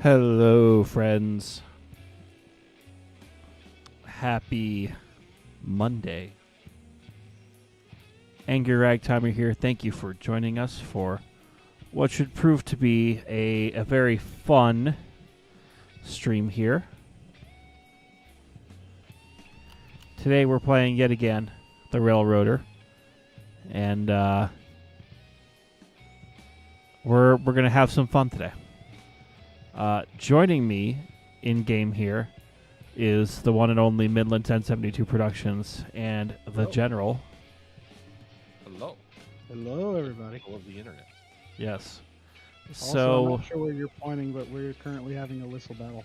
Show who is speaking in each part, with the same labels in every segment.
Speaker 1: Hello, friends. Happy Monday. Angryragtimer here. Thank you for joining us for what should prove to be a very fun stream here. Today we're playing yet again the Railroader, and we're gonna have some fun today. Joining me in game here is the one and only Midland 1072 Productions and the General.
Speaker 2: Hello.
Speaker 3: Hello, everybody.
Speaker 2: All of the internet.
Speaker 1: Yes.
Speaker 3: Also, I'm not sure where you're pointing, but we're currently having a whistle battle.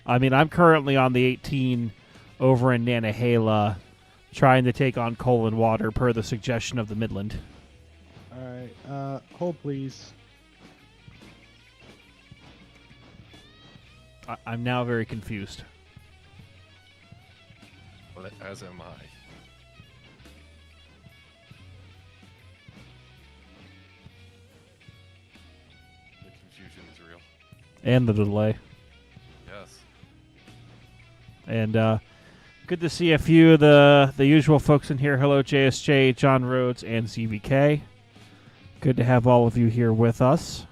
Speaker 1: I mean, I'm currently on the 18 over in Nantahala, trying to take on coal and water per the suggestion of the Midland.
Speaker 3: All right. Hold, please.
Speaker 1: I'm now very confused.
Speaker 2: Well, as am I. The confusion is real.
Speaker 1: And the delay.
Speaker 2: Yes.
Speaker 1: And good to see a few of the usual folks in here. Hello, JSJ, John Rhodes, and ZVK. Good to have all of you here with us.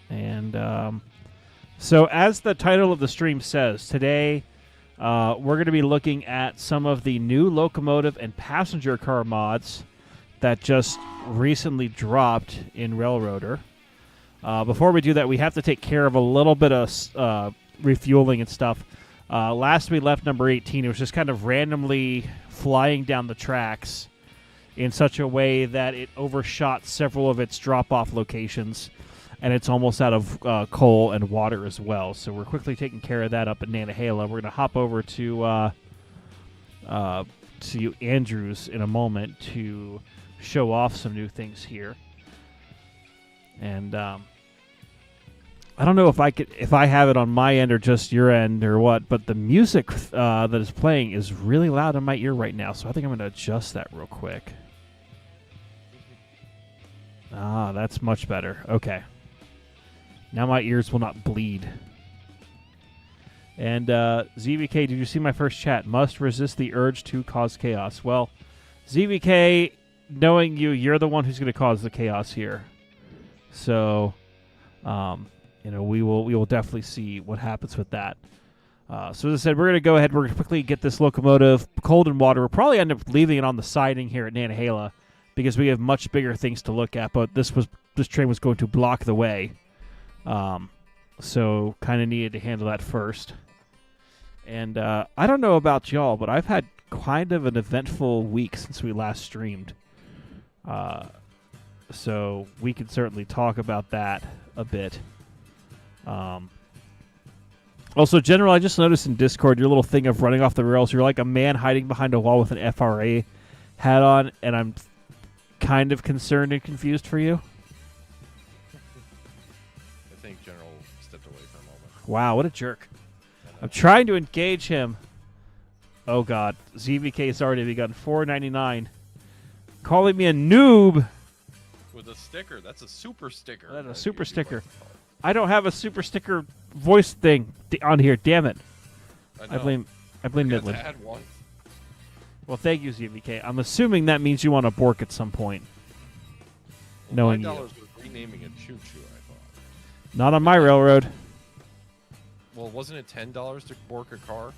Speaker 1: And so as the title of the stream says, today we're going to be looking at some of the new locomotive and passenger car mods that just recently dropped in Railroader. Before we do that, we have to take care of a little bit of refueling and stuff. Last we left number 18, it was just kind of randomly flying down the tracks in such a way that it overshot several of its drop-off locations, and it's almost out of coal and water as well. So we're quickly taking care of that up at Nantahala. We're going to hop over to Andrews in a moment to show off some new things here. And I don't know if I have it on my end or just your end or what, but the music that is playing is really loud in my ear right now. So I think I'm going to adjust that real quick. Ah, that's much better. Okay. Now my ears will not bleed. And ZVK, did you see my first chat? Must resist the urge to cause chaos. Well, ZVK, knowing you, you're the one who's going to cause the chaos here. So, we will definitely see what happens with that. So as I said, we're going to go ahead. We're going to quickly get this locomotive cold and water. We'll probably end up leaving it on the siding here at Nantahala because we have much bigger things to look at. But this train was going to block the way. So kind of needed to handle that first. And I don't know about y'all, but I've had kind of an eventful week since we last streamed. So we can certainly talk about that a bit. Also, General, I just noticed in Discord your little thing of running off the rails. You're like a man hiding behind a wall with an FRA hat on, and I'm kind of concerned and confused for you.
Speaker 2: I think General stepped away for a moment.
Speaker 1: Wow, what a jerk. I'm trying to engage him. Oh, God. ZVK has already begun. $4.99. Calling me a noob.
Speaker 2: With a sticker. That's a super sticker.
Speaker 1: That's a super sticker. I don't have a super sticker voice thing on here. Damn it. I blame Midland.
Speaker 2: Add one.
Speaker 1: Well, thank you, ZVK. I'm assuming that means you want to bork at some point.
Speaker 2: Well,
Speaker 1: knowing
Speaker 2: $5
Speaker 1: you.
Speaker 2: was renaming a choo-choo, I thought.
Speaker 1: Not on my railroad.
Speaker 2: Well, wasn't it $10 to bork a car?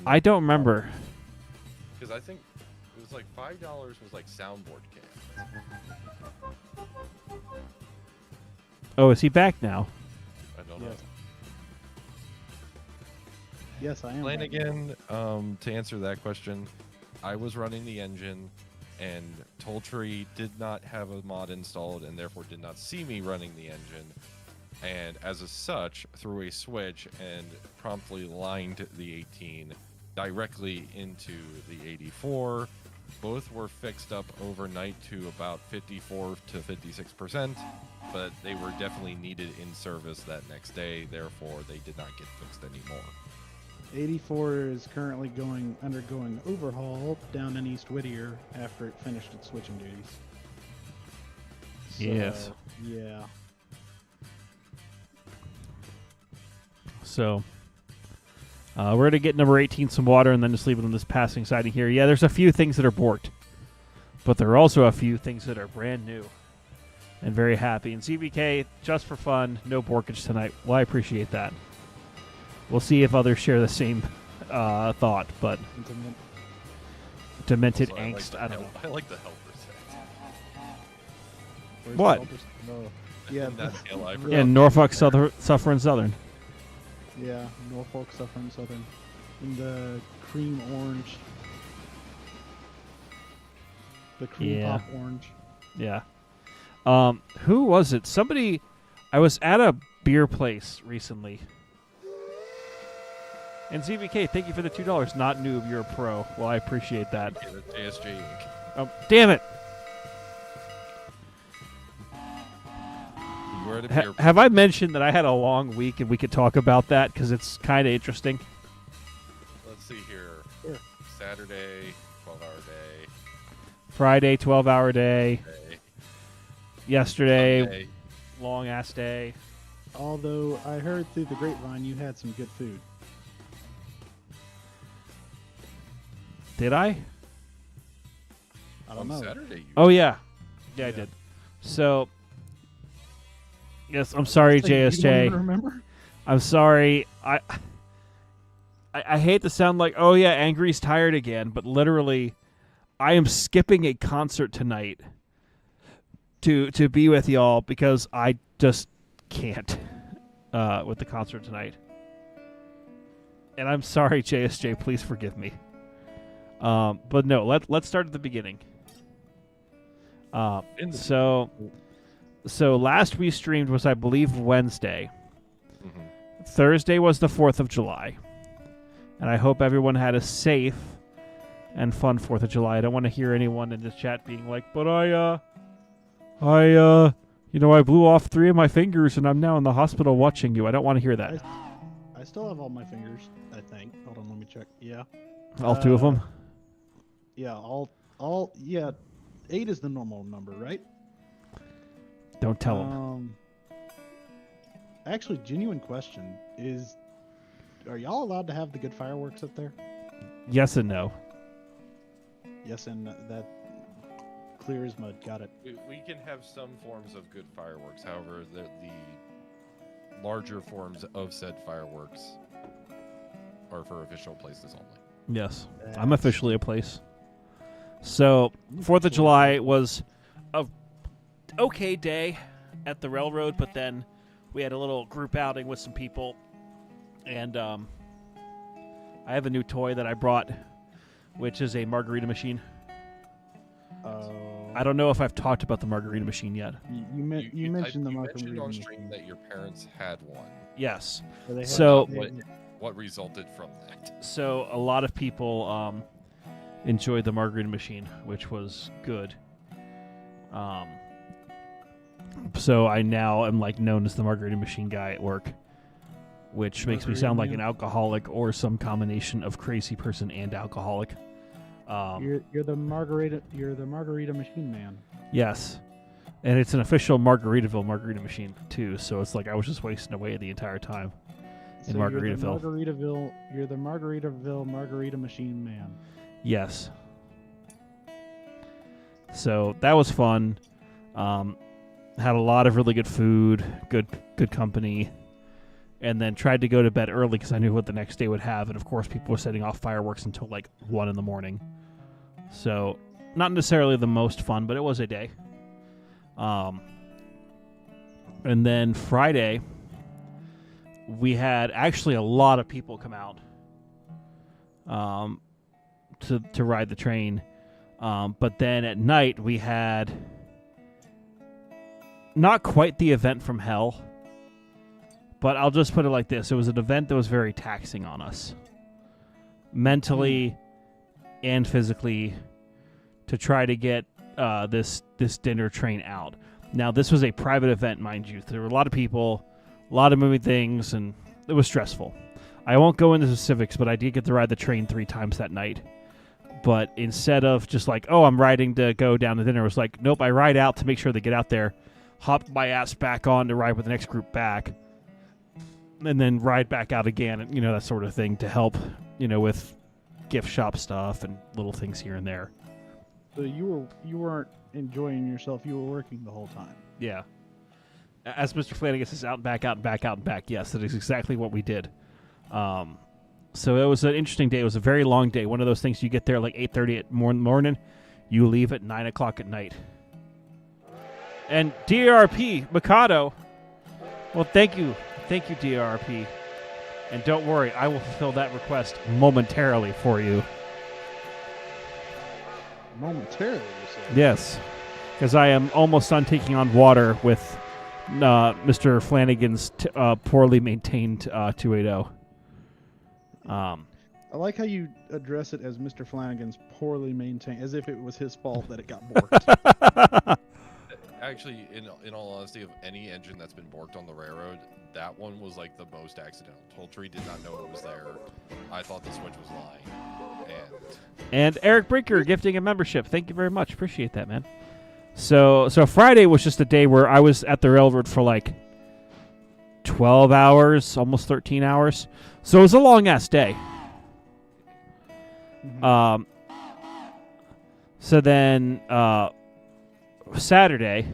Speaker 1: I don't remember.
Speaker 2: Because I think it was like $5 was like soundboard cans.
Speaker 1: Oh, is he back now?
Speaker 2: I don't know.
Speaker 3: Yes. Yes, I am.
Speaker 2: Flanagan, to answer that question, I was running the engine, and Tolltree did not have a mod installed, and therefore did not see me running the engine. And as such, threw a switch and promptly lined the 18 directly into the 84. Both were fixed up overnight to about 54 to 56%, but they were definitely needed in service that next day. Therefore, they did not get fixed anymore.
Speaker 3: 84 is currently undergoing overhaul down in East Whittier after it finished its switching duties.
Speaker 1: Yes.
Speaker 3: Yeah.
Speaker 1: So we're going to get number 18 some water and then just leave it on this passing siding here. Yeah, there's a few things that are borked, but there are also a few things that are brand new and very happy. And CBK, just for fun, no borkage tonight. Well, I appreciate that. We'll see if others share the same thought, but demented
Speaker 2: Also,
Speaker 1: angst, I don't know.
Speaker 2: I like the helper set.
Speaker 3: Where's
Speaker 1: What?
Speaker 3: the oh, yeah,
Speaker 2: That's I forgot.
Speaker 1: And Norfolk Suffering Southern.
Speaker 3: yeah, Norfolk Suffering Southern. In the cream orange. The cream
Speaker 1: Yeah.
Speaker 3: pop orange.
Speaker 1: Yeah. Who was it? Somebody. I was at a beer place recently. And ZBK, thank you for the $2. Not noob, you're a pro. Well, I appreciate that.
Speaker 2: Okay, that's JSJ Inc.
Speaker 1: Oh, damn it!
Speaker 2: You were at a beer
Speaker 1: Have I mentioned that I had a long week and we could talk about that because it's kind of interesting?
Speaker 2: Let's see here.
Speaker 3: Sure.
Speaker 2: Saturday, 12-hour day.
Speaker 1: Friday, 12-hour day.
Speaker 2: Day.
Speaker 1: Yesterday,
Speaker 2: Sunday.
Speaker 1: long-ass day.
Speaker 3: Although I heard through the grapevine you had some good food.
Speaker 1: Did I?
Speaker 3: I don't
Speaker 2: On
Speaker 3: know.
Speaker 2: Saturday, you
Speaker 1: Oh, yeah. Yeah, I
Speaker 3: Yeah.
Speaker 1: did. So, yes, I'm sorry,
Speaker 3: You don't even
Speaker 1: JSJ.
Speaker 3: remember?
Speaker 1: I'm sorry. I hate to sound like, oh yeah, Angry's tired again, but literally, I am skipping a concert tonight to be with y'all because I just can't with the concert tonight. And I'm sorry, JSJ. Please forgive me. But no, let's start at the beginning.
Speaker 2: In the-
Speaker 1: So last we streamed was, I believe, Wednesday.
Speaker 2: Mhm.
Speaker 1: Thursday was the 4th of July. And I hope everyone had a safe and fun 4th of July. I don't want to hear anyone in the chat being like, but I blew off 3 of my fingers and I'm now in the hospital watching you. I don't want to hear that.
Speaker 3: I still have all my fingers, I think. Hold on, let me check. Yeah.
Speaker 1: All 2 of them?
Speaker 3: Yeah, yeah. 8 is the normal number, right?
Speaker 1: Don't tell them.
Speaker 3: Actually, genuine question is, are y'all allowed to have the good fireworks up there?
Speaker 1: Yes and no.
Speaker 3: Yes, and that clear as mud. Got it.
Speaker 2: We can have some forms of good fireworks. However, the larger forms of said fireworks are for official places only.
Speaker 1: Yes. I'm officially a place. So, 4th of July was a okay day at the railroad, but then we had a little group outing with some people, and I have a new toy that I brought, which is a margarita machine. I don't know if I've talked about the margarita machine yet.
Speaker 3: You mentioned the
Speaker 2: you
Speaker 3: margarita
Speaker 2: mentioned on
Speaker 3: machine.
Speaker 2: stream that your parents had one.
Speaker 1: Yes.
Speaker 3: So they had-
Speaker 1: So-
Speaker 3: they-
Speaker 2: What resulted from that?
Speaker 1: So a lot of people enjoyed the margarita machine, which was good. So I now am like known as the margarita machine guy at work, which makes me sound like an alcoholic or some combination of crazy person and alcoholic.
Speaker 3: You're the margarita machine man.
Speaker 1: Yes, and it's an official Margaritaville margarita machine too. So it's like I was just wasting away the entire time in Margaritaville.
Speaker 3: You're the Margaritaville margarita machine man.
Speaker 1: Yes. So that was fun. Had a lot of really good food, good company, and then tried to go to bed early because I knew what the next day would have. And of course, people were setting off fireworks until like 1 in the morning. So not necessarily the most fun, but it was a day. And then Friday, we had actually a lot of people come out to ride the train. But then at night, we had not quite the event from hell, but I'll just put it like this. It was an event that was very taxing on us, mentally and physically, to try to get this dinner train out. Now, this was a private event, mind you. There were a lot of people, a lot of moving things, and it was stressful. I won't go into specifics, but I did get to ride the train 3 times that night. But instead of just like, oh, I'm riding to go down to dinner, it was like, nope, I ride out to make sure they get out there. hop my ass back on to ride with the next group back, and then ride back out again, and that sort of thing to help, with gift shop stuff and little things here and there.
Speaker 3: So you weren't enjoying yourself. You were working the whole time.
Speaker 1: Yeah. As Mr. Flanagan says, out and back, out and back, out and back. Yes, that is exactly what we did. So it was an interesting day. It was a very long day. One of those things you get there like 8:30 in the morning, you leave at 9 o'clock at night. And DRP, Mikado, well, thank you. Thank you, DRP. And don't worry, I will fulfill that request momentarily for you.
Speaker 3: Momentarily, you said?
Speaker 1: Yes, because I am almost done taking on water with Mr. Flanagan's poorly maintained 280.
Speaker 3: I like how you address it as Mr. Flanagan's poorly maintained, as if it was his fault that it got borked.
Speaker 2: Actually, in all honesty, of any engine that's been borked on the railroad, that one was like the most accidental. Toltree did not know it was there. I thought the switch was lying.
Speaker 1: And Eric Brinker gifting a membership. Thank you very much. Appreciate that, man. So Friday was just a day where I was at the railroad for like 12 hours, almost 13 hours. So it was a long-ass day.
Speaker 3: Mm-hmm.
Speaker 1: So then Saturday,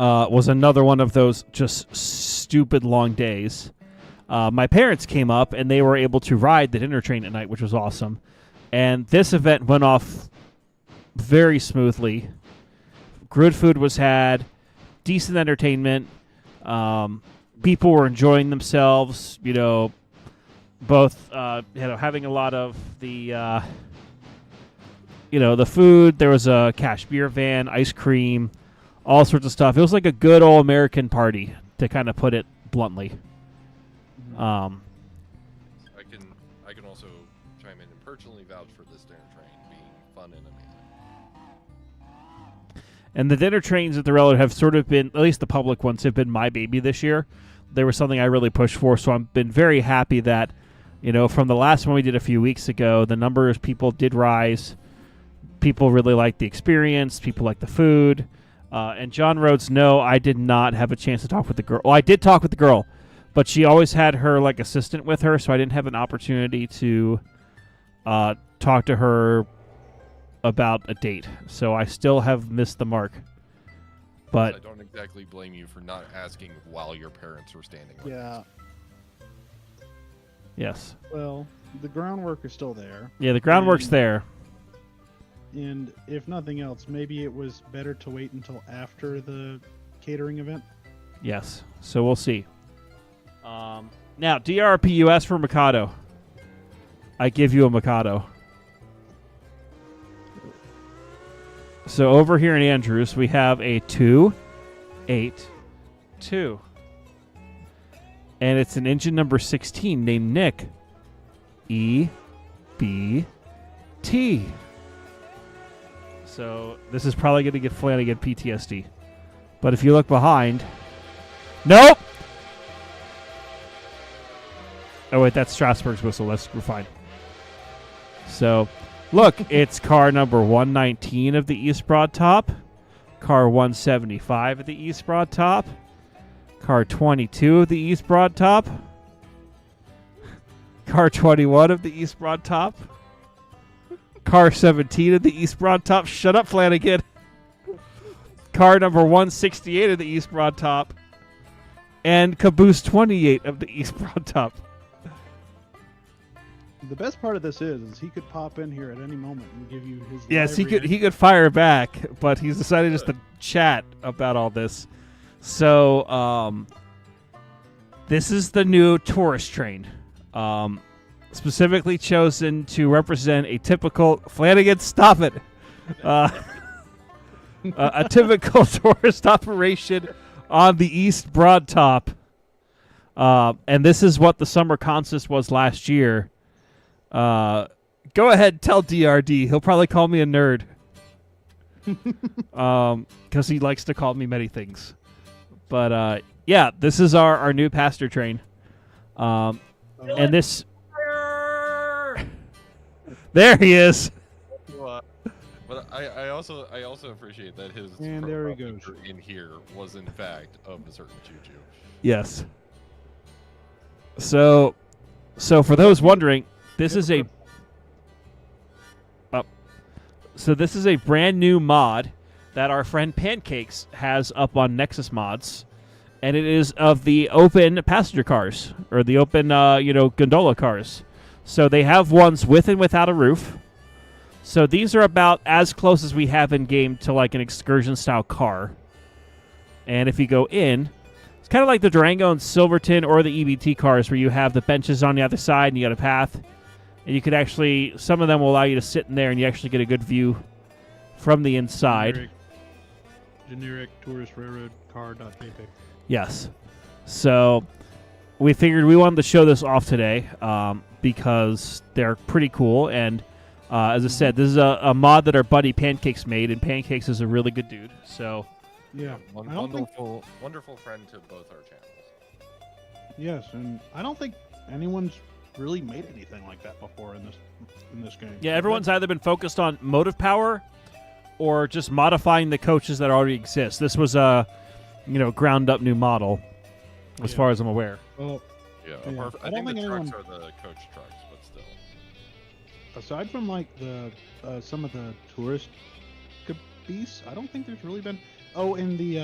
Speaker 1: was another one of those just stupid long days. My parents came up, and they were able to ride the dinner train at night, which was awesome. And this event went off very smoothly. Good food was had, decent entertainment. People were enjoying themselves, both having a lot of the the food. There was a cash beer van, ice cream, all sorts of stuff. It was like a good old American party, to kind of put it bluntly.
Speaker 2: I can also chime in and personally vouch for this dinner train being fun and amazing.
Speaker 1: And the dinner trains at the railroad have sort of been, at least the public ones, have been my baby this year. They were something I really pushed for, so I've been very happy that, from the last one we did a few weeks ago, the number of people did rise. People really liked the experience. People liked the food. And John Rhodes, no, I did not have a chance to talk with the girl. Well, I did talk with the girl, but she always had her assistant with her, so I didn't have an opportunity to talk to her about a date. So I still have missed the mark. But
Speaker 2: I don't exactly blame you for not asking while your parents were standing with
Speaker 3: Yeah.
Speaker 1: Yes.
Speaker 3: Well, the groundwork is still there.
Speaker 1: Yeah, the groundwork's there.
Speaker 3: And if nothing else, maybe it was better to wait until after the catering event.
Speaker 1: Yes. So we'll see. Now, DRP, you asked for Mikado. I give you a Mikado. So over here in Andrews, we have a 282. And it's an engine number 16 named Nick. EBT. So this is probably going to give Flanagan PTSD. But if you look behind... Nope! Oh, wait, that's Strasburg's whistle. We're fine. So, look, it's car number 119 of the East Broad Top, car 175 of the East Broad Top, car 22 of the East Broad Top, car 21 of the East Broad Top, car 17 of the East Broad Top. Shut up, Flanagan. Car number 168 of the East Broad Top, and Caboose 28 of the East Broad Top.
Speaker 3: The best part of this is he could pop in here at any moment and give you his.
Speaker 1: Yes,
Speaker 3: live
Speaker 1: he could fire back, but he's decided just to chat about all this. So, this is the new tourist train, specifically chosen to represent a typical Flanagan. Stop it. A typical tourist operation on the East Broad Top, and this is what the summer consist was last year. Go ahead, tell DRD. He'll probably call me a nerd. Because he likes to call me many things. But, yeah, this is our new passenger train. And this... There he is.
Speaker 2: But I also appreciate that his
Speaker 3: And there he goes.
Speaker 2: in here was in fact of a certain choo-choo.
Speaker 1: Yes. So for those wondering, this is a this is a brand new mod that our friend Pancakes has up on Nexus Mods, and it is of the open passenger cars or the open gondola cars. So they have ones with and without a roof. So these are about as close as we have in game to like an excursion style car. And if you go in, it's kind of like the Durango and Silverton or the EBT cars where you have the benches on the other side and you got a path. And you could actually, some of them will allow you to sit in there and you actually get a good view from the inside.
Speaker 3: Generic tourist railroad car.jpg.
Speaker 1: Yes. So we figured we wanted to show this off today because they're pretty cool. And as I said, this is a mod that our buddy Pancakes made, and Pancakes is a really good dude. So
Speaker 3: yeah,
Speaker 2: wonderful friend to both our channels.
Speaker 3: Yes, and I don't think anyone's really made anything like that before in this game.
Speaker 1: Yeah, everyone's either been focused on motive power or just modifying the coaches that already exist. This was a ground up new model, as far as I'm aware.
Speaker 3: Well,
Speaker 2: yeah, I think the trucks are the coach trucks, but still.
Speaker 3: Aside from like the some of the tourist caboose, I don't think there's really been. Oh, and the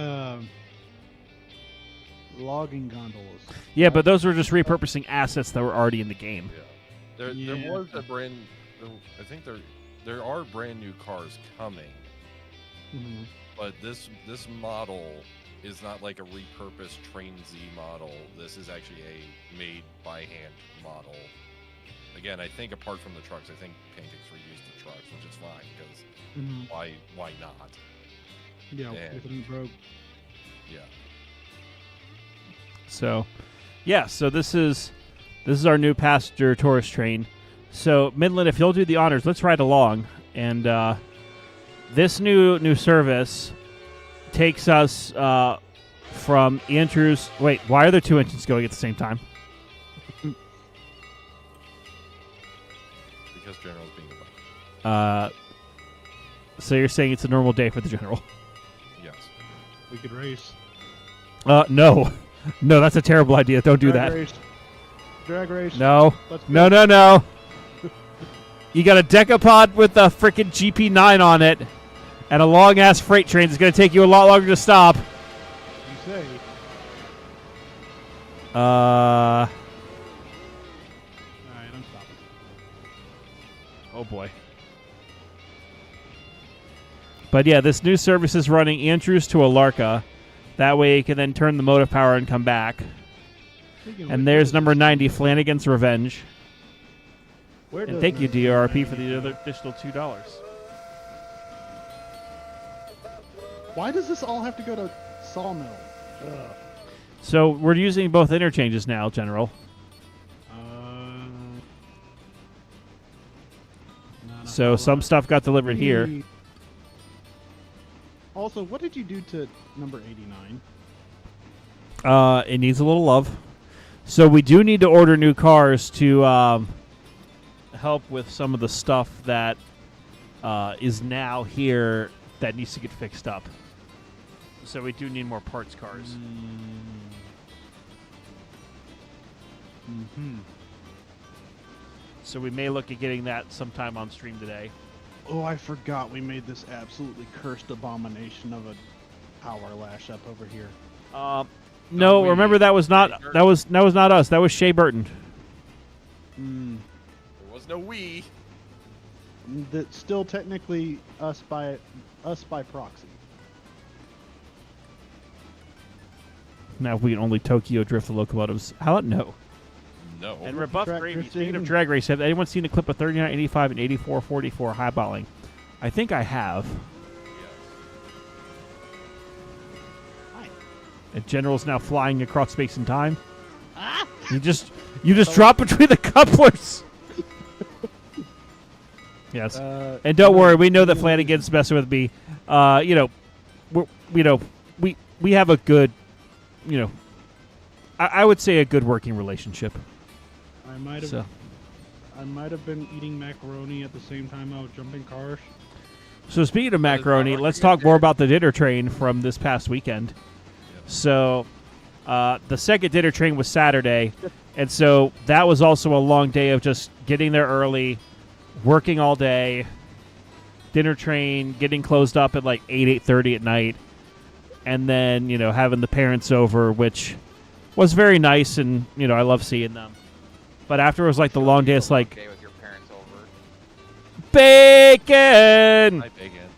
Speaker 3: logging gondolas.
Speaker 1: Yeah, but those were just repurposing assets that were already in the game.
Speaker 2: Yeah, there was a brand. I think there are brand new cars coming, but this model is not like a repurposed Train Z model. This is actually a made by hand model. Again, I think apart from the trucks, I think Pancakes reused the trucks, which is fine because why not?
Speaker 3: Yeah, if it broke.
Speaker 2: Yeah.
Speaker 1: So, so this is our new passenger tourist train. So, Midland, if you'll do the honors, let's ride along. And this new service takes us from Andrews. Wait, why are there two engines going at the same time?
Speaker 2: Because General's being a butt.
Speaker 1: So you're saying it's a normal day for the General?
Speaker 2: Yes.
Speaker 3: We could race.
Speaker 1: No. No, that's a terrible idea. Don't do that.
Speaker 3: Drag race.
Speaker 1: No. No. You got a decapod with a freaking GP9 on it, and a long-ass freight train that's going to take you a lot longer to stop.
Speaker 3: You say.
Speaker 1: Alright,
Speaker 3: I'm stopping.
Speaker 1: Oh, boy. But, yeah, this new service is running Andrews to Alarka. That way you can then turn the motive power and come back. And there's number 90, Flanagan's Revenge. And thank you, DRP, for the other additional $2.
Speaker 3: Why does this all have to go to Sawmill?
Speaker 1: So we're using both interchanges now, General. So some stuff got delivered here.
Speaker 3: Also, what did you do to number 89?
Speaker 1: It needs a little love. So we do need to order new cars to help with some of the stuff that is now here that needs to get fixed up. So we do need more parts cars. So we may look at getting that sometime on stream today.
Speaker 3: Oh, I forgot we made this absolutely cursed abomination of a power lash up over here.
Speaker 1: No, remember that was not not us. That was Shea Burton.
Speaker 2: There was no we.
Speaker 3: That's still technically us by proxy.
Speaker 1: Now we can only Tokyo drift the locomotives. How about no?
Speaker 2: No.
Speaker 1: And Rebuff Gravy, speaking of drag race, have anyone seen a clip of 3985 and 8444 highballing? I think I have.
Speaker 3: Hi.
Speaker 1: And General's now flying across space and time. You just drop between the couplers. Yes. And don't worry, we know that Flanagan's messing with me. We have a good, I would say a good working relationship.
Speaker 3: I might have been eating macaroni at the same time I was jumping cars.
Speaker 1: So speaking of
Speaker 2: That is not
Speaker 1: macaroni,
Speaker 2: working
Speaker 1: let's
Speaker 2: good
Speaker 1: talk more
Speaker 2: here.
Speaker 1: about the dinner train from this past weekend. So the second dinner train was Saturday, and so that was also a long day of just getting there early, working all day, dinner train, getting closed up at like 8:30 at night, and then, having the parents over, which was very nice, and, I love seeing them. But after it was like the long day, it's like,
Speaker 4: Day with your parents over.
Speaker 1: bacon!
Speaker 2: Hi, Bacon.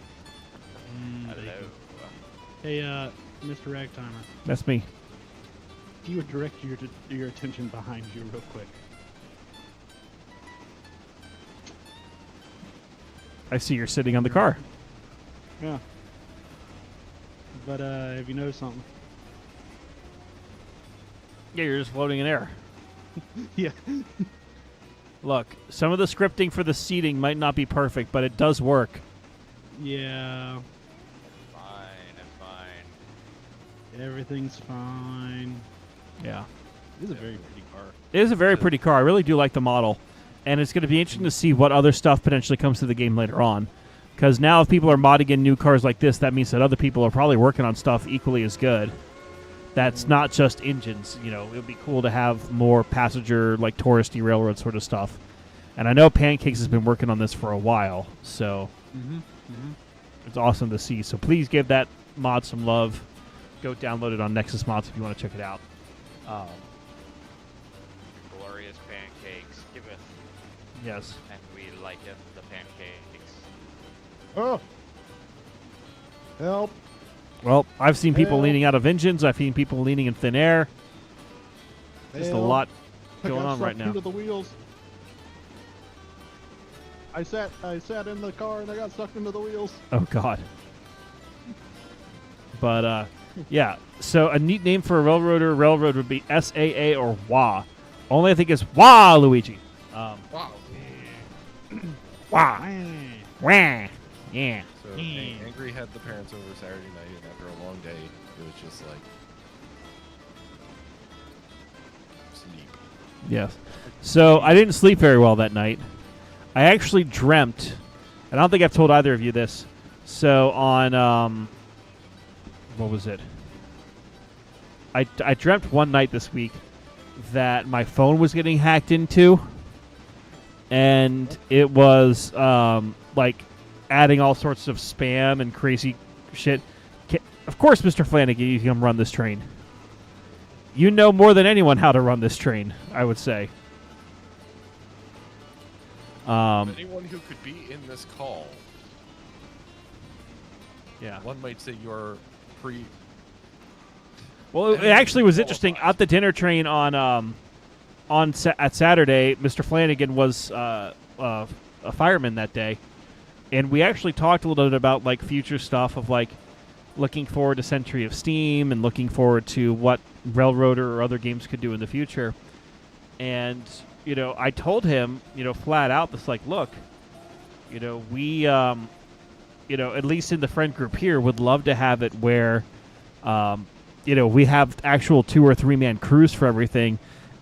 Speaker 4: Hello.
Speaker 3: Hey, Mr. Ragtimer,
Speaker 1: That's me.
Speaker 3: if you would direct your attention behind you real quick.
Speaker 1: I see you're sitting on the car.
Speaker 3: Yeah. But have you noticed something?
Speaker 1: Yeah, you're just floating in air.
Speaker 3: Yeah.
Speaker 1: Look, some of the scripting for the seating might not be perfect, but it does work.
Speaker 3: Yeah.
Speaker 4: It's fine.
Speaker 3: Everything's fine.
Speaker 1: Yeah.
Speaker 3: This is a very pretty car.
Speaker 1: It is a very pretty car. I really do like the model. And it's going to be interesting to see what other stuff potentially comes to the game later on. Because now if people are modding in new cars like this, that means that other people are probably working on stuff equally as good. That's not just engines. It would be cool to have more passenger, like touristy railroad sort of stuff. And I know Pancakes has been working on this for a while, so it's awesome to see. So please give that mod some love. Go download it on Nexus Mods if you want to check it out.
Speaker 4: Glorious pancakes. Giveth,
Speaker 1: Yes.
Speaker 4: and we liketh the pancakes.
Speaker 3: Oh! Help!
Speaker 1: Well, I've seen people
Speaker 3: Help.
Speaker 1: leaning out of engines. I've seen people leaning in thin air. Just a
Speaker 3: Help.
Speaker 1: lot
Speaker 3: I
Speaker 1: going
Speaker 3: got
Speaker 1: on right
Speaker 3: sucked
Speaker 1: now.
Speaker 3: into the wheels. I sat in the car and I got sucked into the wheels.
Speaker 1: Oh, God. But, yeah. So a neat name for a railroad would be SAA or WA. Only I think it's WA, Luigi.
Speaker 2: Wow.
Speaker 1: WA. Wah. Yeah.
Speaker 2: So Angry had the parents over Saturday night, and after a long day, it was just like sleep.
Speaker 1: Yes. So I didn't sleep very well that night. I actually dreamt, and I don't think I've told either of you this. So on, what was it? I dreamt one night this week that my phone was getting hacked into, and it was like adding all sorts of spam and crazy shit. Of course, Mr. Flanagan, you can run this train. You know more than anyone how to run this train, I would say.
Speaker 2: Anyone who could be in this call,
Speaker 1: Yeah.
Speaker 2: one might say you're pre.
Speaker 1: Well, it actually was interesting. At the dinner train at Saturday, Mr. Flanagan was a fireman that day, and we actually talked a little bit about like future stuff of like looking forward to Century of Steam and looking forward to what Railroader or other games could do in the future. And I told him, flat out, this like, look, we, at least in the friend group here, would love to have it where, we have actual 2 or 3 man crews for everything.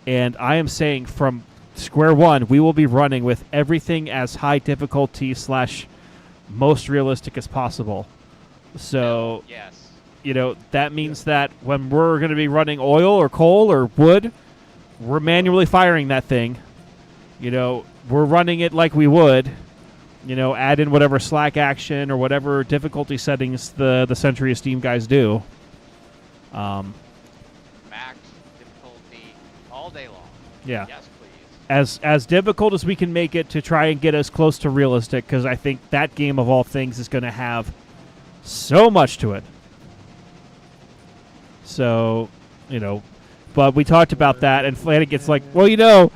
Speaker 1: And I am saying from square one, we will be running with everything as high difficulty / most realistic as possible. So,
Speaker 4: Yes.
Speaker 1: that means that when we're going to be running oil or coal or wood, we're manually firing that thing. We're running it like we would. Add in whatever slack action or whatever difficulty settings the Century of Steam guys do.
Speaker 4: Max difficulty all day long.
Speaker 1: Yeah.
Speaker 4: Yes, please.
Speaker 1: As difficult as we can make it to try and get us close to realistic, because I think that game of all things is going to have so much to it. So, but we talked about that, and Flanagan's like, well,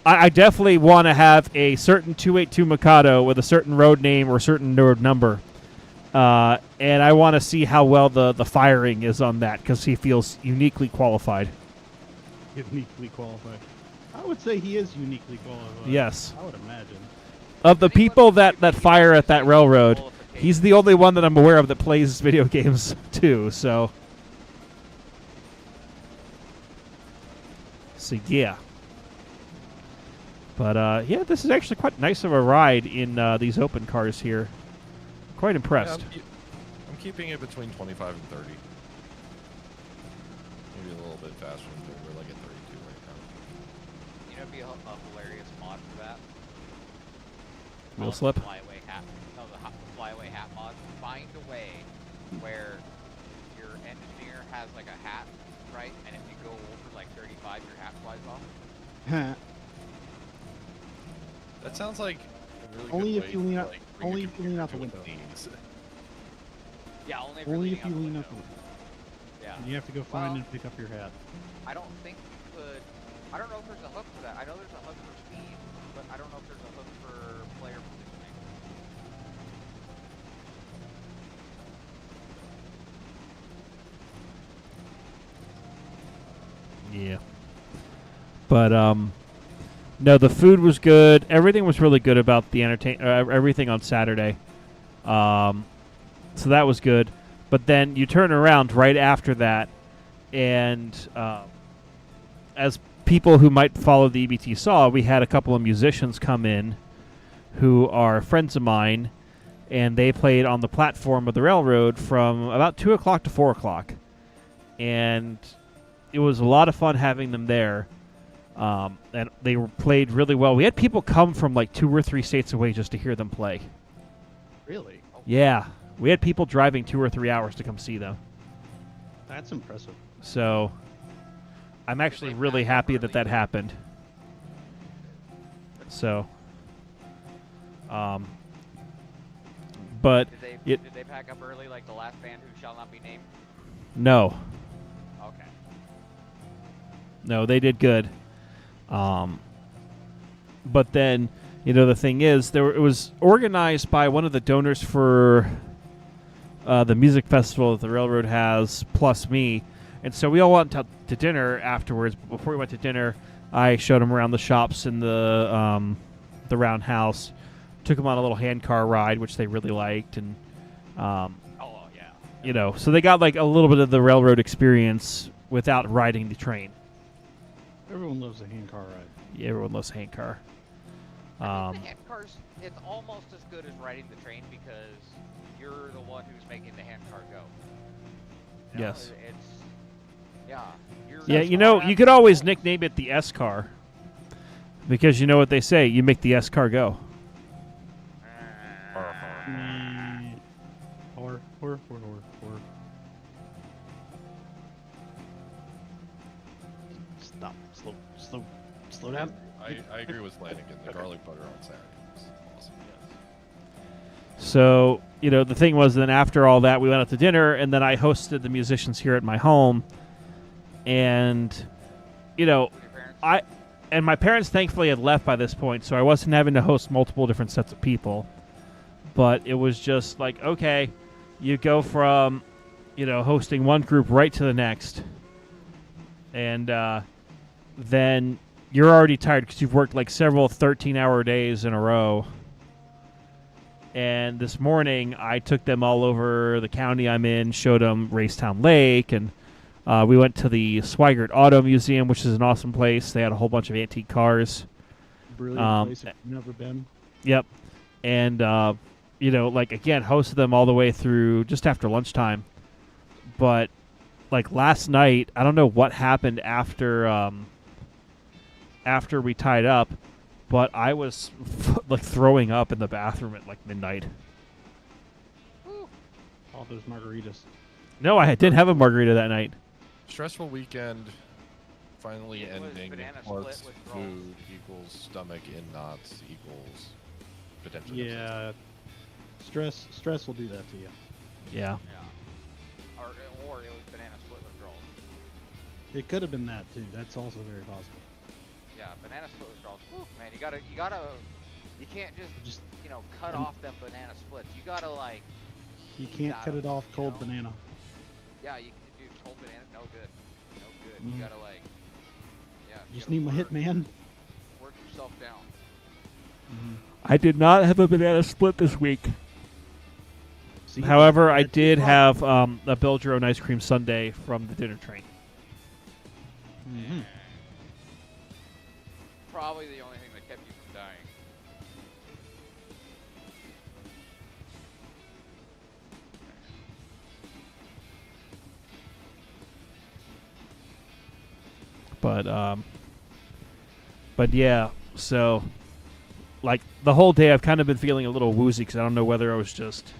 Speaker 1: I definitely want to have a certain 282 Mikado with a certain road name or a certain road number. And I want to see how well the firing is on that, because he feels uniquely qualified.
Speaker 3: Uniquely qualified. I would say he is uniquely qualified.
Speaker 1: Yes.
Speaker 3: I would imagine.
Speaker 1: Of the people that fire at that railroad, he's the only one that I'm aware of that plays video games too, so yeah. But yeah, this is actually quite nice of a ride in these open cars here. Quite
Speaker 2: Yeah,
Speaker 1: impressed.
Speaker 2: I'm keeping it between 25 and 30. Maybe a little bit faster than 30. We're like at 32 right now.
Speaker 4: You know, it'd be a hilarious mod for that.
Speaker 1: Wheel
Speaker 4: The
Speaker 1: slip.
Speaker 4: Flyaway hat. No, the flyaway hat mod. Find a way where your engineer has like a hat, right? And if you go over like 35, your hat flies off.
Speaker 2: That sounds like a really
Speaker 3: Only
Speaker 2: good
Speaker 3: if
Speaker 2: way
Speaker 3: you lean
Speaker 2: to,
Speaker 3: out-
Speaker 2: like, bring
Speaker 3: only
Speaker 2: your
Speaker 3: if you lean out the
Speaker 2: computer
Speaker 3: window.
Speaker 2: to its knees.
Speaker 4: Yeah, only if
Speaker 3: Only
Speaker 4: you're
Speaker 3: if you lean
Speaker 4: leaning
Speaker 3: up.
Speaker 4: out the window. Yeah.
Speaker 3: You have to go find
Speaker 4: Well-
Speaker 3: and pick up your hat.
Speaker 4: I don't think you could. I don't know if there's a hook for that. I know there's a hook for speed, but I don't know if there's a hook for player positioning.
Speaker 1: Yeah. But no, the food was good. Everything was really good about the everything on Saturday. So that was good. But then you turn around right after that, and as people who might follow the EBT saw, we had a couple of musicians come in who are friends of mine, and they played on the platform of the railroad from about 2 o'clock to 4 o'clock. And it was a lot of fun having them there. And they played really well. We had people come from like 2 or 3 states away just to hear them play.
Speaker 3: Really?
Speaker 1: Yeah. We had people driving 2 or 3 hours to come see them.
Speaker 3: That's impressive.
Speaker 1: So I'm actually really happy that that happened. So, but
Speaker 4: Did they pack up early like the last band who shall not be named?
Speaker 1: no,
Speaker 4: Okay.
Speaker 1: no, they did good. But then, the thing is, it was organized by one of the donors for the music festival that the railroad has, plus me. And so we all went to dinner afterwards. Before we went to dinner, I showed them around the shops in the roundhouse, took them on a little handcar ride, which they really liked, and
Speaker 4: Oh yeah.
Speaker 1: so they got like a little bit of the railroad experience without riding the train.
Speaker 3: Everyone loves a handcar ride.
Speaker 1: Yeah, everyone loves handcar.
Speaker 4: I mean, the handcars, it's almost as good as riding the train because you're the one who's making the handcar go.
Speaker 1: Yes.
Speaker 4: It's yeah.
Speaker 1: Yeah, you could always nickname it the S car, because you know what they say: you make the S car go.
Speaker 3: Or. Stop. Slow down.
Speaker 2: I agree with Flanagan. The garlic butter on Saturday was awesome.
Speaker 1: So, the thing was, then after all that, we went out to dinner, and then I hosted the musicians here at my home. And, my parents thankfully had left by this point, so I wasn't having to host multiple different sets of people. But it was just like, okay, you go from, hosting one group right to the next. And then you're already tired because you've worked like several 13-hour days in a row. And this morning, I took them all over the county I'm in, showed them Racetown Lake, and we went to the Swigert Auto Museum, which is an awesome place. They had a whole bunch of antique cars.
Speaker 3: Brilliant place if you've never been.
Speaker 1: Yep. And, again, hosted them all the way through just after lunchtime. But, last night, I don't know what happened after we tied up, but I was throwing up in the bathroom at midnight.
Speaker 3: All those margaritas.
Speaker 1: No, I didn't have a margarita that night.
Speaker 2: Stressful weekend. Finally
Speaker 4: It was
Speaker 2: ending.
Speaker 4: banana
Speaker 2: Plus
Speaker 4: split withdrawals.
Speaker 2: food equals stomach in knots equals potentially.
Speaker 3: Yeah. Stress will do that to you.
Speaker 1: Yeah.
Speaker 4: Yeah. Or it was banana split withdrawals.
Speaker 3: It could have been that too. That's also very possible.
Speaker 4: Yeah, banana split withdrawals. Whew, man, you can't just cut
Speaker 3: And-
Speaker 4: off them banana splits. You gotta
Speaker 3: You can't cut it off cold banana.
Speaker 4: Yeah, you can do cold banana. No good. No good.
Speaker 3: Mm.
Speaker 4: You gotta
Speaker 3: You just need my hitman.
Speaker 4: work yourself down.
Speaker 1: I did not have a banana split this week.
Speaker 3: See,
Speaker 1: However, I
Speaker 3: that's
Speaker 1: did
Speaker 3: your
Speaker 1: have a Build Your Own Ice Cream sundae from the dinner train.
Speaker 3: Mhm.
Speaker 4: Probably the only thing that kept you from dying.
Speaker 1: But yeah, so like the whole day I've kind of been feeling a little woozy because I don't know whether I was just,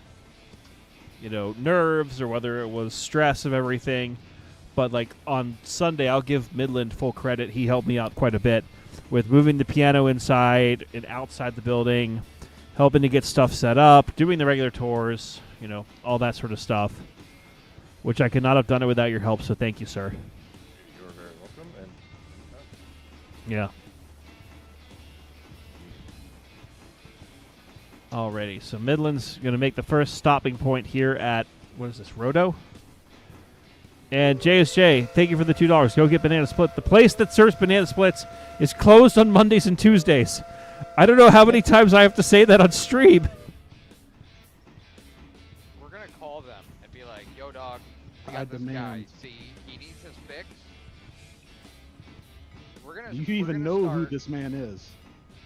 Speaker 1: nerves or whether it was stress of everything. But like on Sunday, I'll give Midland full credit. He helped me out quite a bit with moving the piano inside and outside the building, helping to get stuff set up, doing the regular tours, all that sort of stuff, which I could not have done it without your help, so thank you, sir.
Speaker 2: You're very welcome. And
Speaker 1: Yeah. Alrighty, so Midland's going to make the first stopping point here at, what is this, Roto? And JSJ, thank you for the $2. Go get Banana Split. The place that serves Banana Splits is closed on Mondays and Tuesdays. I don't know how many times I have to say that on stream.
Speaker 4: We're gonna call them and be like, "Yo, dog, we
Speaker 3: I
Speaker 4: got this guy.
Speaker 3: demand.
Speaker 4: See, he needs his fix."
Speaker 3: Do you even know who this man is?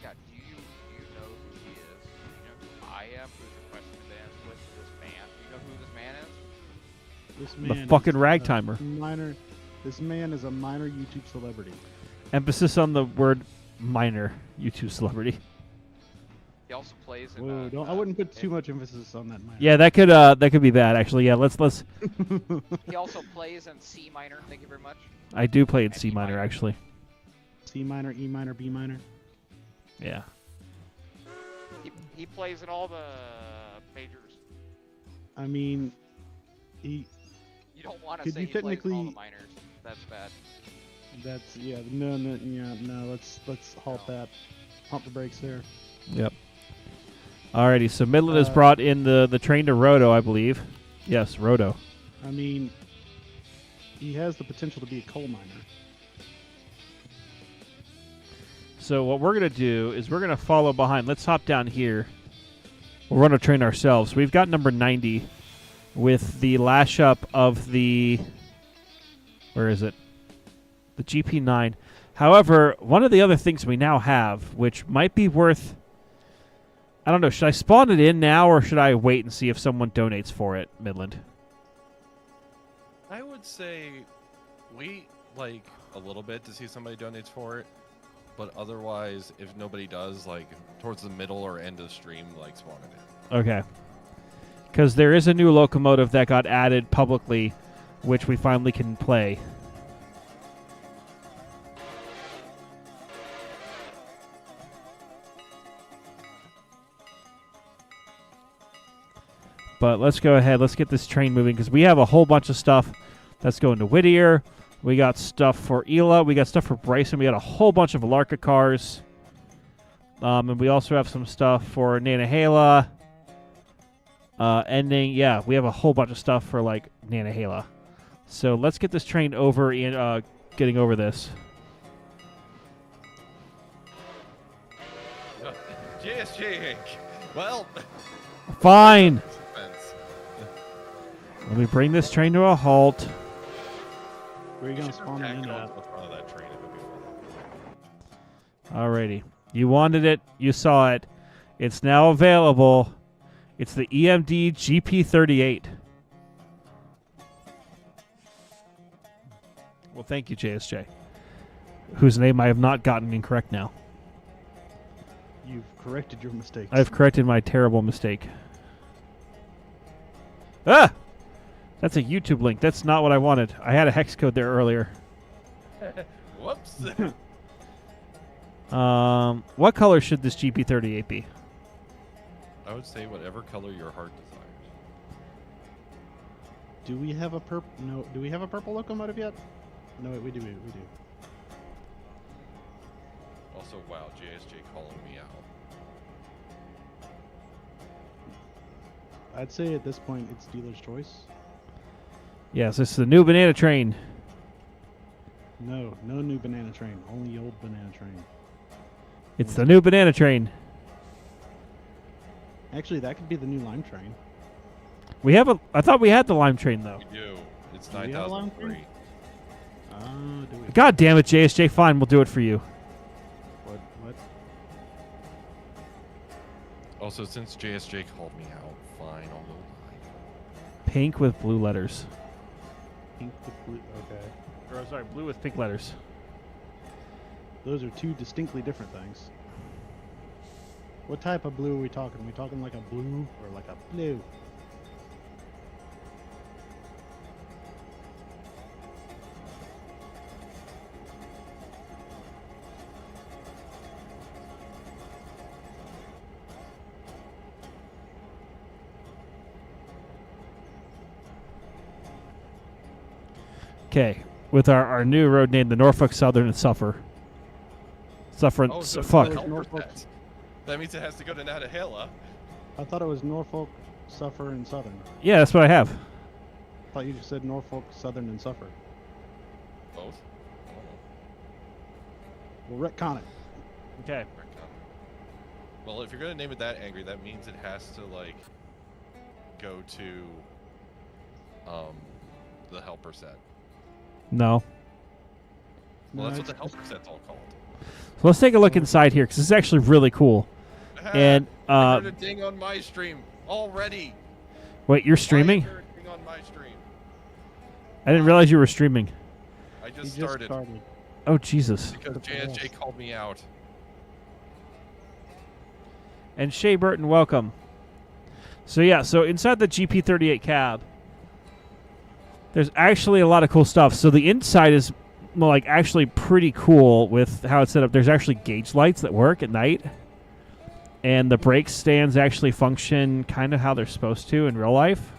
Speaker 4: Yeah, do you know who he is? You know who I am? Who's requesting the dance with this man? Do you know who this man is?
Speaker 3: This
Speaker 1: The
Speaker 3: man
Speaker 1: fucking
Speaker 3: is
Speaker 1: Ragtimer.
Speaker 3: This man is a minor YouTube celebrity.
Speaker 1: Emphasis on the word minor YouTube celebrity.
Speaker 4: He also plays in.
Speaker 3: Whoa, I wouldn't put too much emphasis on that minor.
Speaker 1: Yeah, that could be bad actually. Yeah, let's.
Speaker 4: He also plays in C minor. Thank you very much.
Speaker 1: I do play in
Speaker 4: And
Speaker 1: C
Speaker 4: E
Speaker 1: minor
Speaker 4: minor.
Speaker 1: actually.
Speaker 3: C minor, E minor, B minor.
Speaker 1: Yeah.
Speaker 4: He plays in all the majors.
Speaker 3: I mean, he.
Speaker 4: You don't want to
Speaker 3: Could
Speaker 4: say
Speaker 3: you
Speaker 4: he plays in all the
Speaker 3: technically-
Speaker 4: minors. That's bad.
Speaker 3: That's no. Let's halt that. Pump the brakes there.
Speaker 1: Yep. Alrighty, so Midland has
Speaker 3: Uh,
Speaker 1: brought in the train to Roto, I believe. Yes, Roto.
Speaker 3: I mean, he has the potential to be a coal miner.
Speaker 1: So what we're gonna do is we're gonna follow behind. Let's hop down here. We'll run a train ourselves. We've got number 90 with the lash up of the. Where is it? The GP9. However, one of the other things we now have, which might be worth. I don't know. Should I spawn it in now, or should I wait and see if someone donates for it, Midland?
Speaker 2: I would say wait like a little bit to see if somebody donates for it, but otherwise, if nobody does, like towards the middle or end of the stream, like spawn it in.
Speaker 1: Okay. Because there is a new locomotive that got added publicly, which we finally can play. But let's go ahead. Let's get this train moving because we have a whole bunch of stuff that's going to Whittier. We got stuff for Ela. We got stuff for Bryson. We got a whole bunch of Alarka cars. And we also have some stuff for Nantahala. Ending. Yeah, we have a whole bunch of stuff for, like, Nantahala. So let's get this train over and getting over this.
Speaker 2: JSJ Inc. Well,
Speaker 1: Fine.
Speaker 2: suspense.
Speaker 1: Let me bring this train to a halt.
Speaker 3: Where are you
Speaker 2: We
Speaker 3: gonna
Speaker 2: should
Speaker 3: spawn
Speaker 2: tack
Speaker 3: in
Speaker 2: it
Speaker 3: at?
Speaker 2: onto the front of that train if it'd be
Speaker 1: Alrighty. You wanted it. You saw it. It's now available. It's the EMD GP38. Well, thank you, JSJ. Whose name I have not gotten incorrect now.
Speaker 3: You've corrected your mistakes.
Speaker 1: I've corrected my terrible mistake. Ah! That's a YouTube link. That's not what I wanted. I had a hex code there earlier.
Speaker 2: Whoops.
Speaker 1: What color should this GP38 be?
Speaker 2: I would say whatever color your heart desires.
Speaker 3: Do we have a purple? No. Do we have a purple locomotive yet? No, we do. We do.
Speaker 2: Also, wow, JSJ calling me out.
Speaker 3: I'd say at this point it's dealer's choice.
Speaker 1: Yes, this is the new banana train.
Speaker 3: No new banana train. Only old banana train.
Speaker 1: It's the new banana train.
Speaker 3: Actually, that could be the new lime train.
Speaker 1: We have a. I thought we had the lime train though.
Speaker 2: We do. It's
Speaker 3: Do we have a line
Speaker 2: 9003.
Speaker 3: Do we?
Speaker 1: God damn it, JSJ. Fine, we'll do it for you.
Speaker 3: What?
Speaker 2: Also, since JSJ called me out, fine, I'll go live.
Speaker 1: Pink with blue letters.
Speaker 3: Pink with blue. Okay.
Speaker 1: Or sorry, blue with pink letters.
Speaker 3: Those are two distinctly different things. What type of blue are we talking? Are we talking like a blue or like a blue?
Speaker 1: Okay, with our new road name, the Norfolk Southern and Suffer. Suffer and
Speaker 2: Oh, so
Speaker 1: fuck.
Speaker 2: it's
Speaker 3: Norfolk.
Speaker 2: That means it has to go to Nantahala.
Speaker 3: I thought it was Norfolk, Suffer, and Southern.
Speaker 1: Yeah, that's what I have.
Speaker 3: I thought you just said Norfolk, Southern, and Suffer.
Speaker 2: Both?
Speaker 3: We'll retcon it.
Speaker 1: Okay.
Speaker 2: Well, if you're gonna name it that angry, that means it has to like go to the helper set.
Speaker 1: No.
Speaker 2: Well, that's
Speaker 3: No,
Speaker 2: what the
Speaker 3: it's
Speaker 2: helper set's all called.
Speaker 1: So let's take a look inside here because this is actually really cool. And
Speaker 2: I heard a ding on my stream already.
Speaker 1: wait, you're streaming?
Speaker 2: Why is there a ding on my stream?
Speaker 1: I didn't realize you were streaming.
Speaker 2: I
Speaker 3: He
Speaker 2: just
Speaker 3: just
Speaker 2: started
Speaker 1: Oh Jesus!
Speaker 2: because JSJ called me out.
Speaker 1: And Shea Burton, welcome. So yeah, so inside the GP38 cab, there's actually a lot of cool stuff. So the inside is like actually pretty cool with how it's set up. There's actually gauge lights that work at night, and the brake stands actually function kind of how they're supposed to in real life.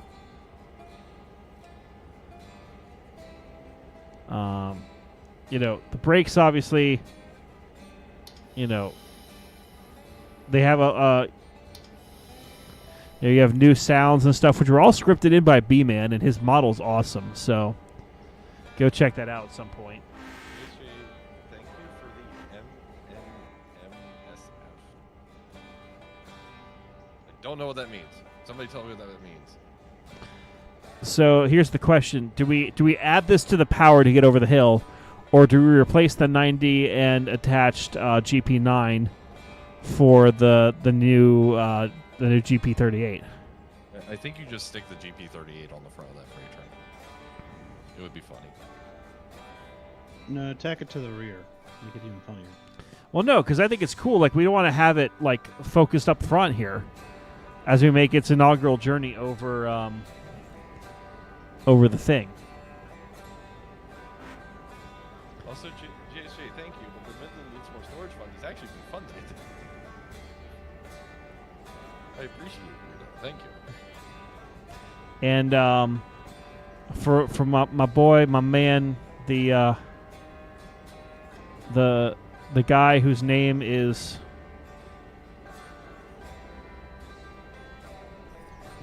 Speaker 1: You know, the brakes obviously, you know, they have you have new sounds and stuff, which were all scripted in by B-Man, and his model's awesome. So go check that out at some point.
Speaker 2: JSJ, thank you for the MMSF. I don't know what that means. Somebody tell me what that means.
Speaker 1: So here's the question: Do we add this to the power to get over the hill, or do we replace the 90 and attached GP9 for the new GP38?
Speaker 2: I think you just stick the GP38 on the front of that freight train. It would be funny.
Speaker 3: No, tack it to the rear. Make it even funnier.
Speaker 1: Well, no, because I think it's cool. Like, we don't want to have it like focused up front here, as we make its inaugural journey over over the thing.
Speaker 2: Also, JSJ, thank you, but the Midland needs more storage fund is actually been funded. I appreciate it. Thank you.
Speaker 1: And for my boy, my man, the guy whose name is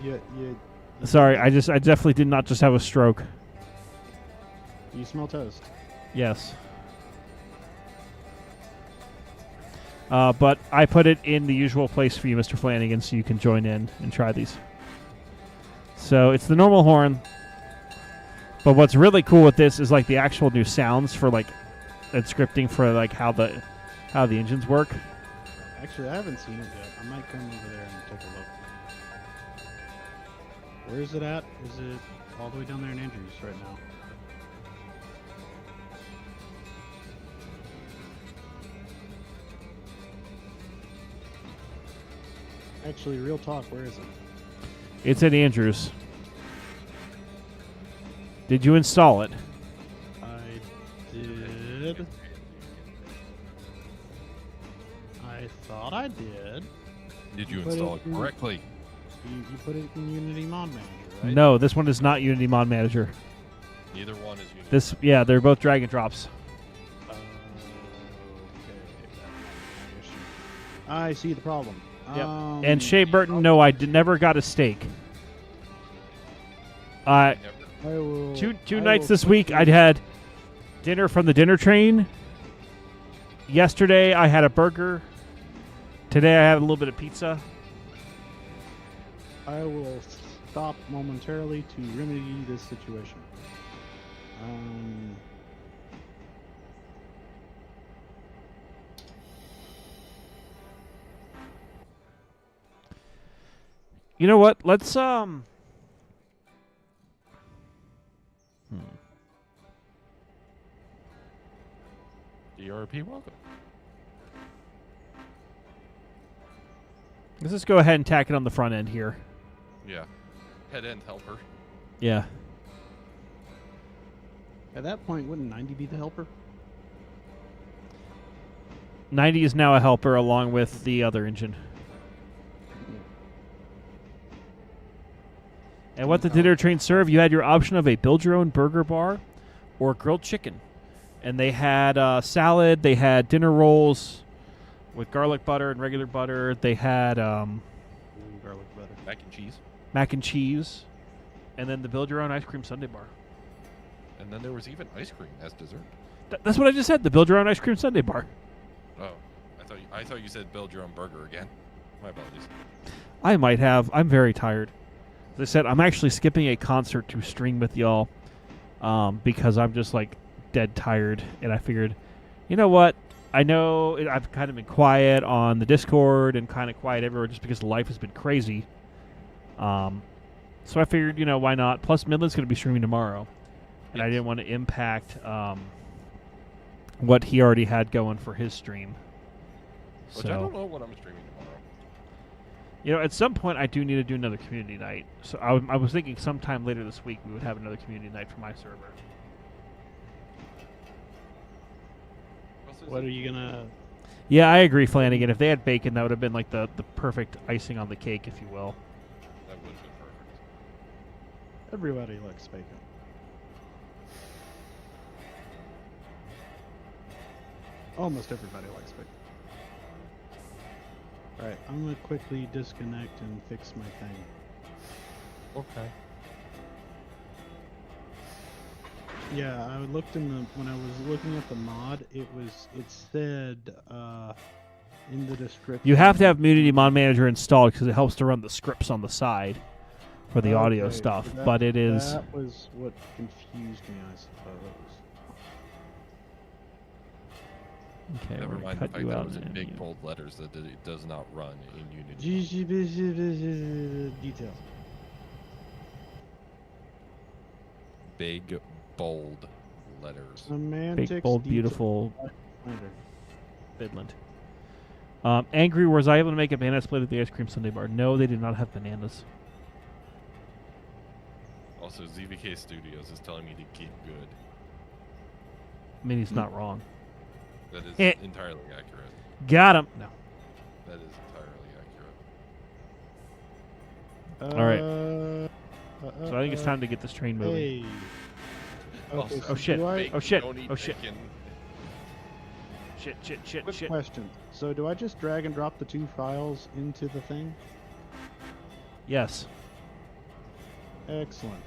Speaker 3: Yeah.
Speaker 1: sorry, I definitely did not just have a stroke.
Speaker 3: You smell toast.
Speaker 1: Yes. But I put it in the usual place for you, Mr. Flanagan, so you can join in and try these. So it's the normal horn. But what's really cool with this is like the actual new sounds for like and scripting for like how the engines work.
Speaker 3: Actually, I haven't seen it yet. I might come over there and take a look. Where is it at? Is it all the way down there in Andrews right now? Actually, real talk, where is it?
Speaker 1: It's at Andrews. Did you install it?
Speaker 3: I did. I thought I did.
Speaker 2: Did you
Speaker 3: Put
Speaker 2: install
Speaker 3: it
Speaker 2: it
Speaker 3: in-
Speaker 2: correctly?
Speaker 3: You put it in Unity Mod Manager, right?
Speaker 1: No, this one is not Unity Mod Manager.
Speaker 2: Neither one is unique.
Speaker 1: This, yeah, they're both drag and drops.
Speaker 3: Okay. I see the problem.
Speaker 1: Yep. And Shea Burton, no, I never got a steak.
Speaker 2: Never.
Speaker 3: I will,
Speaker 1: Two
Speaker 3: I
Speaker 1: nights
Speaker 3: will
Speaker 1: this
Speaker 3: put
Speaker 1: week,
Speaker 3: you-
Speaker 1: I'd had dinner from the dinner train. Yesterday, I had a burger. Today, I had a little bit of pizza.
Speaker 3: I will stop momentarily to remedy this situation.
Speaker 1: You know what? Let's
Speaker 2: DRP, welcome.
Speaker 1: Let's just go ahead and tack it on the front end here.
Speaker 2: Yeah. Head end helper.
Speaker 1: Yeah.
Speaker 3: At that point, wouldn't 90 be the helper?
Speaker 1: 90 is now a helper along with the other engine. And what the dinner train served, you had your option of a build-your-own burger bar or grilled chicken. And they had salad, they had dinner rolls with garlic butter and regular butter. They had
Speaker 3: Garlic butter.
Speaker 2: Mac and cheese.
Speaker 1: mac and cheese. And then the build-your-own ice cream sundae bar.
Speaker 2: And then there was even ice cream as dessert.
Speaker 1: That's what I just said, the build-your-own ice cream sundae bar.
Speaker 2: Oh, I thought you said build your own burger again. My apologies.
Speaker 1: I might have. I'm very tired. As I said, I'm actually skipping a concert to stream with y'all because I'm just like dead tired. And I figured, you know what? I know I've kind of been quiet on the Discord and kind of quiet everywhere just because life has been crazy. So I figured, you know, why not? Plus, Midland's going to be streaming tomorrow. And I didn't want to impact what he already had going for his stream.
Speaker 2: Which I don't know what I'm streaming tomorrow.
Speaker 1: You know, at some point, I do need to do another community night. So I was thinking sometime later this week we would have another community night for my server.
Speaker 3: What are you gonna?
Speaker 1: Yeah, I agree, Flanagan. If they had bacon, that would have been like the perfect icing on the cake, if you will.
Speaker 2: That would have been perfect.
Speaker 3: Everybody likes bacon. Almost everybody likes bacon. Alright, I'm gonna quickly disconnect and fix my thing.
Speaker 2: Okay.
Speaker 3: Yeah, I looked when I was looking at the mod, it said in the description.
Speaker 1: You have to have Community Mod Manager installed because it helps to run the scripts on the side for the audio
Speaker 3: Okay,
Speaker 1: stuff.
Speaker 3: so
Speaker 1: But it is.
Speaker 3: That was what confused me, I suppose.
Speaker 1: Okay,
Speaker 2: Never
Speaker 1: we're gonna
Speaker 2: mind the
Speaker 1: cut
Speaker 2: fact
Speaker 1: you
Speaker 2: that it
Speaker 1: out.
Speaker 2: was in
Speaker 1: and
Speaker 2: big
Speaker 1: you-
Speaker 2: bold letters that it does not run in Unity.
Speaker 3: Details.
Speaker 2: Big bold letters.
Speaker 3: Semantics.
Speaker 1: Big, bold,
Speaker 3: detail.
Speaker 1: beautiful
Speaker 3: Later.
Speaker 1: Midland. Angry, was I able to make a banana split at the ice cream sundae bar? No, they did not have bananas.
Speaker 2: Also, ZVK Studios is telling me to keep good.
Speaker 1: I mean, he's not wrong.
Speaker 2: That is
Speaker 1: Eh.
Speaker 2: entirely accurate.
Speaker 1: Got him. No.
Speaker 2: That is entirely accurate.
Speaker 1: All right. So I think it's time to get this train moving.
Speaker 3: Hey. Okay,
Speaker 2: Also,
Speaker 3: so
Speaker 1: Oh, shit.
Speaker 3: do I-
Speaker 2: bacon,
Speaker 1: Oh, shit.
Speaker 2: don't eat
Speaker 1: Oh, shit.
Speaker 2: bacon.
Speaker 1: Shit.
Speaker 3: Quick question. So do I just drag and drop the two files into the thing?
Speaker 1: Yes.
Speaker 3: Excellent.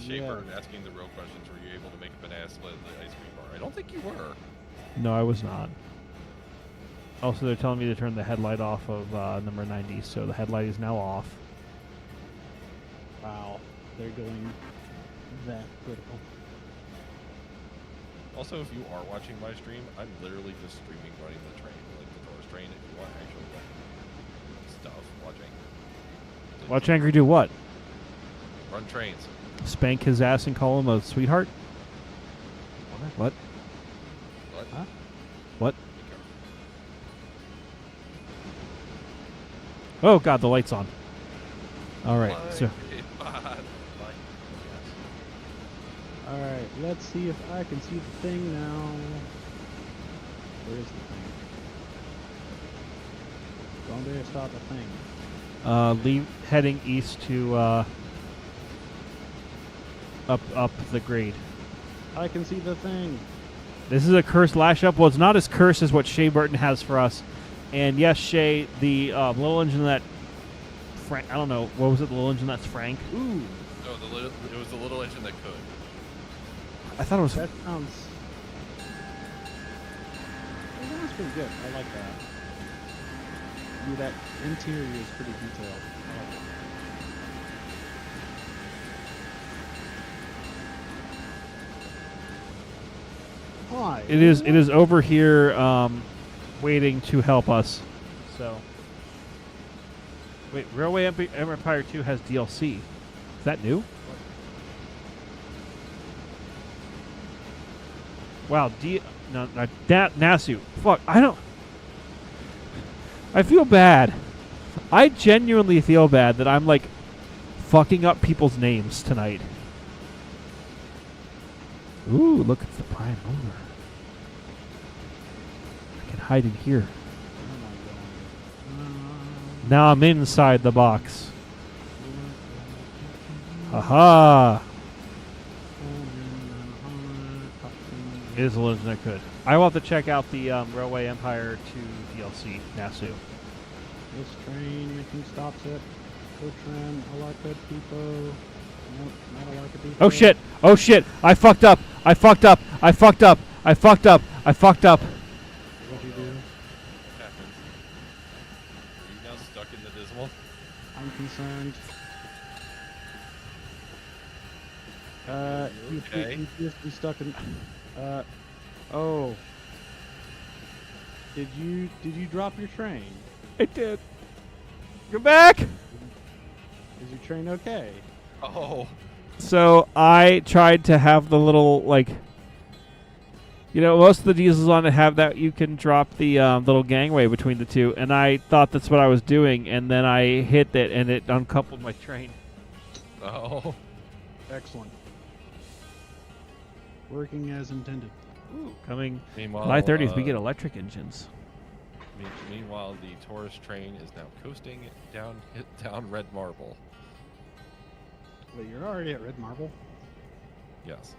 Speaker 2: Shaper asking the real questions, were you able to make a banana split at the ice cream bar? I don't think you were.
Speaker 1: No, I was not. Also, they're telling me to turn the headlight off of number 90, so the headlight is now off.
Speaker 3: Wow. They're going that critical.
Speaker 2: Also, if you are watching my stream, I'm literally just streaming running the train, like the Taurus train. If you want actual like, stuff, watching.
Speaker 1: Watch Angry do what?
Speaker 2: Run trains.
Speaker 1: Spank his ass and call him a sweetheart? What?
Speaker 2: What?
Speaker 3: Huh?
Speaker 1: What? Oh god, the light's on. All right, so
Speaker 3: Alright, let's see if I can see the thing now. Where is the thing? Donde está the thing?
Speaker 1: leave heading east to up the grade.
Speaker 3: I can see the thing.
Speaker 1: This is a cursed lash up. Well, it's not as cursed as what Shea Burton has for us. And yes, Shay, the little engine that Frank, I don't know, what was it? The little engine that's Frank?
Speaker 3: Ooh,
Speaker 2: No, it was the little engine that could.
Speaker 1: I thought it was.
Speaker 3: that sounds pretty good. I like that. Yeah, that interior is pretty detailed. I like it. Hi.
Speaker 1: It is over here, waiting to help us. So, wait, Railway Empire 2 has DLC. that new? Wow, Nasu. Fuck, I feel bad. I genuinely feel bad that I'm, like, fucking up people's names tonight. Ooh, look, it's the prime mover. I can hide in here. Now I'm inside the box. Aha! It is a legend I could. I will have to check out the Railway Empire 2 DLC, Nasu.
Speaker 3: This train making stops at Cotran, Alarka Depot. Nope, not Alarka Depot.
Speaker 1: Oh shit! Oh shit! I fucked up! I fucked up! I fucked up! I fucked up! I fucked up!
Speaker 3: What'd you do?
Speaker 2: Happens. Are you now stuck in the dismal?
Speaker 3: I'm concerned.
Speaker 2: Okay.
Speaker 3: You just be stuck in. Oh. Did you drop your train?
Speaker 1: I did. Go back!
Speaker 3: Is your train okay?
Speaker 2: Oh.
Speaker 1: So I tried to have the little, like, you know, most of the diesels on it have that you can drop the little gangway between the two, and I thought that's what I was doing, and then I hit it, and it uncoupled my train.
Speaker 2: Oh.
Speaker 3: Excellent. Working as intended.
Speaker 1: Ooh. Coming
Speaker 2: Meanwhile,
Speaker 1: July 30th, we get electric engines.
Speaker 2: Meanwhile, the Taurus train is now coasting down Red Marble.
Speaker 3: Wait, you're already at Red Marble?
Speaker 2: Yes.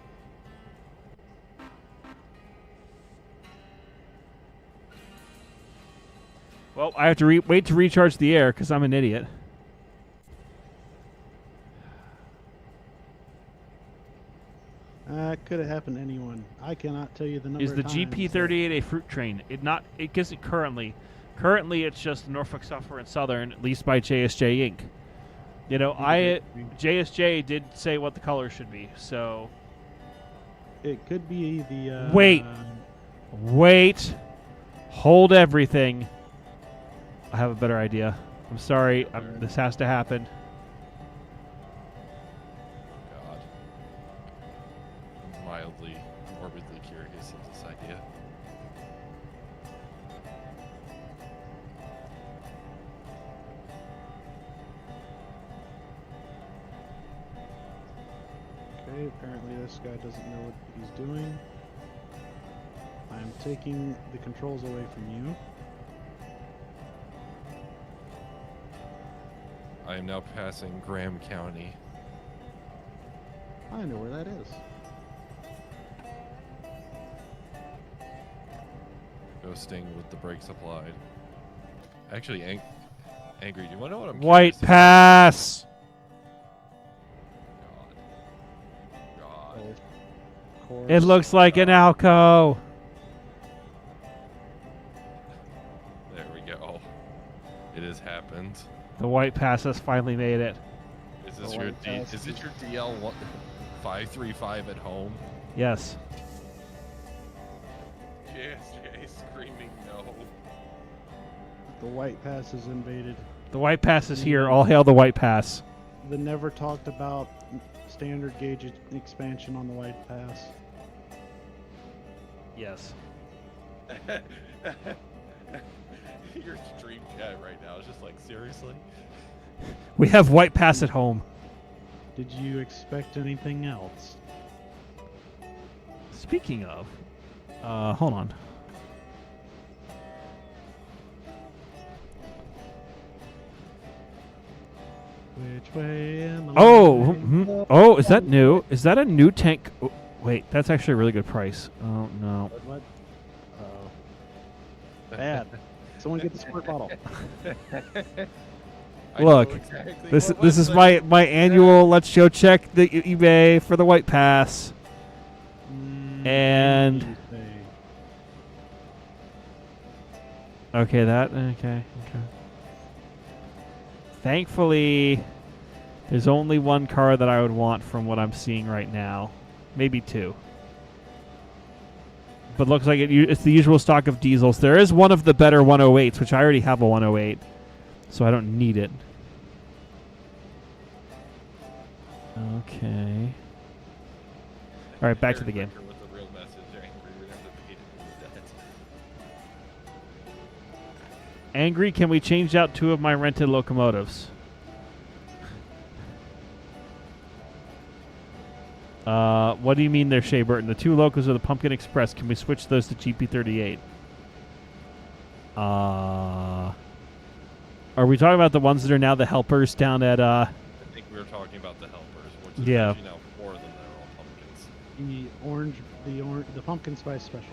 Speaker 1: Well, I have to wait to recharge the air because I'm an idiot.
Speaker 3: Could have happened to anyone. I cannot tell you the number
Speaker 1: Is the
Speaker 3: of times
Speaker 1: GP38 a fruit train? It gives it currently. Currently, it's just Norfolk Software and Southern, leased by JSJ Inc. You know, JSJ did say what the color should be, so.
Speaker 3: It could be the.
Speaker 1: Wait. Hold everything. I have a better idea. I'm sorry. This has to happen.
Speaker 2: God. I'm mildly, morbidly curious of this idea.
Speaker 3: Okay, apparently this guy doesn't know what he's doing. I am taking the controls away from you.
Speaker 2: I am now passing Graham County.
Speaker 3: I know where that is.
Speaker 2: Ghosting with the brakes applied. Actually, Angry, do you want to know what I'm
Speaker 1: White
Speaker 2: curious about?
Speaker 1: pass.
Speaker 2: God.
Speaker 3: Of course.
Speaker 1: It looks like an Alco.
Speaker 2: There we go. It has happened.
Speaker 1: The white pass has finally made it.
Speaker 2: Is this
Speaker 3: The
Speaker 2: your
Speaker 3: white pass.
Speaker 2: Is it your DL 535 at home?
Speaker 1: Yes.
Speaker 2: JSJ screaming no.
Speaker 3: The White Pass is invaded.
Speaker 1: The white pass is here. All hail the white pass.
Speaker 3: The never talked about standard gauge expansion on the White Pass.
Speaker 1: Yes.
Speaker 2: Your stream chat right now is just like, seriously?
Speaker 1: We have white pass at home.
Speaker 3: Did you expect anything else?
Speaker 1: Speaking of, hold on.
Speaker 3: Which way am I?
Speaker 1: Oh, is that new? Is that a new tank? Oh, wait, that's actually a really good price. Oh no.
Speaker 3: What? Bad. Someone get the squirt bottle.
Speaker 2: I know
Speaker 1: Look,
Speaker 2: exactly
Speaker 1: this
Speaker 2: what
Speaker 1: is
Speaker 2: website-
Speaker 1: my annual. Let's go check the eBay for the white pass. And-
Speaker 3: What do you say?
Speaker 1: Okay. Thankfully, there's only one car that I would want from what I'm seeing right now. Maybe two. But looks like it's the usual stock of diesels. There is one of the better 108s, which I already have a 108, so I don't need it. Okay. All right, back to the game.
Speaker 2: With a real message, Angry would have to pay to the debt.
Speaker 1: Angry, can we change out 2 of my rented locomotives? What do you mean they're Shea Burton? The 2 locos of the Pumpkin Express. Can we switch those to GP38? Are we talking about the ones that are now the helpers down at
Speaker 2: I think we were talking about the helpers, which is
Speaker 1: Yeah.
Speaker 2: actually now 4 of them that are all pumpkins.
Speaker 3: The pumpkin spice special.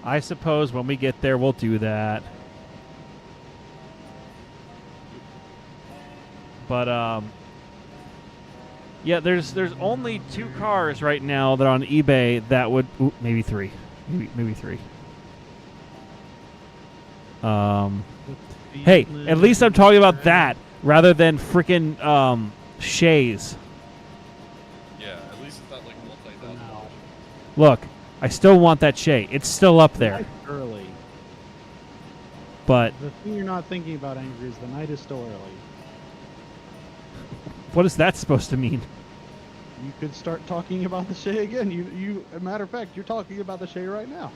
Speaker 1: I suppose when we get there we'll do that. But yeah, there's only 2 cars right now that are on eBay that would maybe 3. Maybe 3. Hey, at least I'm talking about that rather than freaking Shays.
Speaker 2: Yeah, at least it's not like multi-thousand.
Speaker 3: No.
Speaker 1: Look, I still want that Shay. It's still up there.
Speaker 3: Night early.
Speaker 1: But
Speaker 3: The thing you're not thinking about, Angry, is the night is still early.
Speaker 1: what is that supposed to mean?
Speaker 3: You could start talking about the Shay again. As a matter of fact, you're talking about the Shay right now.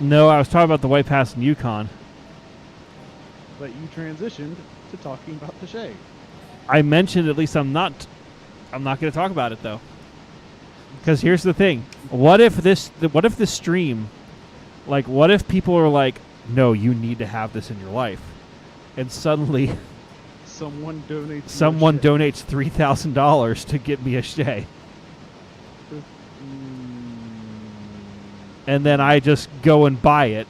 Speaker 1: No, I was talking about the White Pass in Yukon.
Speaker 3: But you transitioned to talking about the Shay.
Speaker 1: I mentioned at least I'm not going to talk about it though. Because here's the thing: what if this stream, like, what if people are like, "No, you need to have this in your life," and suddenly
Speaker 3: Someone donates.
Speaker 1: someone donates $3,000 to get me a Shay, and then I just go and buy it,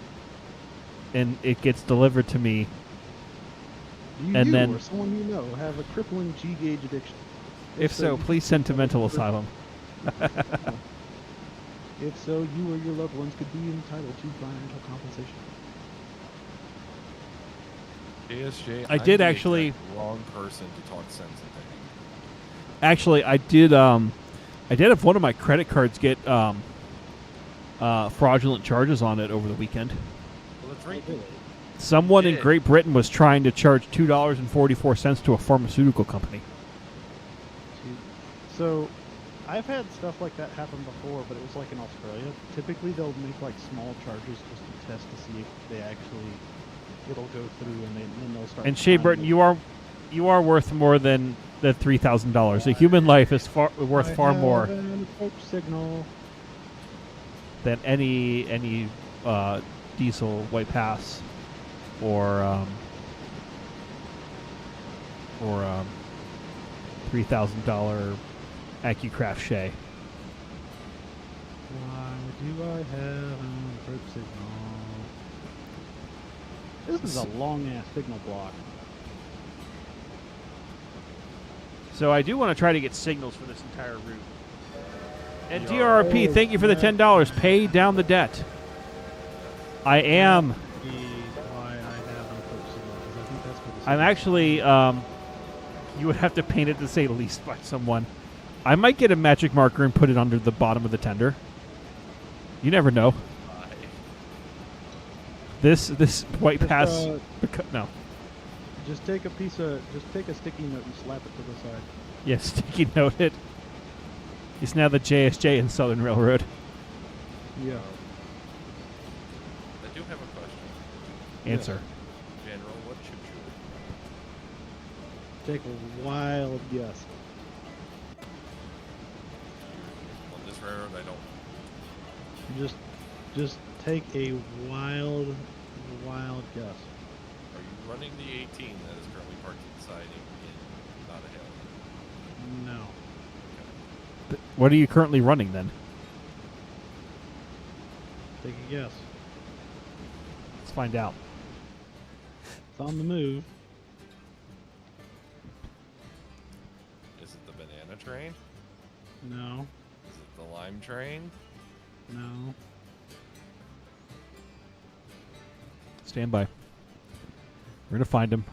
Speaker 1: and it gets delivered to me. and then-
Speaker 3: or someone you know have a crippling G gauge addiction.
Speaker 1: If so, please send to mental asylum.
Speaker 3: If so, you or your loved ones could be entitled to financial compensation.
Speaker 2: JSJ,
Speaker 1: I did
Speaker 2: I'm the
Speaker 1: actually-
Speaker 2: exact wrong person to talk sense into.
Speaker 1: Actually, I did have one of my credit cards get fraudulent charges on it over the weekend.
Speaker 2: Well, that's right.
Speaker 1: Someone in
Speaker 2: Did.
Speaker 1: Great Britain was trying to charge $2.44 to a pharmaceutical company.
Speaker 3: So, I've had stuff like that happen before, but it was like in Australia. Typically, they'll make like small charges just to test to see if they actually it'll go through, and then they'll start.
Speaker 1: And Shea Burton, you are worth more than the $3,000. A human life is worth far more
Speaker 3: signal.
Speaker 1: than any diesel White Pass or $3,000 AccuCraft Shea.
Speaker 3: Why do I have an approach signal? This is a long ass signal block.
Speaker 1: So I do want to try to get signals for this entire route. And DRP, thank you for the $10. Pay down the debt. I am.
Speaker 3: Why I have an approach signal, 'cause I think that's what this
Speaker 1: I'm
Speaker 3: is.
Speaker 1: actually. You would have to paint it to say leased by someone. I might get a magic marker and put it under the bottom of the tender. You never know. This White
Speaker 3: Just,
Speaker 1: Pass. No.
Speaker 3: Just take a sticky note and slap it to the side.
Speaker 1: Yeah, sticky note it. It's now the JSJ in Southern Railroad.
Speaker 3: Yeah.
Speaker 2: I do have a question.
Speaker 1: Answer.
Speaker 2: General, what chip
Speaker 3: Take a wild guess.
Speaker 2: on this railroad? I don't.
Speaker 3: Just take a wild guess.
Speaker 2: Are you running the 18 that is currently parked at the siding in not a hill?
Speaker 3: No.
Speaker 1: What are you currently running then?
Speaker 3: Take a guess.
Speaker 1: Let's find out.
Speaker 3: It's on the move.
Speaker 2: Is it the banana train?
Speaker 3: No.
Speaker 2: Is it the lime train?
Speaker 3: No.
Speaker 1: Stand by. We're going to find him.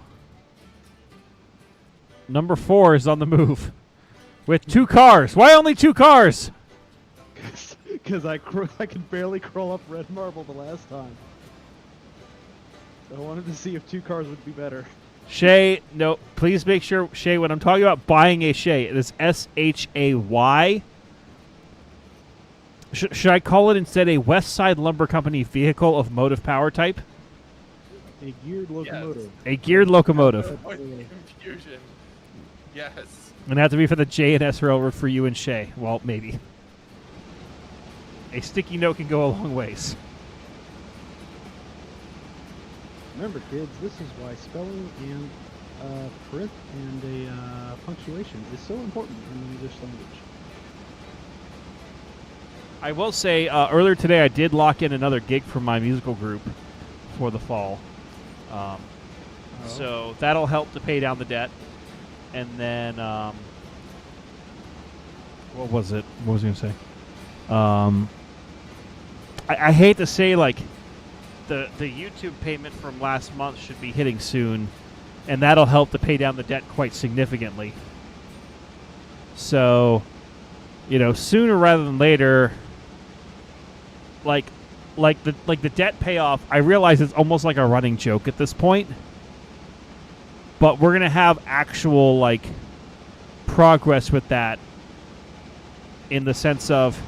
Speaker 1: Number 4 is on the move. With 2 cars. Why only 2 cars?
Speaker 3: Because I could barely crawl up red marble the last time. So I wanted to see if 2 cars would be better.
Speaker 1: Shay, no, please make sure, Shay, when I'm talking about buying a Shay, it is SHAY. Should I call it instead a West Side Lumber Company vehicle of motive power type?
Speaker 3: A geared locomotive.
Speaker 1: A geared locomotive.
Speaker 2: Avoid confusion. Yes.
Speaker 1: And have to be for the J and S railroad for you and Shay. Well, maybe. A sticky note can go a long ways.
Speaker 3: Remember, kids, this is why spelling and print and a punctuation is so important in the English language.
Speaker 1: I will say, earlier today I did lock in another gig for my musical group for the fall. So that'll help to pay down the debt. And then, what was it? What was I going to say? I hate to say, like, the YouTube payment from last month should be hitting soon, and that'll help to pay down the debt quite significantly. So, you know, sooner rather than later, like the debt payoff, I realize it's almost like a running joke at this point. But we're gonna have actual like progress with that, in the sense of,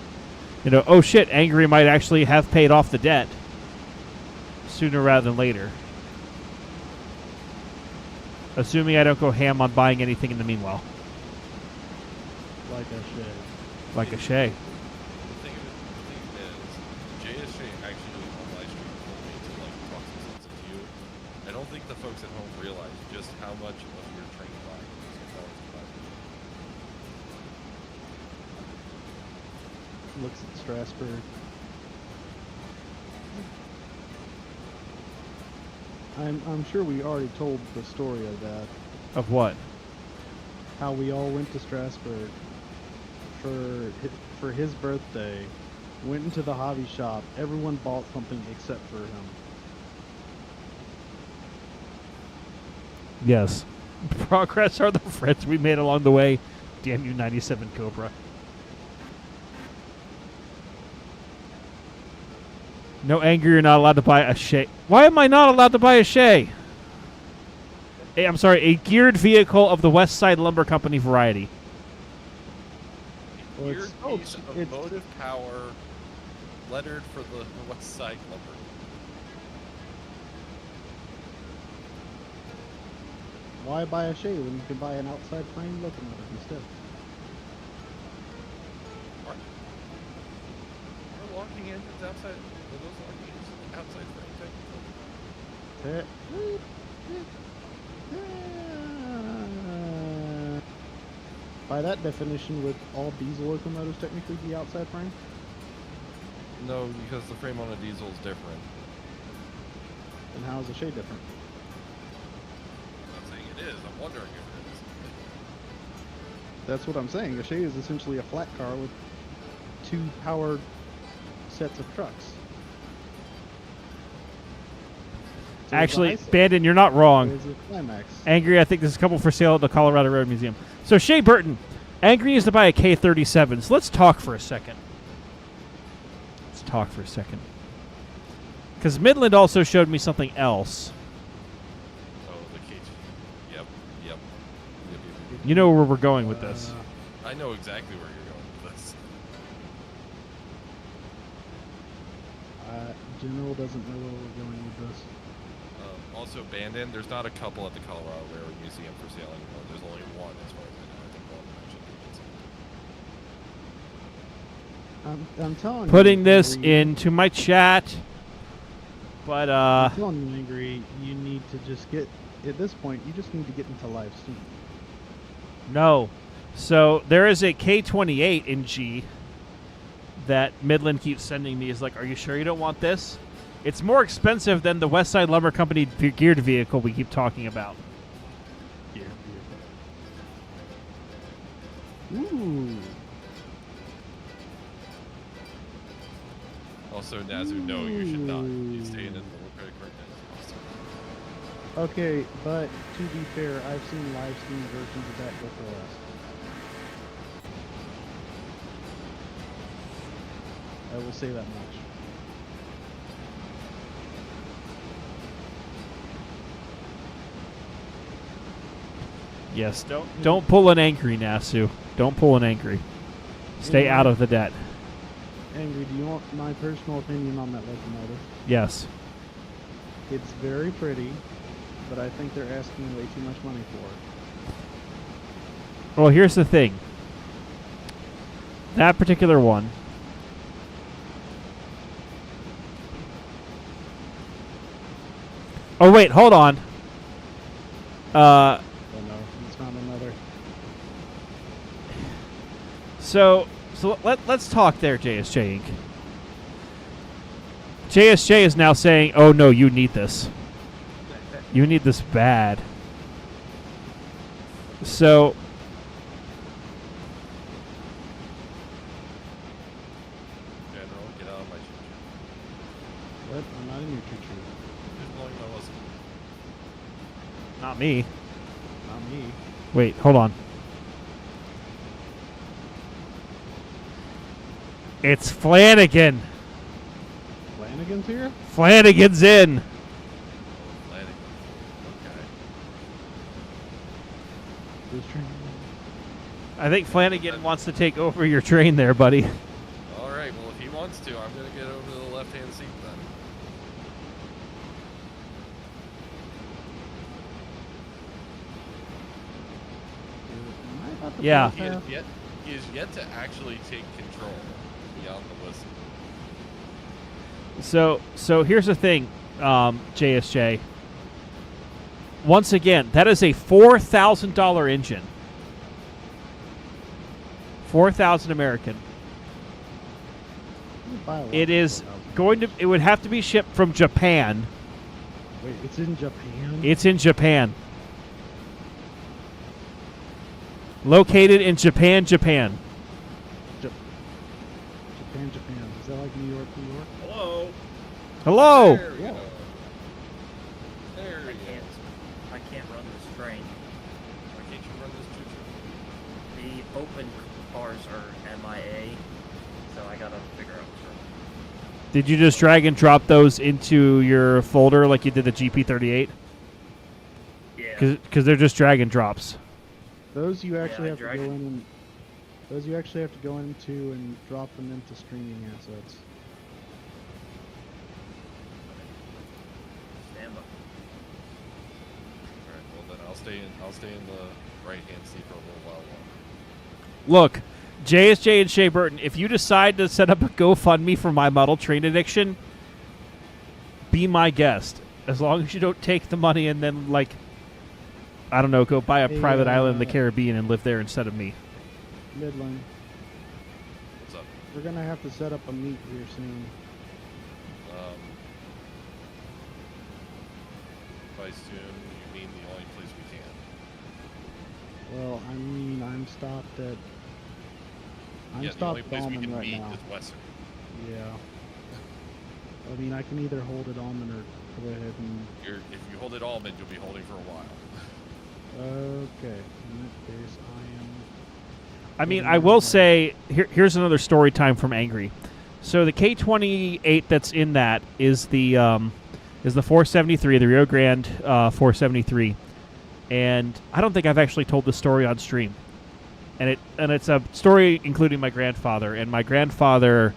Speaker 1: you know, oh shit, Angry might actually have paid off the debt sooner rather than later. Assuming I don't go ham on buying anything in the meanwhile.
Speaker 3: Like a Shay.
Speaker 1: Like a Shay.
Speaker 2: The thing is, JSJ actually on Livestream told me to like talk some sense into you. I don't think the folks at home realize just how much of your train buying is involved by
Speaker 3: Looks at Strasbourg. I'm sure we already told the story of that.
Speaker 1: Of what?
Speaker 3: How we all went to Strasbourg for his birthday, went into the hobby shop. Everyone bought something except for him.
Speaker 1: Yes. Progress are the friends we made along the way. Damn you, 97 Cobra. No, Angry, you're not allowed to buy a Shay. Why am I not allowed to buy a Shay? I'm sorry, a geared vehicle of the West Side Lumber Company variety.
Speaker 3: Well,
Speaker 2: Your
Speaker 3: it's-
Speaker 2: piece of motive power lettered for the West Side Lumber.
Speaker 3: Why buy a Shay when you can buy an outside frame locomotive instead?
Speaker 2: Are locking engines outside? Are those locking engines outside frame technically?
Speaker 3: By that definition, would all diesel locomotives technically be outside frame?
Speaker 2: No, because the frame on a diesel is different.
Speaker 3: Then how is a Shay different?
Speaker 2: I'm not saying it is. I'm wondering if it is.
Speaker 3: That's what I'm saying. A Shay is essentially a flat car with two powered sets of trucks. So
Speaker 1: Actually,
Speaker 3: there's a
Speaker 1: Bandon, you're not wrong.
Speaker 3: There's a climax.
Speaker 1: Angry, I think there's a couple for sale at the Colorado Road Museum. So, Shay Burton, Angry is to buy a K37. So let's talk for a second. Because Midland also showed me something else.
Speaker 2: Oh, the cage. Yep.
Speaker 1: You know where we're going with this.
Speaker 2: I know exactly where you're going with this.
Speaker 3: General doesn't know where we're going with this.
Speaker 2: Also, Bandon, there's not a couple at the Colorado Railroad Museum for sale anymore. There's only one, as far as I know. I think one actually.
Speaker 3: I'm telling you.
Speaker 1: Putting this
Speaker 3: Angry,
Speaker 1: into my chat. But,
Speaker 3: I'm telling you, Angry, you need to just get, at this point, you just need to get into Livestream.
Speaker 1: no. So, there is a K28 in G that Midland keeps sending me. Is like, are you sure you don't want this? It's more expensive than the West Side Lumber Company geared vehicle we keep talking about.
Speaker 3: Ooh.
Speaker 2: Also, Nazu, no, you should not. You stay in the credit card debt.
Speaker 3: Okay, but to be fair, I've seen live stream versions of that before us. I will say that much.
Speaker 1: Yes, don't pull an angry, Nasu. Don't pull an angry. Stay out of the debt.
Speaker 3: Angry, do you want my personal opinion on that locomotive?
Speaker 1: Yes.
Speaker 3: It's very pretty, but I think they're asking way too much money for it.
Speaker 1: Well, here's the thing. That particular one. Oh wait, hold on.
Speaker 3: Oh no, it's not another.
Speaker 1: So let's talk there, JSJ Inc. JSJ is now saying, "Oh no, you need this. You need this bad." So
Speaker 2: General, get out of my choo-choo.
Speaker 3: What? I'm not in your choo-choo.
Speaker 2: Who's blowing my whistle?
Speaker 1: not me.
Speaker 3: Not me.
Speaker 1: Wait, hold on. It's Flanagan.
Speaker 3: Flanagan's here?
Speaker 1: Flanagan's in.
Speaker 2: Landing. Okay.
Speaker 3: This train.
Speaker 1: I think Flanagan wants to take over your train there, buddy.
Speaker 2: All right. Well, if he wants to, I'm gonna get over to the left-hand seat then.
Speaker 3: Am I about to
Speaker 1: Yeah.
Speaker 3: pull fast?
Speaker 2: He is yet to actually take control beyond the whistle.
Speaker 1: So here's the thing, JSJ. Once again, that is a $4,000 engine. 4,000 American.
Speaker 3: You buy a lot
Speaker 1: It
Speaker 3: for
Speaker 1: is
Speaker 3: 4,000.
Speaker 1: going to. It would have to be shipped from Japan.
Speaker 3: Wait, it's in Japan?
Speaker 1: It's in Japan. Located in Japan.
Speaker 3: Japan. Is that like New York, New York?
Speaker 2: Hello.
Speaker 1: Hello.
Speaker 2: There we
Speaker 3: Yeah.
Speaker 2: go. There
Speaker 5: I
Speaker 2: he
Speaker 5: can't.
Speaker 2: is.
Speaker 5: I can't run this train.
Speaker 2: Why can't you run this choo-choo?
Speaker 5: The open cars are MIA, so I gotta figure out what's wrong.
Speaker 1: Did you just drag and drop those into your folder like you did the GP38?
Speaker 5: Yeah.
Speaker 1: Because they're just drag and drops.
Speaker 3: Those you actually
Speaker 5: I
Speaker 3: have to go
Speaker 5: drag
Speaker 3: in
Speaker 5: it.
Speaker 3: and those you actually have to go into and drop them into streaming assets.
Speaker 5: Stand by.
Speaker 2: All right. Well, then I'll stay in the right-hand seat for a little while longer.
Speaker 1: Look, JSJ and Shea Burton, if you decide to set up a GoFundMe for my model train addiction, be my guest. As long as you don't take the money and then, like, I don't know, go buy a
Speaker 3: Hey,
Speaker 1: private island in the Caribbean and live there instead of me.
Speaker 3: Midland,
Speaker 2: What's up?
Speaker 3: we're gonna have to set up a meet here soon.
Speaker 2: By soon, you mean the only place we can?
Speaker 3: Well, I mean, I'm stopped at. I'm
Speaker 2: Yeah, the
Speaker 3: stopped
Speaker 2: only
Speaker 3: at
Speaker 2: place we
Speaker 3: Almond
Speaker 2: can
Speaker 3: right
Speaker 2: meet
Speaker 3: now.
Speaker 2: is Western.
Speaker 3: Yeah. I mean, I can either hold it Almond or go ahead and.
Speaker 2: If you hold it Almond, you'll be holding for a while.
Speaker 3: Okay. In that case,
Speaker 1: I mean, I will say, here's another story time from Angry. So the K28 that's in that is the 473, the Rio Grande 473, and I don't think I've actually told the story on stream. And it's a story including my grandfather. And my grandfather,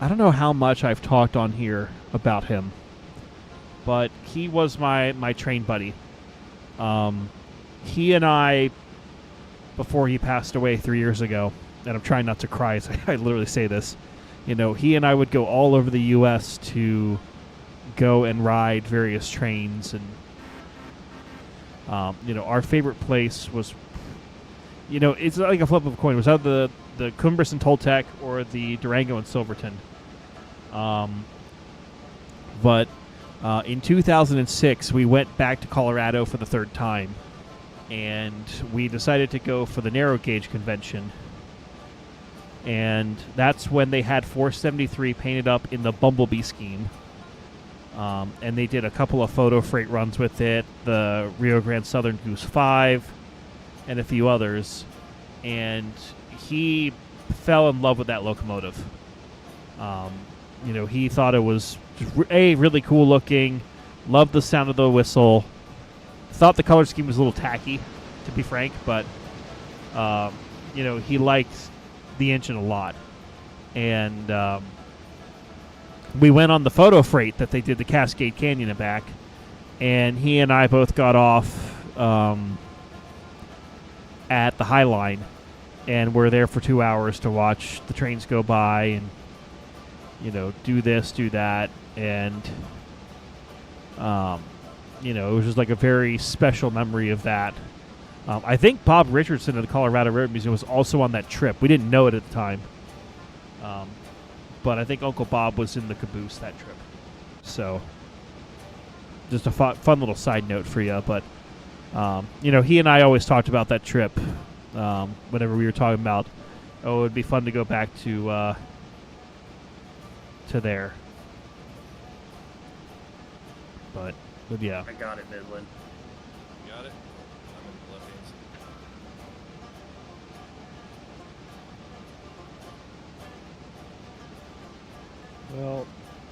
Speaker 1: I don't know how much I've talked on here about him, but he was my train buddy. He and I, before he passed away 3 years ago, and I'm trying not to cry as I literally say this, you know, he and I would go all over the U.S. to go and ride various trains, and you know, our favorite place was, you know, it's like a flip of a coin. It was either the Cumbres and Toltec or the Durango and Silverton. But in 2006, we went back to Colorado for the third time, and we decided to go for the narrow gauge convention. And that's when they had 473 painted up in the Bumblebee scheme. And they did a couple of photo freight runs with it, the Rio Grande Southern Goose 5, and a few others. And he fell in love with that locomotive. You know, he thought it was really cool looking, loved the sound of the whistle, thought the color scheme was a little tacky, to be frank, but you know, he liked the engine a lot, and we went on the photo freight that they did the Cascade Canyon and back, and he and I both got off at the High Line, and we're there for 2 hours to watch the trains go by and, you know, do this, do that, and you know, it was just like a very special memory of that. I think Bob Richardson of the Colorado Road Museum was also on that trip. We didn't know it at the time, but I think Uncle Bob was in the caboose that trip. So, just a fun little side note for you. But you know, he and I always talked about that trip whenever we were talking about, oh, it would be fun to go back to there. But yeah.
Speaker 5: I got it, Midland.
Speaker 2: You got it? I'm in the left hand side.
Speaker 3: Well,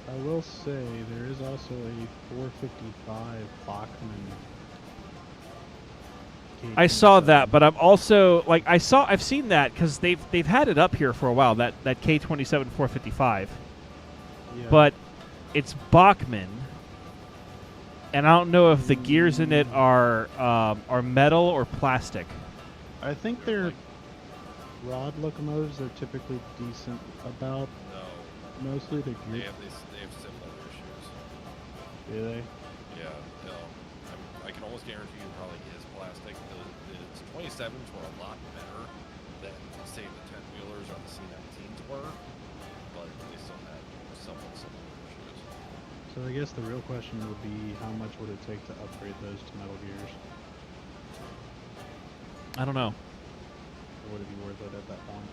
Speaker 3: I will say there is also a 455 Bachmann.
Speaker 1: I saw
Speaker 3: K27.
Speaker 1: that, but I'm also like I've seen that because they've had it up here for a while. That K27 455,
Speaker 3: Yeah.
Speaker 1: but it's Bachmann, and I don't know if the gears in it are metal or plastic.
Speaker 3: I think they're rod locomotives. They're typically decent about.
Speaker 2: No,
Speaker 3: Mostly the
Speaker 2: they
Speaker 3: gear.
Speaker 2: have similar issues.
Speaker 3: Do they?
Speaker 2: Yeah, no. I can almost guarantee you it probably is plastic. The 27s were a lot better than, say, the 10-wheelers or the C19s were, but they still had somewhat similar issues.
Speaker 3: So I guess the real question would be, how much would it take to upgrade those to metal gears?
Speaker 1: I don't know.
Speaker 3: Or would it be worth it at that point?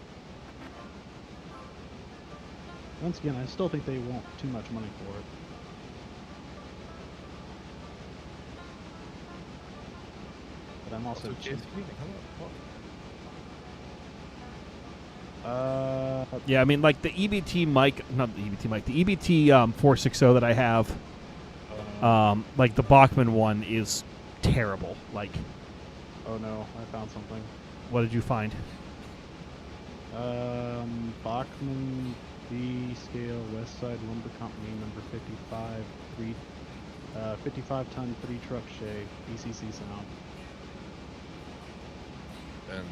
Speaker 3: Once again, I still think they want too much money for it. But I'm also cheap.
Speaker 1: Yeah, I mean, like the EBT mic, not the EBT mic, the EBT 460 that I have, like the Bachmann one is terrible. Like,
Speaker 3: oh no, I found something.
Speaker 1: what did you find?
Speaker 3: Bachmann B scale West Side Lumber Company number 55, 55 ton 3 truck shay, BCC sound.
Speaker 2: And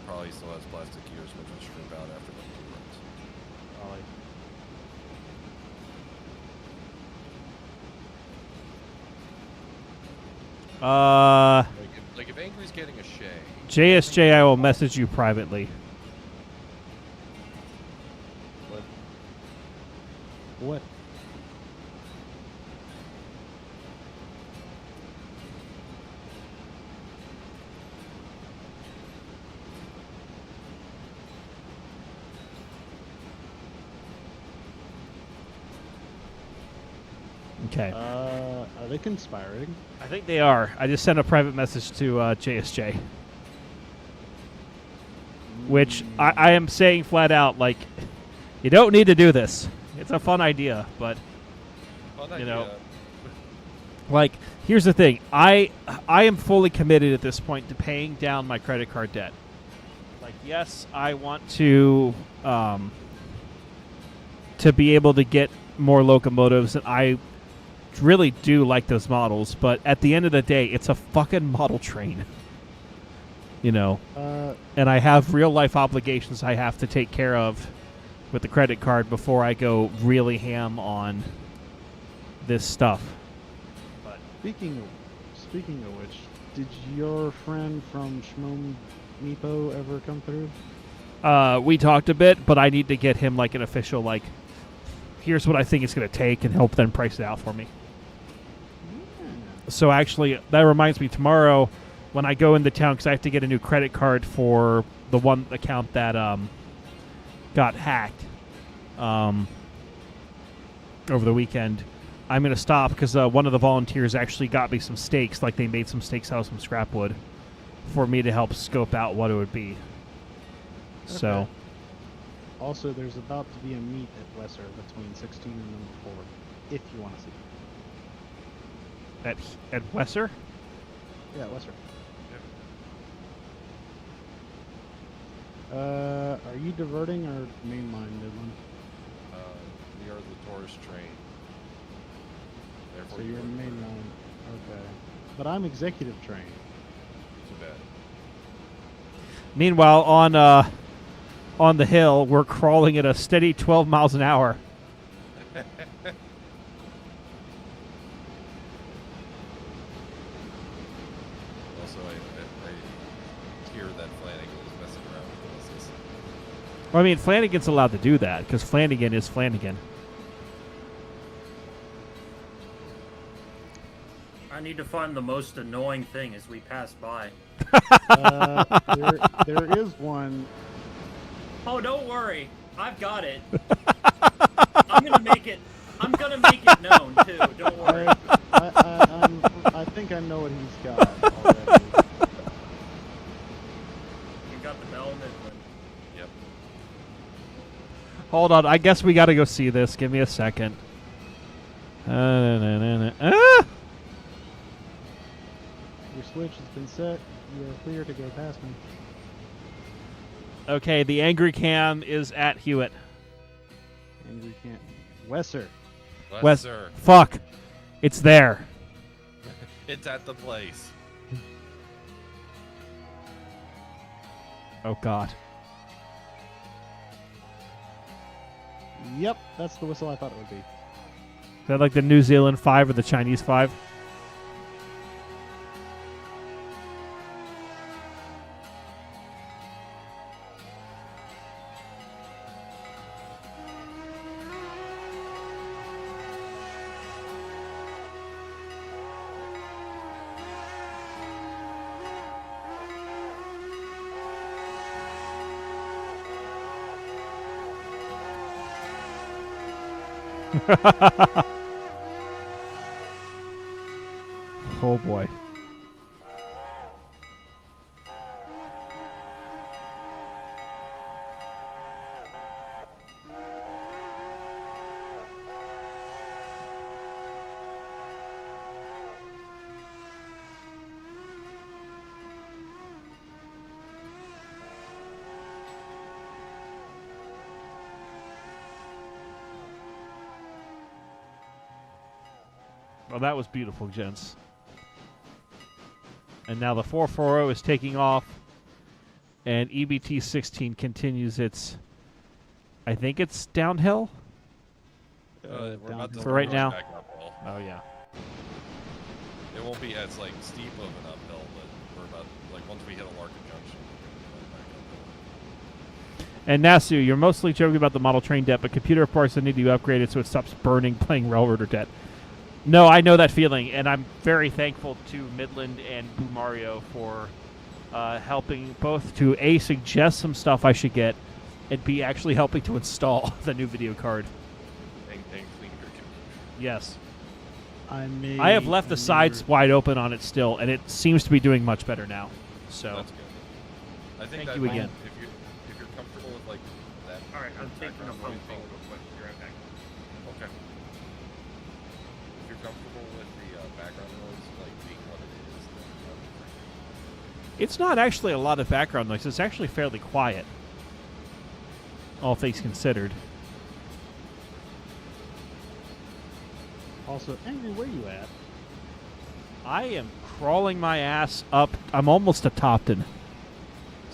Speaker 2: probably still has plastic gears, which will strip out after the 2 runs.
Speaker 3: Probably.
Speaker 2: Like if Angry's getting a Shay,
Speaker 1: JSJ, I will message you privately.
Speaker 3: What?
Speaker 1: Okay.
Speaker 3: Are they conspiring?
Speaker 1: I think they are. I just sent a private message to JSJ, which I am saying flat out, like, you don't need to do this. It's a fun idea, but you know, like, here's the thing. I am fully committed at this point to paying down my credit card debt. Like, yes, I want to be able to get more locomotives, and I really do like those models, but at the end of the day, it's a fucking model train. You know, and I have real life obligations I have to take care of with the credit card before I go really ham on this stuff. But
Speaker 3: Speaking of which, did your friend from Shmom Meepo ever come through?
Speaker 1: we talked a bit, but I need to get him like an official, like, here's what I think it's going to take, and help then price it out for me. So actually, that reminds me, tomorrow when I go into town, because I have to get a new credit card for the one account that got hacked over the weekend, I'm going to stop because one of the volunteers actually got me some steaks, like they made some steaks out of some scrap wood for me to help scope out what it would be.
Speaker 3: Okay.
Speaker 1: So,
Speaker 3: Also, there's about to be a meet at Wesser between 16 and number 4, if you want to see it.
Speaker 1: at Wesser?
Speaker 3: Yeah, Wesser. Are you diverting or mainline, Midland?
Speaker 2: We are the tourist train. Therefore,
Speaker 3: So
Speaker 2: you
Speaker 3: you're
Speaker 2: are the
Speaker 3: mainline. Okay. But I'm executive train.
Speaker 2: Too bad.
Speaker 1: Meanwhile, on the hill, we're crawling at a steady 12 miles an hour.
Speaker 2: Also, I hear that Flanagan is messing around with the buses.
Speaker 1: Well, I mean, Flanagan's allowed to do that because Flanagan is Flanagan.
Speaker 5: I need to find the most annoying thing as we pass by.
Speaker 3: There is one.
Speaker 5: Oh, don't worry. I've got it. I'm gonna make it. I'm gonna make it known too. Don't worry.
Speaker 3: I think I know what he's got already.
Speaker 5: You got the Bell Midland.
Speaker 2: Yep.
Speaker 1: Hold on, I guess we got to go see this. Give me a second.
Speaker 3: Your switch has been set. You are clear to go past me.
Speaker 1: Okay, the angry cam is at Hewitt.
Speaker 3: Angry can't. Wesser.
Speaker 1: Wes,
Speaker 2: Sir.
Speaker 1: fuck, it's there.
Speaker 2: It's at the place.
Speaker 1: Oh God.
Speaker 3: Yep, that's the whistle I thought it would be.
Speaker 1: Is that like the New Zealand 5 or the Chinese 5? Oh boy. Well, that was beautiful, gents. And now the 440 is taking off, and EBT 16 continues its, I think it's downhill.
Speaker 2: We're about to
Speaker 1: For right
Speaker 2: rush
Speaker 1: now.
Speaker 2: back uphill.
Speaker 1: Oh yeah.
Speaker 2: It won't be as like steep of an uphill, but we're about like once we hit a Larkin junction, we're gonna be back uphill.
Speaker 1: And Nasu, you're mostly joking about the model train debt, but computer parts that need to be upgraded so it stops burning playing Railroader debt. No, I know that feeling, and I'm very thankful to Midland and Boo Mario for helping both to A, suggest some stuff I should get, and B, actually helping to install the new video card.
Speaker 2: And clean your computer.
Speaker 1: Yes.
Speaker 3: I
Speaker 1: have left the sides wide open on it still, and it seems to be doing much better now. So,
Speaker 2: That's good. I think
Speaker 1: Thank
Speaker 2: that
Speaker 1: you
Speaker 2: might-
Speaker 1: again.
Speaker 2: If you're comfortable with like that.
Speaker 5: All right, I'm taking a
Speaker 2: background
Speaker 5: phone
Speaker 2: noise
Speaker 5: call
Speaker 2: being-
Speaker 5: real quick. Be right back.
Speaker 2: Okay. If you're comfortable with the background noise like being what it is, then
Speaker 1: it's not actually a lot of background noise. It's actually fairly quiet, all things considered.
Speaker 3: Also, Angry, where you at?
Speaker 1: I am crawling my ass up. I'm almost to Topton.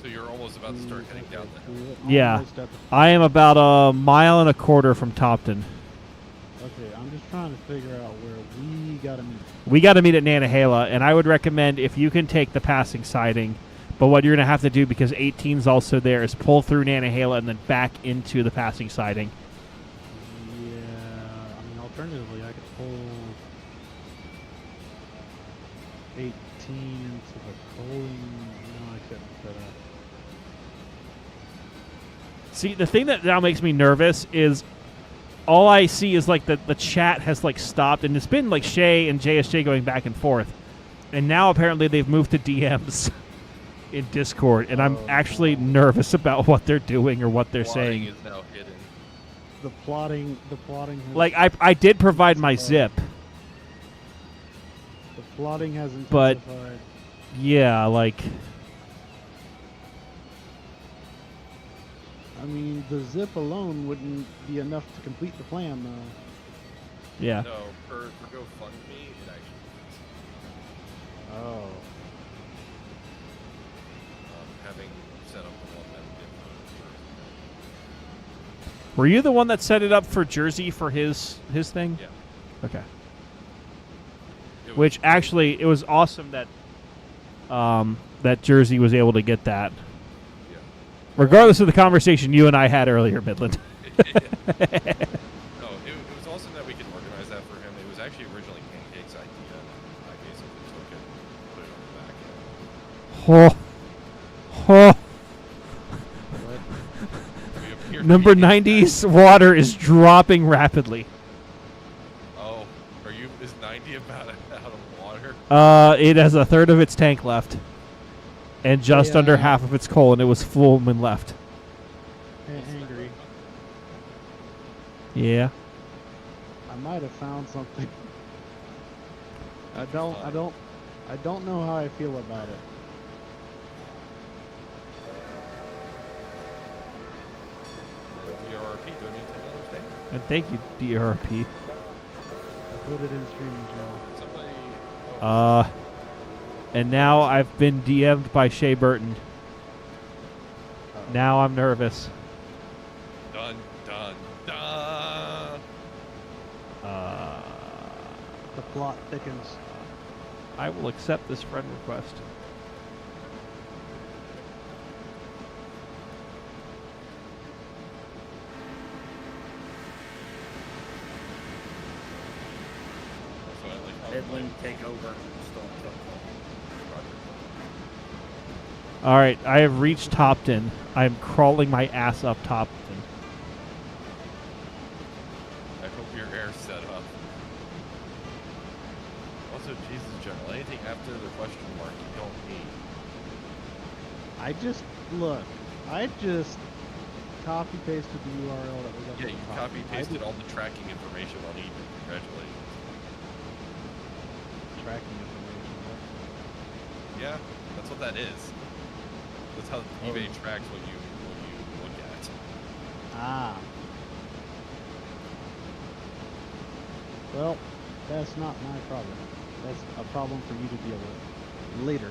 Speaker 2: so you're almost about to start heading down the hill.
Speaker 1: Yeah.
Speaker 3: Almost at the-
Speaker 1: I am about a mile and a quarter from Topton.
Speaker 3: Okay, I'm just trying to figure out where we gotta meet.
Speaker 1: We got to meet at Nanahala, and I would recommend if you can take the passing siding. But what you're going to have to do, because 18's also there, is pull through Nanahala and then back into the passing siding.
Speaker 3: Yeah, I mean, alternatively, I could pull 18 into the coaling. No, I couldn't. But
Speaker 1: See, the thing that now makes me nervous is all I see is like the chat has like stopped, and it's been like Shay and JSJ going back and forth. And now apparently they've moved to DMs in Discord, and I'm
Speaker 3: Oh,
Speaker 1: actually
Speaker 3: no.
Speaker 1: nervous about what they're doing or what they're
Speaker 2: Plotting
Speaker 1: saying.
Speaker 2: is now hidden.
Speaker 3: the plotting. Has,
Speaker 1: Like, I did provide my zip.
Speaker 3: the plotting has
Speaker 1: But-
Speaker 3: intensified.
Speaker 1: Yeah, like...
Speaker 3: mean, the zip alone wouldn't be enough to complete the plan, though.
Speaker 1: Yeah.
Speaker 2: No, for GoFundMe, it actually is.
Speaker 3: Oh.
Speaker 2: Having set up the one that we did for
Speaker 1: Were you the one that set it up for Jersey for his thing?
Speaker 2: Yeah.
Speaker 1: Okay.
Speaker 2: It was-
Speaker 1: Which actually, it was awesome that that Jersey was able to get that.
Speaker 2: Yeah.
Speaker 1: Regardless of the conversation you and I had earlier, Midland.
Speaker 2: No, it was awesome that we could organize that for him. It was actually originally Pancake's idea, and I basically took it and put it on the back end.
Speaker 1: Oh.
Speaker 3: What?
Speaker 2: We appear to
Speaker 1: Number
Speaker 2: be
Speaker 1: 90's water is dropping rapidly.
Speaker 2: Oh, is 90 about out of water?
Speaker 1: It has a third of its tank left. And just
Speaker 3: Hey,
Speaker 1: under half of its coal, and it was full when left.
Speaker 3: Angry.
Speaker 1: Yeah.
Speaker 3: I might have found something. I don't know how I feel about it.
Speaker 2: DRP donating $10 thing?
Speaker 1: And thank you, DRP.
Speaker 3: I put it in streaming channel.
Speaker 2: Somebody.
Speaker 1: And now I've been DM'd by Shea Burton. Now I'm nervous.
Speaker 2: Dun, dun, dun.
Speaker 3: The plot thickens.
Speaker 1: I will accept this friend request.
Speaker 2: So I like how
Speaker 5: Midland, take over. Storm kill.
Speaker 1: All right, I have reached Topton. I'm crawling my ass up Topton.
Speaker 2: I hope your air set up. Also, Jesus, General, anything after the question mark you don't need.
Speaker 3: I just copy pasted the URL that was up
Speaker 2: Yeah,
Speaker 3: at
Speaker 2: you
Speaker 3: the top.
Speaker 2: copy pasted all the tracking information on eBay. Congratulations.
Speaker 3: Tracking information.
Speaker 2: Yeah, that's what that is. That's how eBay tracks what you look at.
Speaker 3: Ah. Well, that's not my problem. That's a problem for you to deal with later.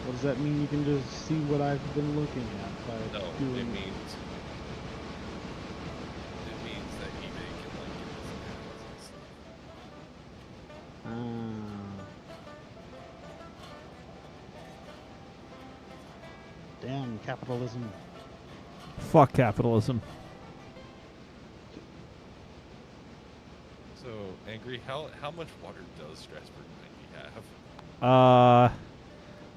Speaker 3: What does that mean? You can just see what I've been looking at by
Speaker 2: No,
Speaker 3: doing.
Speaker 2: it means that eBay can like give us some ads and stuff.
Speaker 3: Damn capitalism.
Speaker 1: Fuck capitalism.
Speaker 2: So, Angry, how much water does Strasbourg 90 have?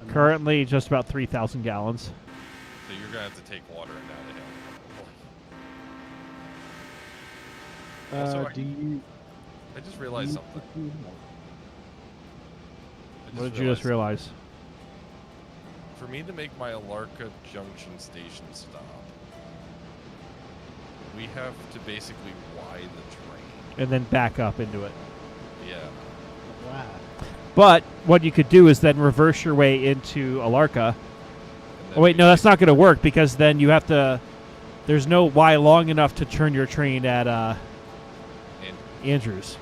Speaker 1: Currently just about 3,000 gallons.
Speaker 2: So you're gonna have to take water and down the hill. Also,
Speaker 3: Do you?
Speaker 2: I just realized something.
Speaker 1: What did you just realize?
Speaker 2: For me to make my Alarka Junction station stop, we have to basically widen the train.
Speaker 1: And then back up into it.
Speaker 2: Yeah.
Speaker 3: Wow.
Speaker 1: But what you could do is then reverse your way into Alarka.
Speaker 2: And then
Speaker 1: Oh, wait,
Speaker 2: we
Speaker 1: no, that's
Speaker 2: take-
Speaker 1: not going to work because then you have to... There's no Y long enough to turn your train at
Speaker 2: And,
Speaker 1: Andrews.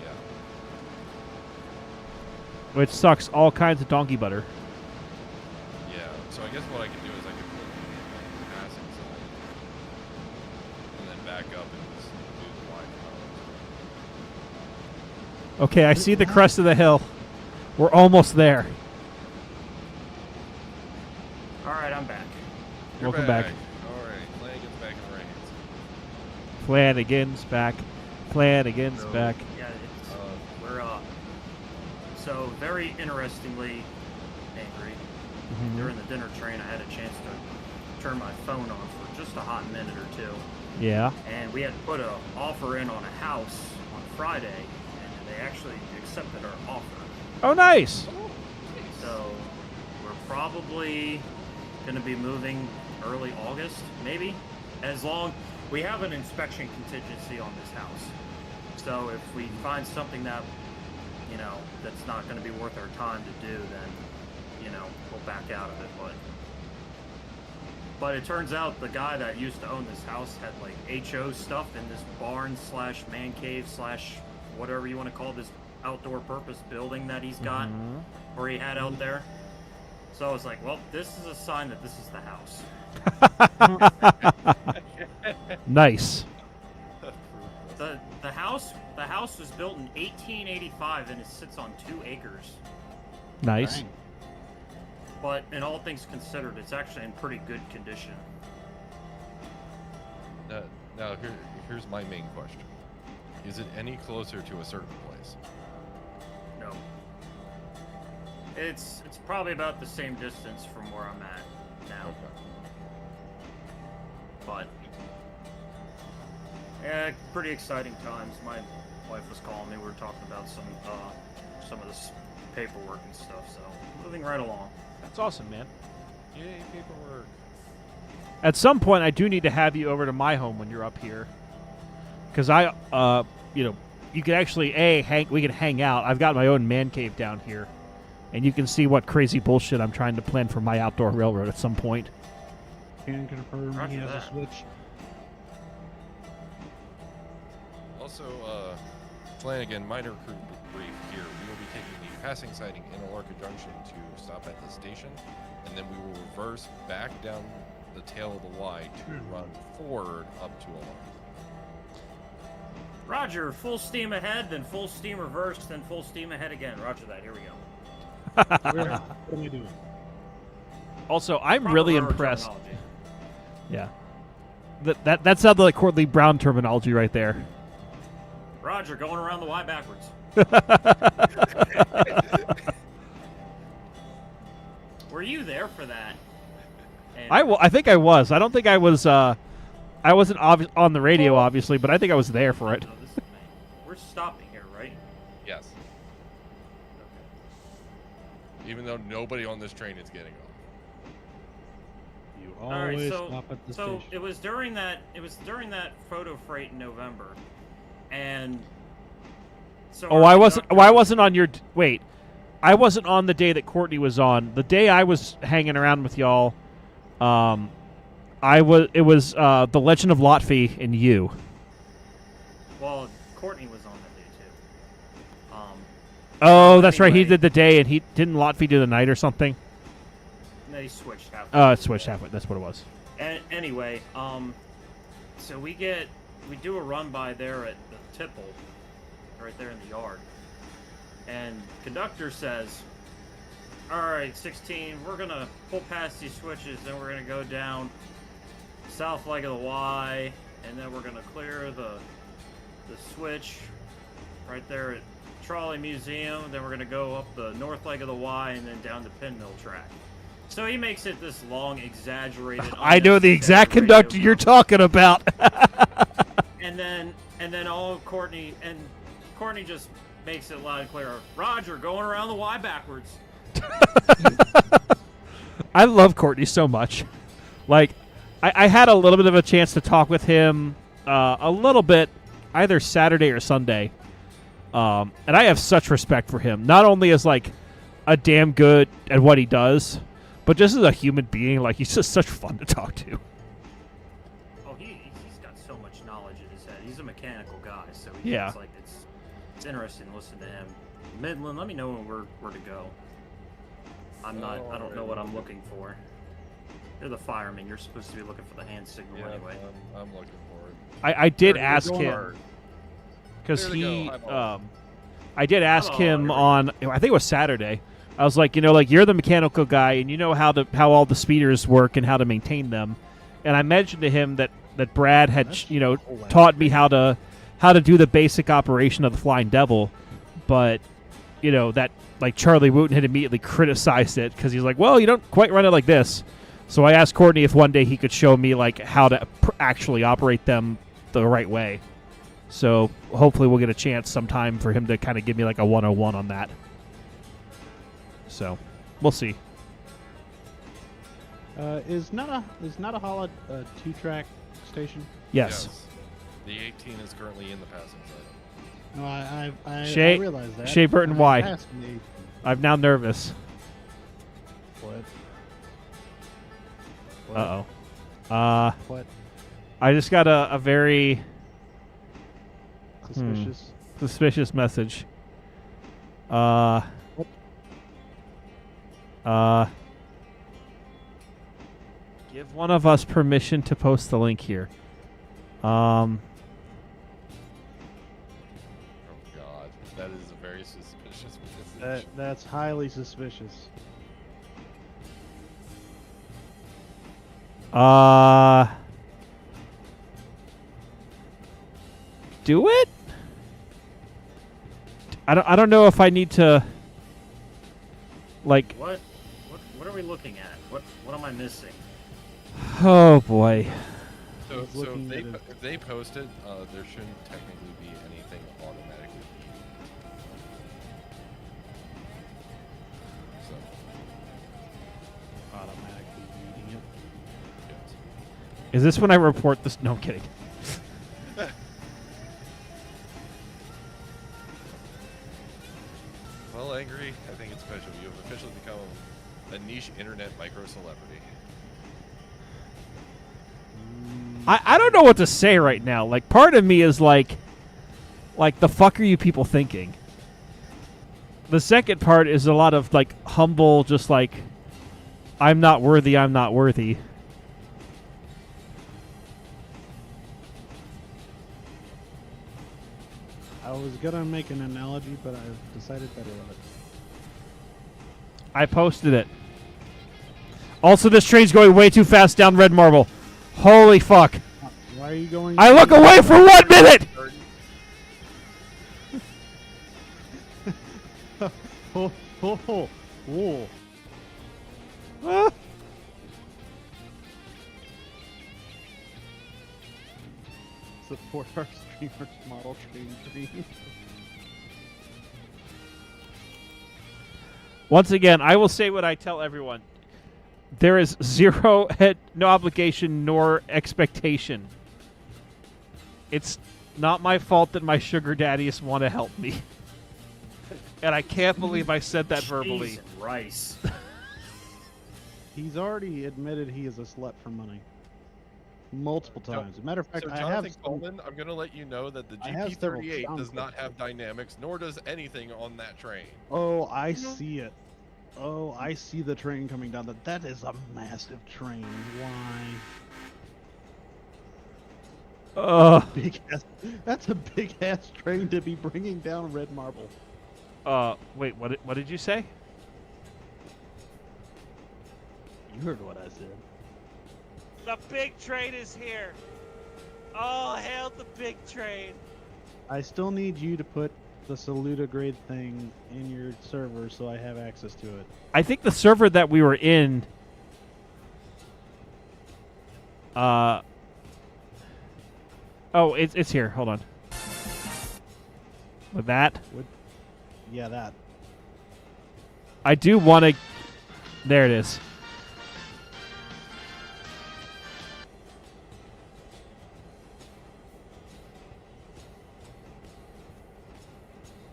Speaker 2: yeah.
Speaker 1: Which sucks all kinds of donkey butter.
Speaker 2: Yeah. So I guess what I can do is I can put it on the passing side, and then back up and just do the wide road.
Speaker 1: Okay, I see the crest of the hill. We're almost there.
Speaker 5: All right, I'm back.
Speaker 2: You're
Speaker 1: Welcome back.
Speaker 2: All right. Flanagan's back in the reins.
Speaker 1: Flanagan's back. Flanagan's
Speaker 5: So,
Speaker 1: back.
Speaker 5: Yeah, we're So very interestingly, Angry, during the dinner train, I had a chance to turn my phone on for just a hot minute or two,
Speaker 1: Yeah.
Speaker 5: and we had put an offer in on a house on Friday, and they actually accepted our offer.
Speaker 1: Oh, nice.
Speaker 5: So we're probably going to be moving early August, maybe. As long we have an inspection contingency on this house. So if we find something that, you know, that's not going to be worth our time to do, then, you know, we'll back out of it. But But it turns out the guy that used to own this house had like HO stuff in this barn slash man cave slash whatever you want to call this outdoor purpose building that he's got, or he had out there. So I was like, well, this is a sign that this is the house.
Speaker 1: Nice.
Speaker 5: The house was built in 1885 and it sits on 2 acres.
Speaker 1: Nice.
Speaker 3: Dang.
Speaker 5: But in all things considered, it's actually in pretty good condition.
Speaker 2: Now here's my main question: is it any closer to a certain place?
Speaker 5: No. It's probably about the same distance from where I'm at now.
Speaker 2: Okay.
Speaker 5: But yeah, pretty exciting times. My wife was calling me. We were talking about some of this paperwork and stuff. So moving right along.
Speaker 1: That's awesome, man.
Speaker 2: Yay, paperwork.
Speaker 1: At some point, I do need to have you over to my home when you're up here, because you could actually we can hang out. I've got my own man cave down here, and you can see what crazy bullshit I'm trying to plan for my outdoor railroad at some point.
Speaker 3: Can confirm he
Speaker 5: Roger
Speaker 3: has a
Speaker 5: that.
Speaker 3: Switch.
Speaker 2: Also, Flanagan, minor crew brief here. We will be taking the passing siding in Alarka Junction to stop at the station, and then we will reverse back down the tail of the Y to run forward up to Alarka.
Speaker 5: Roger, full steam ahead, then full steam reverse, then full steam ahead again. Roger that. Here we go.
Speaker 3: What am I doing?
Speaker 1: Also, I'm
Speaker 5: Proper
Speaker 1: really
Speaker 5: railroad
Speaker 1: impressed.
Speaker 5: terminology.
Speaker 1: Yeah, that sounded like Courtney Brown terminology right there.
Speaker 5: Roger, going around the Y backwards. Were you there for that? And
Speaker 1: I think I was. I don't think I was. I wasn't on the radio, obviously, but I think I was there for it.
Speaker 5: No, this is me. We're stopping here, right?
Speaker 2: Yes. Even though nobody on this train is getting off.
Speaker 3: You
Speaker 5: All right,
Speaker 3: always
Speaker 5: so
Speaker 3: stop at the
Speaker 5: so
Speaker 3: station.
Speaker 5: it was during that photo freight in November, and so
Speaker 1: Oh, I wasn't on your. Wait, I wasn't on the day that Courtney was on. The day I was hanging around with y'all, It was the Legend of Lotfi and you.
Speaker 5: Well, Courtney was on that day too.
Speaker 1: Oh, that's right. He
Speaker 5: Anyway.
Speaker 1: did the day, and he didn't Lotfi do the night or something.
Speaker 5: They switched halfway.
Speaker 1: Oh, it switched halfway. That's what it was.
Speaker 5: Anyway, so we do a run by there at the tipple, right there in the yard, and conductor says, "All right, 16, we're gonna pull past these switches, then we're gonna go down south leg of the Y, and then we're gonna clear the switch right there at Trolley Museum. Then we're gonna go up the north leg of the Y, and then down the Pinmill track." So he makes it this long, exaggerated.
Speaker 1: I know the exact
Speaker 5: radio
Speaker 1: conductor you're
Speaker 5: conference.
Speaker 1: talking about.
Speaker 5: And then all Courtney just makes it loud and clear. Roger, going around the Y backwards.
Speaker 1: I love Courtney so much. Like, I had a little bit of a chance to talk with him a little bit, either Saturday or Sunday. And I have such respect for him. Not only as, like, a damn good at what he does, but just as a human being. Like, he's just such fun to talk to.
Speaker 5: Oh, he's got so much knowledge in his head. He's a mechanical guy, so
Speaker 1: Yeah.
Speaker 5: it's like it's interesting to listen to him. Midland, let me know when we're to go. I don't know what I'm looking for. You're the fireman. You're supposed to be looking for the hand signal
Speaker 2: Yeah,
Speaker 5: anyway.
Speaker 2: I'm looking for it.
Speaker 1: I did
Speaker 2: We're
Speaker 1: ask
Speaker 2: going
Speaker 1: him.
Speaker 2: hard.
Speaker 1: Because
Speaker 2: There we
Speaker 1: he,
Speaker 2: go. Hi, Paul.
Speaker 1: I did ask
Speaker 5: Hello,
Speaker 1: him
Speaker 5: everyone.
Speaker 1: on, I think it was Saturday. I was like, you're the mechanical guy, and you know how all the speeders work and how to maintain them. And I mentioned to him that Brad had, taught me how to do the basic operation of the Flying Devil, but that like Charlie Wooten had immediately criticized it because he's like, well, you don't quite run it like this. So I asked Courtney if one day he could show me like how to actually operate them the right way. So hopefully we'll get a chance sometime for him to kind of give me like a 101 on that. So we'll see.
Speaker 3: Is Natahala a 2-track station?
Speaker 1: Yes.
Speaker 2: The 18 is currently in the passing side.
Speaker 3: No, I
Speaker 1: Shay-
Speaker 3: realize that.
Speaker 1: Shay Burton,
Speaker 3: I'm
Speaker 1: why?
Speaker 3: asking the 18.
Speaker 1: I'm now nervous.
Speaker 3: What?
Speaker 1: Uh-oh.
Speaker 3: What?
Speaker 1: I just got a very
Speaker 3: Suspicious.
Speaker 1: suspicious message. Give one of us permission to post the link here.
Speaker 2: Oh God, that is a very suspicious message.
Speaker 3: That's highly suspicious.
Speaker 1: Do it? I don't know if I need to like
Speaker 5: What are we looking at? What am I missing?
Speaker 1: oh boy.
Speaker 2: So,
Speaker 3: was
Speaker 2: so
Speaker 3: looking at it.
Speaker 2: if they post it, there shouldn't technically be anything automatically viewed. So,
Speaker 3: Automatically reading it.
Speaker 2: yes.
Speaker 1: Is this when I report this? No, I'm kidding.
Speaker 2: Well, Angry, I think it's special. You have officially become a niche internet micro celebrity.
Speaker 1: I don't know what to say right now. Like, part of me is like, the fuck are you people thinking? The second part is a lot of, like, humble, just like, I'm not worthy, I'm not worthy.
Speaker 3: I was gonna make an analogy, but I've decided better on it.
Speaker 1: I posted it. Also, this train's going way too fast down Red Marble. Holy fuck.
Speaker 3: Why are you going?
Speaker 1: I look away for 1 minute!
Speaker 3: Whoa.
Speaker 1: Ah.
Speaker 3: Support our streamers model train dream.
Speaker 1: Once again, I will say what I tell everyone. There is no obligation nor expectation. It's not my fault that my sugar daddies want to help me. And I can't believe I said that verbally.
Speaker 5: Cheese and rice.
Speaker 3: He's already admitted he is a slut for money. Multiple times. As a matter of fact,
Speaker 2: So,
Speaker 3: I
Speaker 2: Jonathan
Speaker 3: have
Speaker 2: Coleman, I'm going to let you know that the
Speaker 3: I have several
Speaker 2: GP38
Speaker 3: sound
Speaker 2: does not
Speaker 3: clips.
Speaker 2: have dynamics, nor does anything on that train.
Speaker 3: Oh, I see it. Oh, I see the train coming down. That is a massive train. Why? Big ass. That's a big ass train to be bringing down Red Marble.
Speaker 1: Wait, what did you say?
Speaker 3: You heard what I said.
Speaker 6: The big train is here. Oh, hail the big train.
Speaker 3: I still need you to put the Saluda grade thing in your server so I have access to it.
Speaker 1: I think the server that we were in oh, it's here. Hold on. With that,
Speaker 3: Yeah, that.
Speaker 1: I do want to. There it is.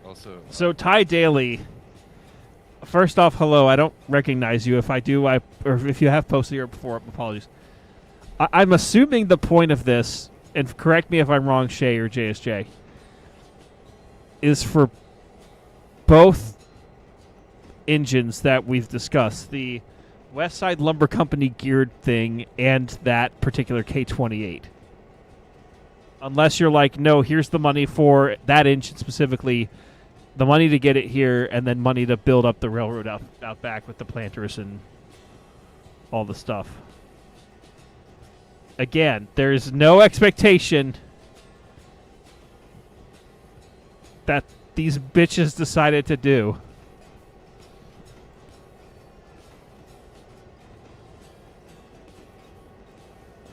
Speaker 2: Also,
Speaker 1: So Ty Daly. First off, hello. I don't recognize you. If I do, or if you have posted here before, apologies. I'm assuming the point of this, and correct me if I'm wrong, Shay or JSJ, is for both engines that we've discussed, the West Side Lumber Company geared thing and that particular K28. Unless you're like, no, here's the money for that engine specifically, the money to get it here, and then money to build up the railroad out back with the planters and all the stuff. Again, there's no expectation that these bitches decided to do.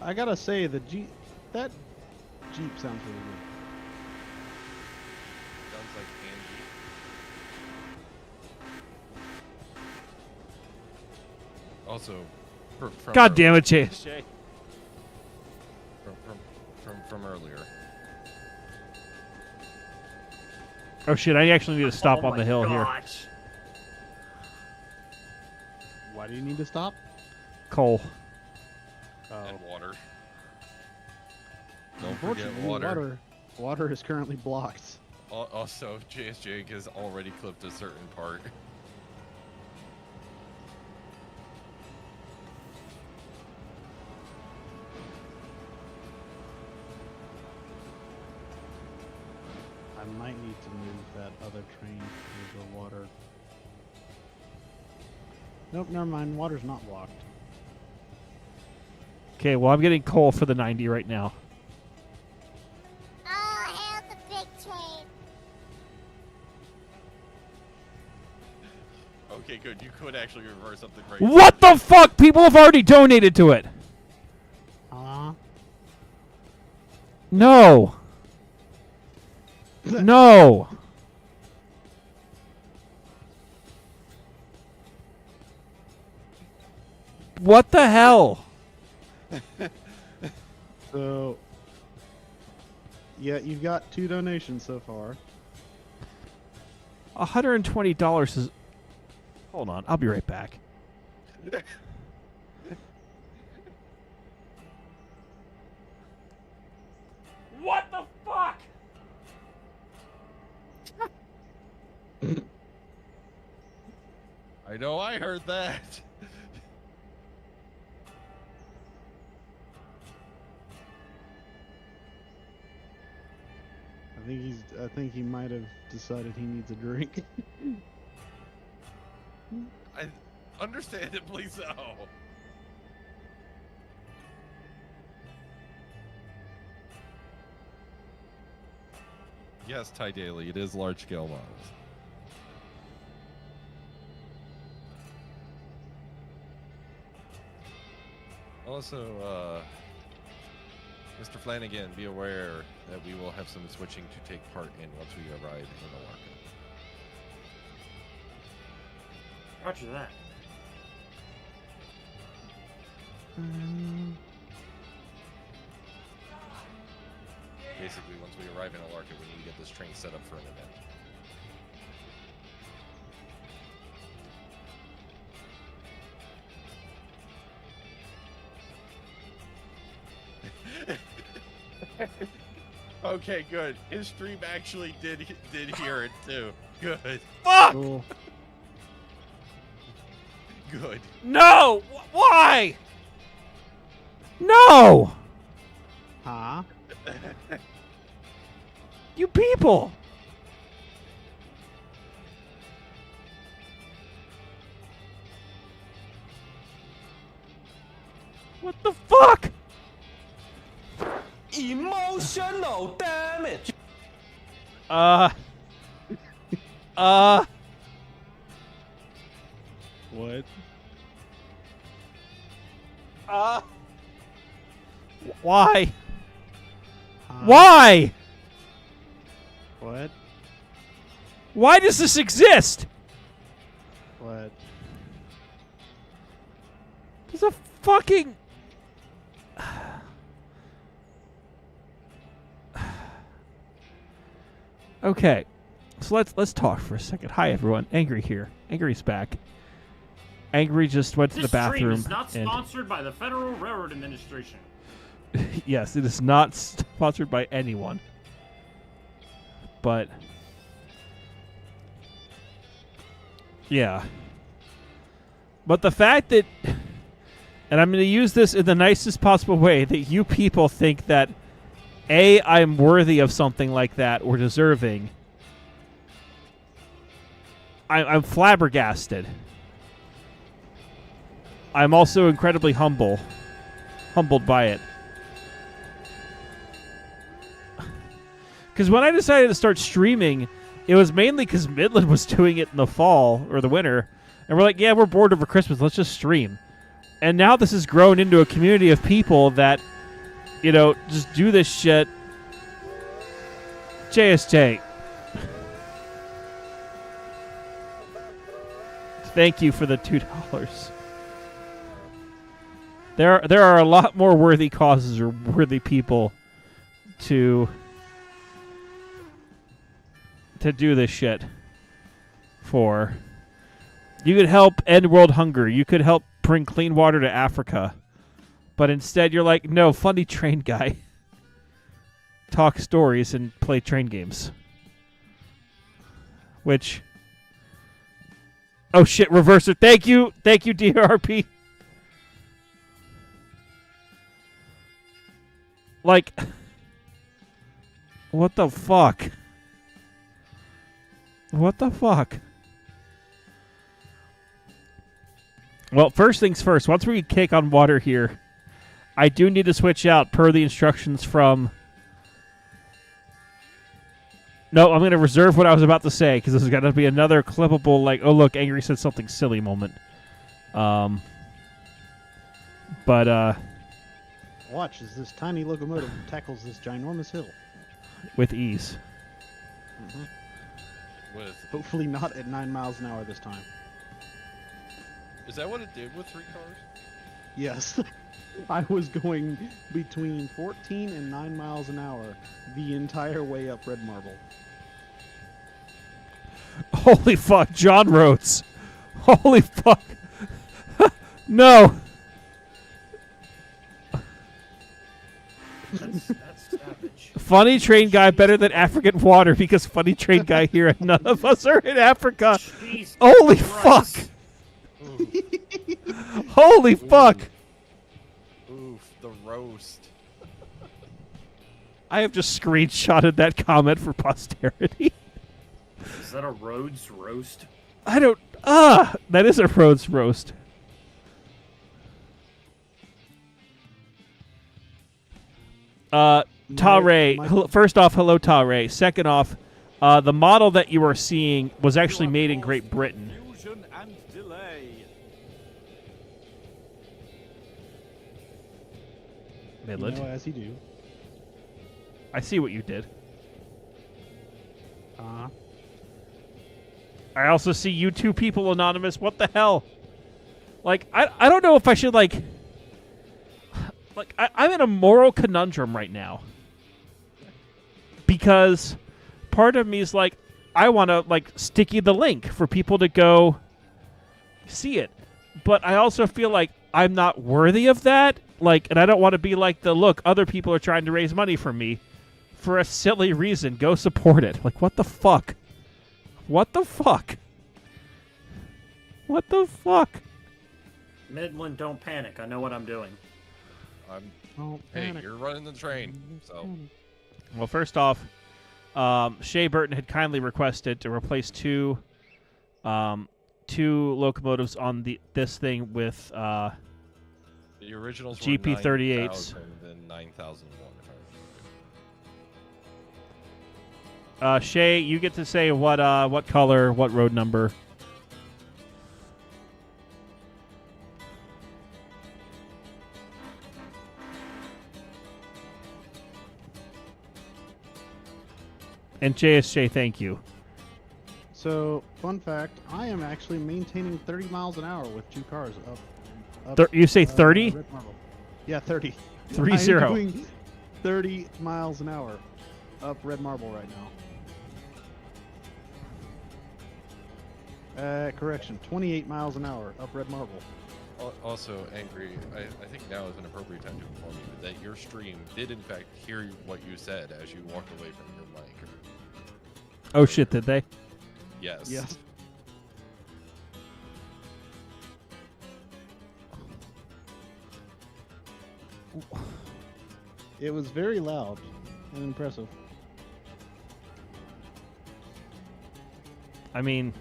Speaker 3: I gotta say, that Jeep sounds really good.
Speaker 2: sounds like Angie. Also, from
Speaker 1: God damn it, JSJ.
Speaker 2: from earlier.
Speaker 1: Oh shit, I actually need to stop
Speaker 5: Oh
Speaker 1: on the
Speaker 5: my
Speaker 1: hill here.
Speaker 5: gosh.
Speaker 3: Why do you need to stop?
Speaker 1: Cole.
Speaker 2: And water. Don't forget
Speaker 3: Unfortunately, water is currently blocked.
Speaker 2: Also, JSJ has already clipped a certain part.
Speaker 3: I might need to move that other train through the water. Nope, never mind. Water's not blocked.
Speaker 1: Okay, well, I'm getting coal for the 90 right now.
Speaker 7: Oh, hail the big train.
Speaker 2: Okay, good. You could actually reverse something right.
Speaker 1: What the fuck? People have already donated to it. No. No. What the hell?
Speaker 3: So, yeah, you've got 2 donations so far.
Speaker 1: $120 is... Hold on, I'll be right back. What the fuck?
Speaker 2: I know I heard that.
Speaker 3: I think he might have decided he needs a drink.
Speaker 2: Understandably so. Yes, Ty Daly, it is large-scale models. Also, Mr. Flanagan, be aware that we will have some switching to take part in once we arrive in Alarka.
Speaker 5: Roger that.
Speaker 2: Basically, once we arrive in Alarka, we need to get this train set up for an event. Okay, good. His stream actually did hear it too. Good.
Speaker 1: Fuck!
Speaker 3: Cool.
Speaker 2: Good.
Speaker 1: No! Why? No!
Speaker 3: Huh?
Speaker 1: You people! What the fuck?
Speaker 8: Emotional damage.
Speaker 3: What?
Speaker 1: Why?
Speaker 3: Huh?
Speaker 1: Why?
Speaker 3: What?
Speaker 1: Why does this exist?
Speaker 3: What?
Speaker 1: There's a fucking... Okay, so let's talk for a second. Hi everyone, Angry here. Angry's back. Angry just went to
Speaker 5: This
Speaker 1: the bathroom.
Speaker 5: stream is not
Speaker 1: and
Speaker 5: sponsored by the Federal Railroad Administration.
Speaker 1: yes, it is not sponsored by anyone. But yeah. But the fact that, and I'm going to use this in the nicest possible way, that you people think that A, I'm worthy of something like that or deserving. I'm flabbergasted. I'm also incredibly humbled by it. Because when I decided to start streaming, it was mainly because Midland was doing it in the fall or the winter. And we're like, yeah, we're bored over Christmas. Let's just stream. And now this has grown into a community of people that, you know, just do this shit. JSJ. Thank you for the $2. There are a lot more worthy causes or worthy people to do this shit for. You could help end world hunger. You could help bring clean water to Africa. But instead, you're like, no, funny train guy. Talk stories and play train games. Which... Oh, shit, reverser. Thank you. Thank you, DRP. Like... What the fuck? What the fuck? Well, first things first. Once we kick on water here, I do need to switch out per the instructions from... No, I'm going to reserve what I was about to say because this is going to be another clippable, like, oh, look, Angry said something silly moment.
Speaker 3: Watch as this tiny locomotive tackles this ginormous hill.
Speaker 1: With ease.
Speaker 2: With
Speaker 3: Hopefully not at 9 miles an hour this time.
Speaker 2: is that what it did with 3 cars?
Speaker 3: Yes. I was going between 14 and 9 miles an hour the entire way up Red Marble.
Speaker 1: Holy fuck, John Rhodes. Holy fuck. No.
Speaker 5: That's savage.
Speaker 1: Funny train guy better than African water because funny train guy here and none of us are in Africa.
Speaker 5: Jesus
Speaker 1: Holy
Speaker 5: Christ.
Speaker 1: fuck. Holy fuck.
Speaker 2: Oof, the roast.
Speaker 1: I have just screenshotted that comment for posterity.
Speaker 5: Is that a Rhodes roast?
Speaker 1: I don't... that is a Rhodes roast. Tare, first off, hello, Tare. Second off, the model that you are seeing was actually made in Great Britain.
Speaker 8: Confusion and delay.
Speaker 1: Midland.
Speaker 3: As you do.
Speaker 1: I see what you did. I also see you two people anonymous. What the hell? Like, I don't know if I should, like... Like, I'm in a moral conundrum right now. Because part of me is like, I want to, like, sticky the link for people to go see it. But I also feel like I'm not worthy of that. Like, and I don't want to be like the, look, other people are trying to raise money for me for a silly reason. Go support it. Like, what the fuck? What the fuck? What the fuck?
Speaker 5: Midland, don't panic. I know what I'm doing.
Speaker 2: Hey, you're running the train, so...
Speaker 1: Well, first off, Shea Burton had kindly requested to replace two locomotives on this thing with
Speaker 2: The originals were
Speaker 1: GP38s.
Speaker 2: 9,000 and 9,001.
Speaker 1: Shay, you get to say what color, what road number. And JSJ, thank you.
Speaker 3: So, fun fact, I am actually maintaining 30 miles an hour with 2 cars up.
Speaker 1: You say 30?
Speaker 3: Red Marble. Yeah, 30.
Speaker 1: 30.
Speaker 3: I'm doing 30 miles an hour up Red Marble right now. Correction, 28 miles an hour up Red Marble.
Speaker 2: Also, Angry, I think now is an appropriate time to inform you that your stream did in fact hear what you said as you walked away from your mic.
Speaker 1: Oh shit, did they?
Speaker 2: Yes.
Speaker 3: Yes. It was very loud and impressive.
Speaker 1: I mean,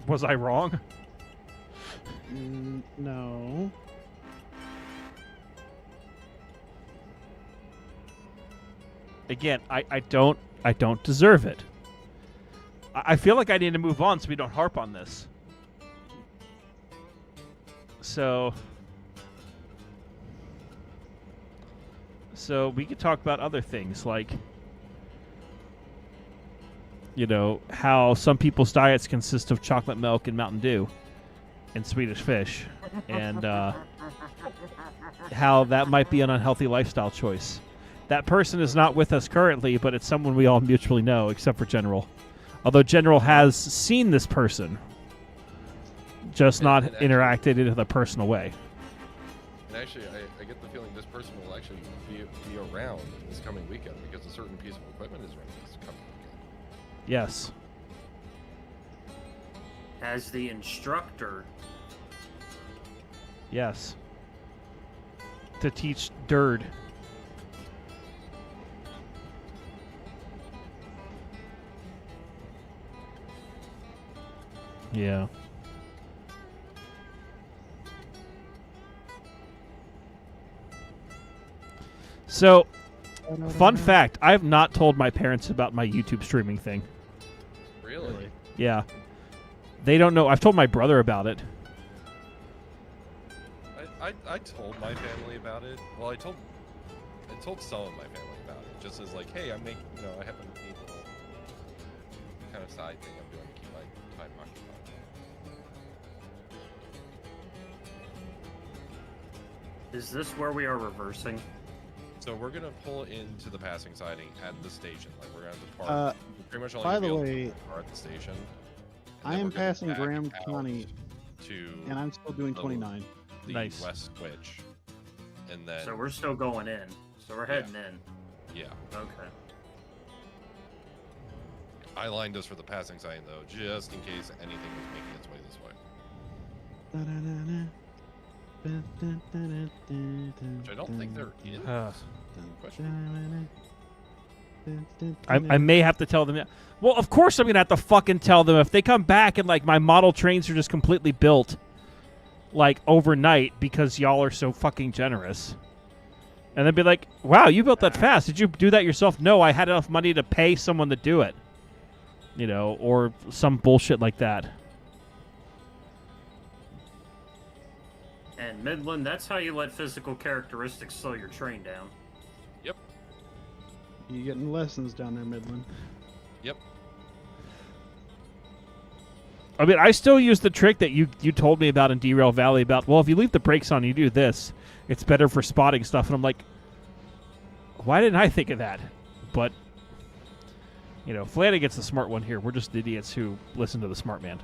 Speaker 1: was I wrong?
Speaker 3: No.
Speaker 1: Again, I don't deserve it. I feel like I need to move on so we don't harp on this. So we could talk about other things like, you know, how some people's diets consist of chocolate milk and Mountain Dew and Swedish fish, and how that might be an unhealthy lifestyle choice. That person is not with us currently, but it's someone we all mutually know, except for General. Although General has seen this person, just not interacted in a personal way.
Speaker 2: And actually, I get the feeling this person will actually be around this coming weekend because a certain piece of equipment is running this coming weekend.
Speaker 1: Yes.
Speaker 5: As the instructor.
Speaker 1: Yes. To teach Dird. Yeah. So, fun fact, I have not told my parents about my YouTube streaming thing.
Speaker 2: Really?
Speaker 1: Yeah. They don't know. I've told my brother about it.
Speaker 2: I told my family about it. Well, I told some of my family about it, just as like, hey, I have a neat little kind of side thing I'm doing to keep my time occupied.
Speaker 5: Is this where we are reversing?
Speaker 2: So we're gonna pull into the passing siding at the station. Like we're gonna have to park. Pretty much only
Speaker 3: by
Speaker 2: gonna
Speaker 3: the
Speaker 2: be able
Speaker 3: way,
Speaker 2: to park at the station.
Speaker 3: I am passing Graham County,
Speaker 2: to
Speaker 3: and I'm still doing 29.
Speaker 2: the
Speaker 1: Nice.
Speaker 2: west switch, and then
Speaker 5: So we're still going in. So we're heading in.
Speaker 2: yeah,
Speaker 5: Okay.
Speaker 2: I lined us for the passing siding though, just in case anything was making its way this way. Which I don't think there is. Question.
Speaker 1: I may have to tell them. Well, of course I'm going to have to fucking tell them if they come back and, like, my model trains are just completely built, like, overnight because y'all are so fucking generous. And then be like, wow, you built that fast. Did you do that yourself? No, I had enough money to pay someone to do it. You know, or some bullshit like that.
Speaker 5: And Midland, that's how you let physical characteristics slow your train down.
Speaker 2: Yep.
Speaker 3: You getting lessons down there, Midland?
Speaker 2: Yep.
Speaker 1: I mean, I still use the trick that you told me about in Derail Valley about, well, if you leave the brakes on, you do this. It's better for spotting stuff. And I'm like, why didn't I think of that? But, you know, Flanagan's the smart one here. We're just idiots who listen to the smart man.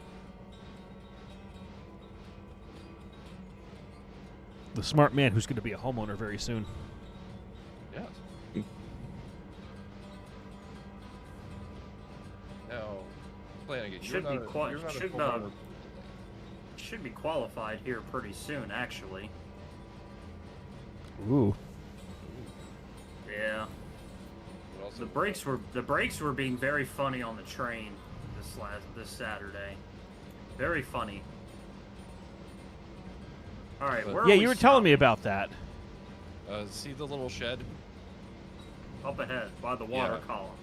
Speaker 1: The smart man who's going to be a homeowner very soon.
Speaker 2: Yes. Now, Flanagan,
Speaker 5: Should
Speaker 2: you're
Speaker 5: be
Speaker 2: not a- you're not a homeowner.
Speaker 5: Should be qualified here pretty soon, actually.
Speaker 1: Ooh.
Speaker 5: Yeah.
Speaker 2: But also,
Speaker 5: The brakes were being very funny on the train this Saturday. Very funny. All right, where are
Speaker 1: Yeah,
Speaker 5: we
Speaker 1: you were telling me
Speaker 5: stopping?
Speaker 1: about that.
Speaker 2: see the little shed?
Speaker 5: Up ahead by the water
Speaker 2: Yeah.
Speaker 5: column.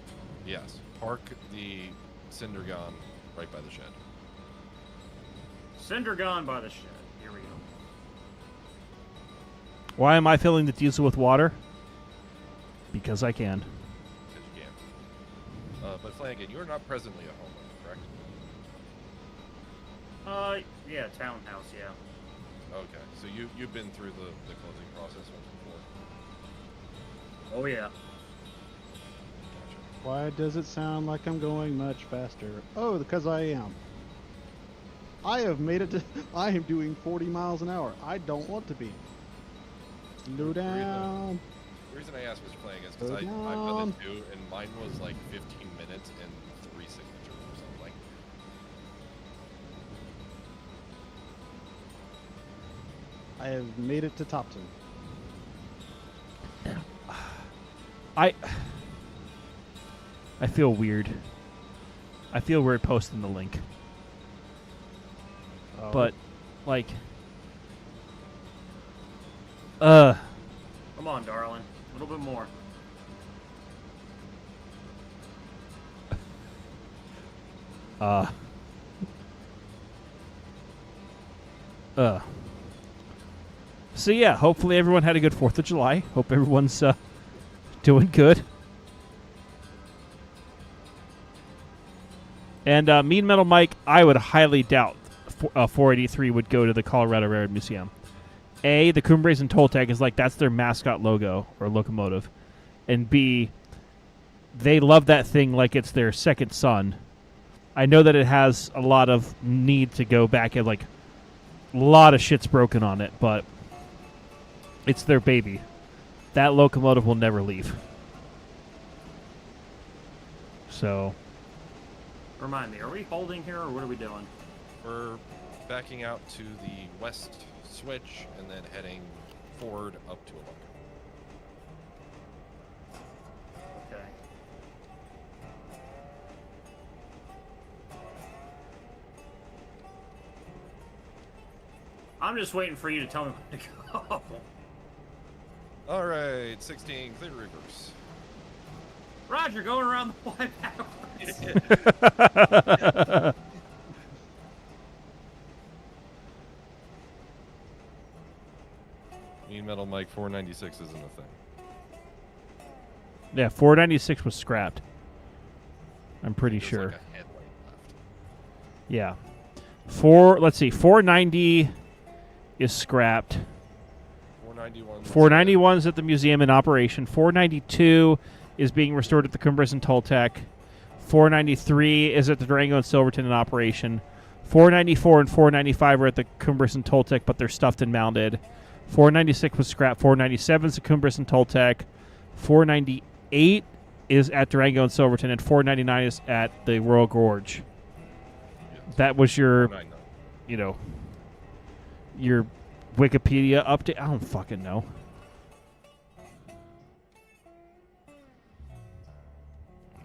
Speaker 2: Yes. Park the cinder gun right by the shed.
Speaker 5: Cinder gone by the shed. Here we go.
Speaker 1: Why am I filling the diesel with water? Because I can.
Speaker 2: Because you can. But Flanagan, you're not presently a homeowner, correct?
Speaker 5: Yeah, townhouse, yeah.
Speaker 2: Okay, so you've been through the closing process once before.
Speaker 5: Oh yeah.
Speaker 2: Gotcha.
Speaker 3: Why does it sound like I'm going much faster? Oh, because I am. I have made it to... I am doing 40 miles an hour. I don't want to be. Slow down.
Speaker 2: The reason I asked Mr. Flanagan is because
Speaker 3: Slow
Speaker 2: I've
Speaker 3: down.
Speaker 2: done it too, and mine was like 15 minutes and 3 signatures or something.
Speaker 3: I have made it to Topton.
Speaker 1: I feel weird. I feel weird posting the link.
Speaker 3: Oh.
Speaker 1: But, like...
Speaker 5: Come on, darling. A little bit more.
Speaker 1: So yeah, hopefully everyone had a good 4th of July. Hope everyone's doing good. And Mean Metal Mike, I would highly doubt 483 would go to the Colorado Railroad Museum. A, the Cumbres and Toltec is like, that's their mascot logo, or locomotive. And B, they love that thing like it's their second son. I know that it has a lot of need to go back and, like, a lot of shit's broken on it, but It's their baby. That locomotive will never leave. So,
Speaker 5: Remind me, are we holding here or what are we doing?
Speaker 2: We're backing out to the west switch and then heading forward up to a bunker.
Speaker 5: Okay. I'm just waiting for you to tell me when to go.
Speaker 2: All right, 16, clear reverse.
Speaker 5: Roger, going around the Y backwards.
Speaker 2: Mean Metal Mike 496 isn't a thing.
Speaker 1: yeah, 496 was scrapped. I'm pretty
Speaker 2: There's
Speaker 1: sure.
Speaker 2: like a headlight left.
Speaker 1: Yeah. Let's see, 490 is scrapped.
Speaker 2: 491.
Speaker 1: 491 is at the museum in operation. 492 is being restored at the Cumbres and Toltec. 493 is at the Durango and Silverton in operation. 494 and 495 are at the Cumbres and Toltec, but they're stuffed and mounted. 496 was scrapped. 497 is the Cumbres and Toltec. 498 is at Durango and Silverton, and 499 is at the Royal Gorge. That was your,
Speaker 2: 499.
Speaker 1: you know, your Wikipedia update. I don't fucking know.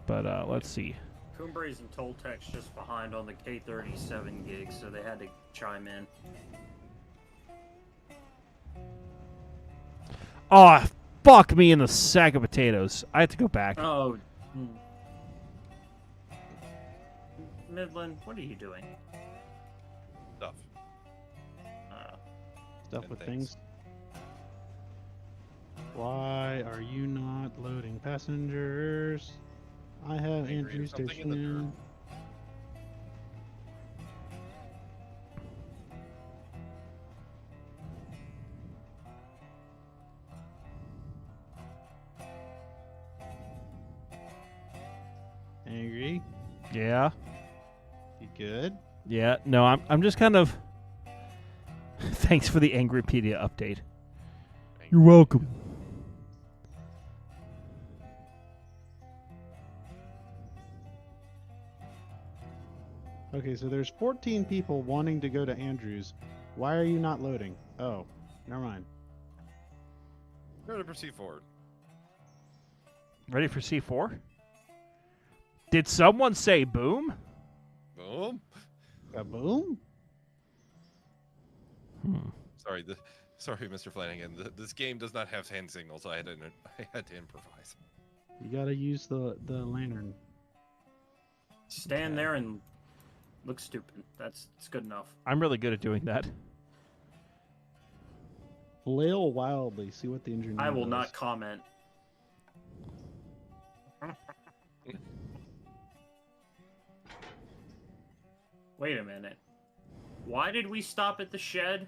Speaker 1: But let's see.
Speaker 5: Cumbres and Toltec's just behind on the K37 gig, so they had to chime in.
Speaker 1: Oh, fuck me in the sack of potatoes. I have to go back.
Speaker 5: Oh. Midland, what are you doing?
Speaker 2: Stuff.
Speaker 3: Stuff
Speaker 2: And
Speaker 3: with
Speaker 2: things.
Speaker 3: things. Why are you not loading passengers? I have
Speaker 2: Angry,
Speaker 3: Andrew
Speaker 2: something in the
Speaker 3: Station. Angry,
Speaker 1: Yeah.
Speaker 3: you good?
Speaker 1: Yeah. No, I'm just kind of. Thanks for the Angrypedia update. You're welcome.
Speaker 3: Okay, so there's 14 people wanting to go to Andrews. Why are you not loading? Oh, never mind.
Speaker 2: Ready to proceed forward.
Speaker 1: Ready for C4? Did someone say boom?
Speaker 2: Boom.
Speaker 3: Kaboom?
Speaker 2: Sorry, sorry, Mr. Flanagan. This game does not have hand signals, so I had to improvise.
Speaker 3: You gotta use the lantern.
Speaker 5: Stand there and look stupid. That's good enough.
Speaker 1: I'm really good at doing that.
Speaker 3: Flail wildly. See what the engineer
Speaker 5: I will
Speaker 3: does.
Speaker 5: not comment. Wait a minute. Why did we stop at the shed?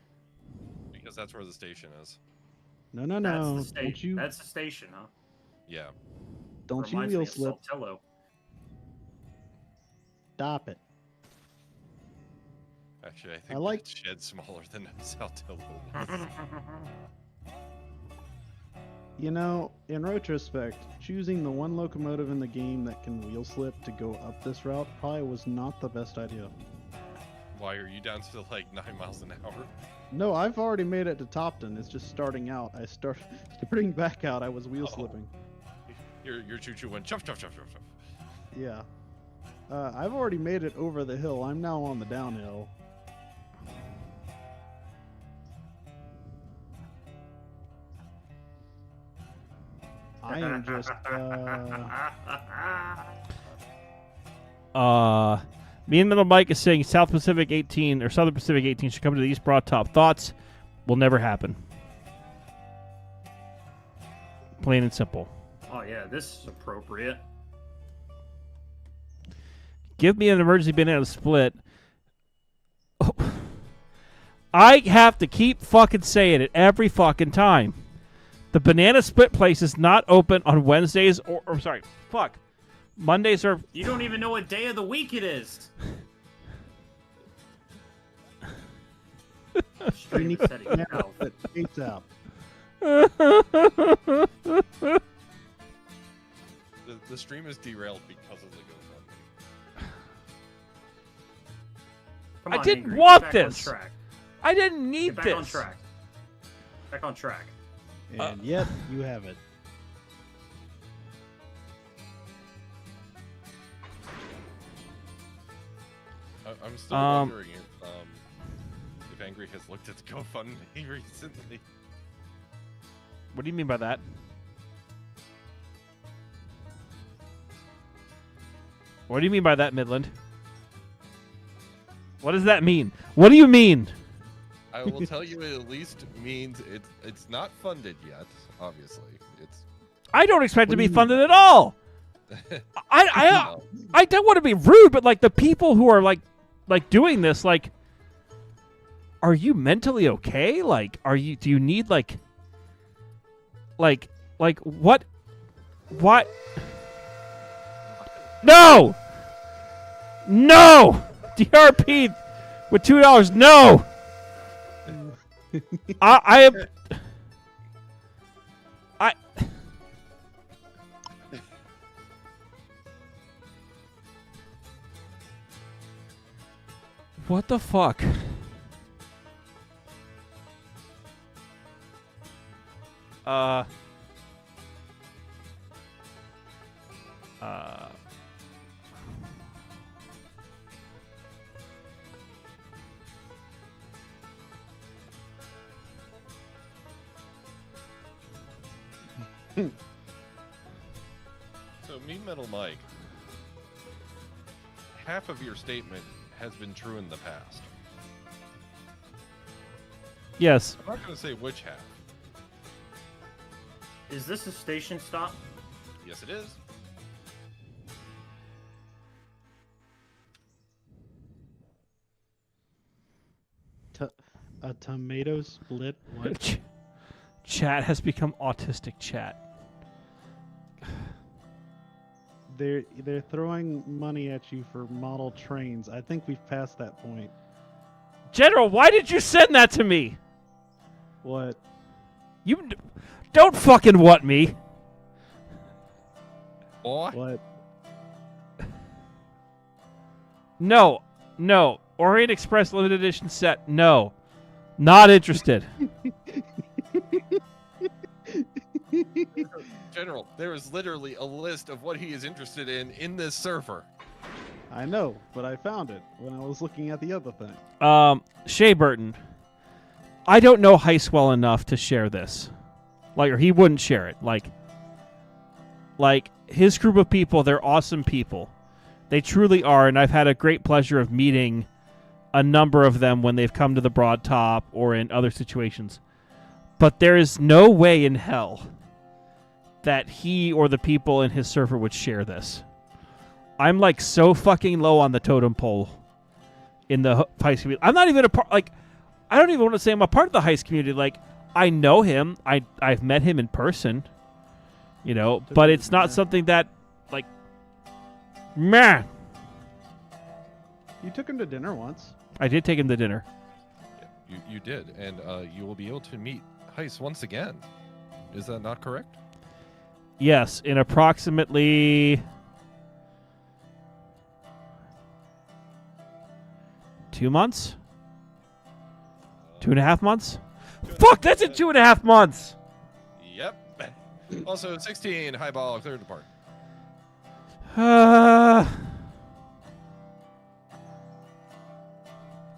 Speaker 2: Because that's where the station is.
Speaker 3: No, no,
Speaker 5: That's
Speaker 3: no.
Speaker 5: the station.
Speaker 3: Don't you,
Speaker 5: That's the station, huh?
Speaker 2: Yeah.
Speaker 3: don't you
Speaker 5: Reminds me
Speaker 3: wheel
Speaker 5: of
Speaker 3: slip.
Speaker 5: Saltillo.
Speaker 3: Stop it.
Speaker 2: Actually, I think
Speaker 3: like-
Speaker 2: that shed's smaller than Saltillo.
Speaker 3: You know, in retrospect, choosing the one locomotive in the game that can wheel slip to go up this route probably was not the best idea.
Speaker 2: Why are you down to like 9 miles an hour?
Speaker 3: No, I've already made it to Topton. It's just starting out. Starting back out, I was wheel
Speaker 2: Oh.
Speaker 3: slipping.
Speaker 2: Your choo-choo went chuff, chuff, chuff, chuff, chuff.
Speaker 3: Yeah. I've already made it over the hill. I'm now on the downhill. I am just,
Speaker 1: Me and Middle Mike is saying South Pacific 18 or Southern Pacific 18 should come to the East Broad Top. Thoughts will never happen. Plain and simple.
Speaker 5: Oh yeah, this is appropriate.
Speaker 1: Give me an emergency banana split. Oh. I have to keep fucking saying it every fucking time. The banana split place is not open on Wednesdays or sorry, fuck. Mondays are...
Speaker 5: You don't even know what day of the week it is. Stream
Speaker 3: need
Speaker 5: setting
Speaker 3: banana
Speaker 5: out.
Speaker 3: split. Gates out.
Speaker 2: The stream is derailed because of the GoFundMe.
Speaker 5: Come
Speaker 1: I
Speaker 5: on,
Speaker 1: didn't
Speaker 5: Angry,
Speaker 1: want
Speaker 5: get back
Speaker 1: this.
Speaker 5: On track.
Speaker 1: I didn't need
Speaker 5: Get back
Speaker 1: this.
Speaker 5: on track. Back on track.
Speaker 3: And yet you have it.
Speaker 2: I'm still wondering if Angry has looked at the GoFundMe recently.
Speaker 1: What do you mean by that? What do you mean by that, Midland? What does that mean? What do you mean?
Speaker 2: I will tell you, it at least means it's not funded yet. Obviously, it's.
Speaker 1: I don't expect
Speaker 3: What
Speaker 1: to
Speaker 3: do
Speaker 1: be
Speaker 3: you
Speaker 1: funded at all.
Speaker 2: No.
Speaker 1: I don't want to be rude, but like the people who are like doing this, like, are you mentally okay? Like, do you need like what? What? No! No! DRP with $2. No! I am. What the fuck?
Speaker 2: So, me, Metal Mike, half of your statement has been true in the past.
Speaker 1: Yes.
Speaker 2: I'm not going to say which half.
Speaker 5: Is this a station stop?
Speaker 2: Yes, it is.
Speaker 3: A tomato split? What?
Speaker 1: Chat has become autistic chat.
Speaker 3: They're throwing money at you for model trains. I think we've passed that point.
Speaker 1: General, why did you send that to me?
Speaker 3: What?
Speaker 1: You don't fucking what me.
Speaker 2: Boy.
Speaker 3: What?
Speaker 1: No. Orient Express limited edition set. No. Not interested.
Speaker 2: General, there is literally a list of what he is interested in this server.
Speaker 3: I know, but I found it when I was looking at the other thing.
Speaker 1: Shea Burton. I don't know Heist well enough to share this. Or he wouldn't share it. Like his group of people, they're awesome people. They truly are, and I've had a great pleasure of meeting a number of them when they've come to the Broad Top or in other situations. But there is no way in hell that he or the people in his server would share this. I'm like so fucking low on the totem pole in the heist community. I'm not even a part. Like, I don't even want to say I'm a part of the heist community. Like, I know him. I've met him in person. You know, but it's not something that, like, meh.
Speaker 3: You took him to dinner once.
Speaker 1: I did take him to dinner.
Speaker 2: You did, and you will be able to meet Heist once again. Is that not correct?
Speaker 1: Yes, in approximately 2 months? 2.5 months? Fuck, that's in 2.5 months!
Speaker 2: Yep. Also, 16, high ball, clear to depart.
Speaker 1: Uh,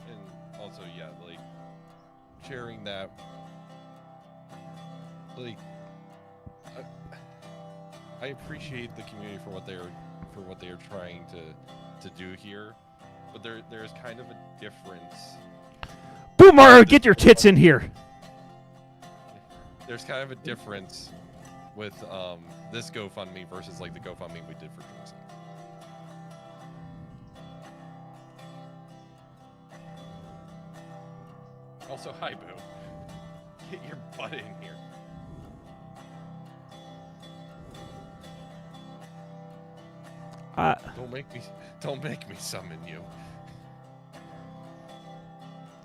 Speaker 2: And also, yeah, like, sharing that, like, I appreciate the community for what they are trying to do here, but there's kind of a difference.
Speaker 1: Boomer, get your tits in here!
Speaker 2: There's kind of a difference with this GoFundMe versus like the GoFundMe we did for Jersey. Also, hi Boo. Get your butt in here. Don't make me summon you.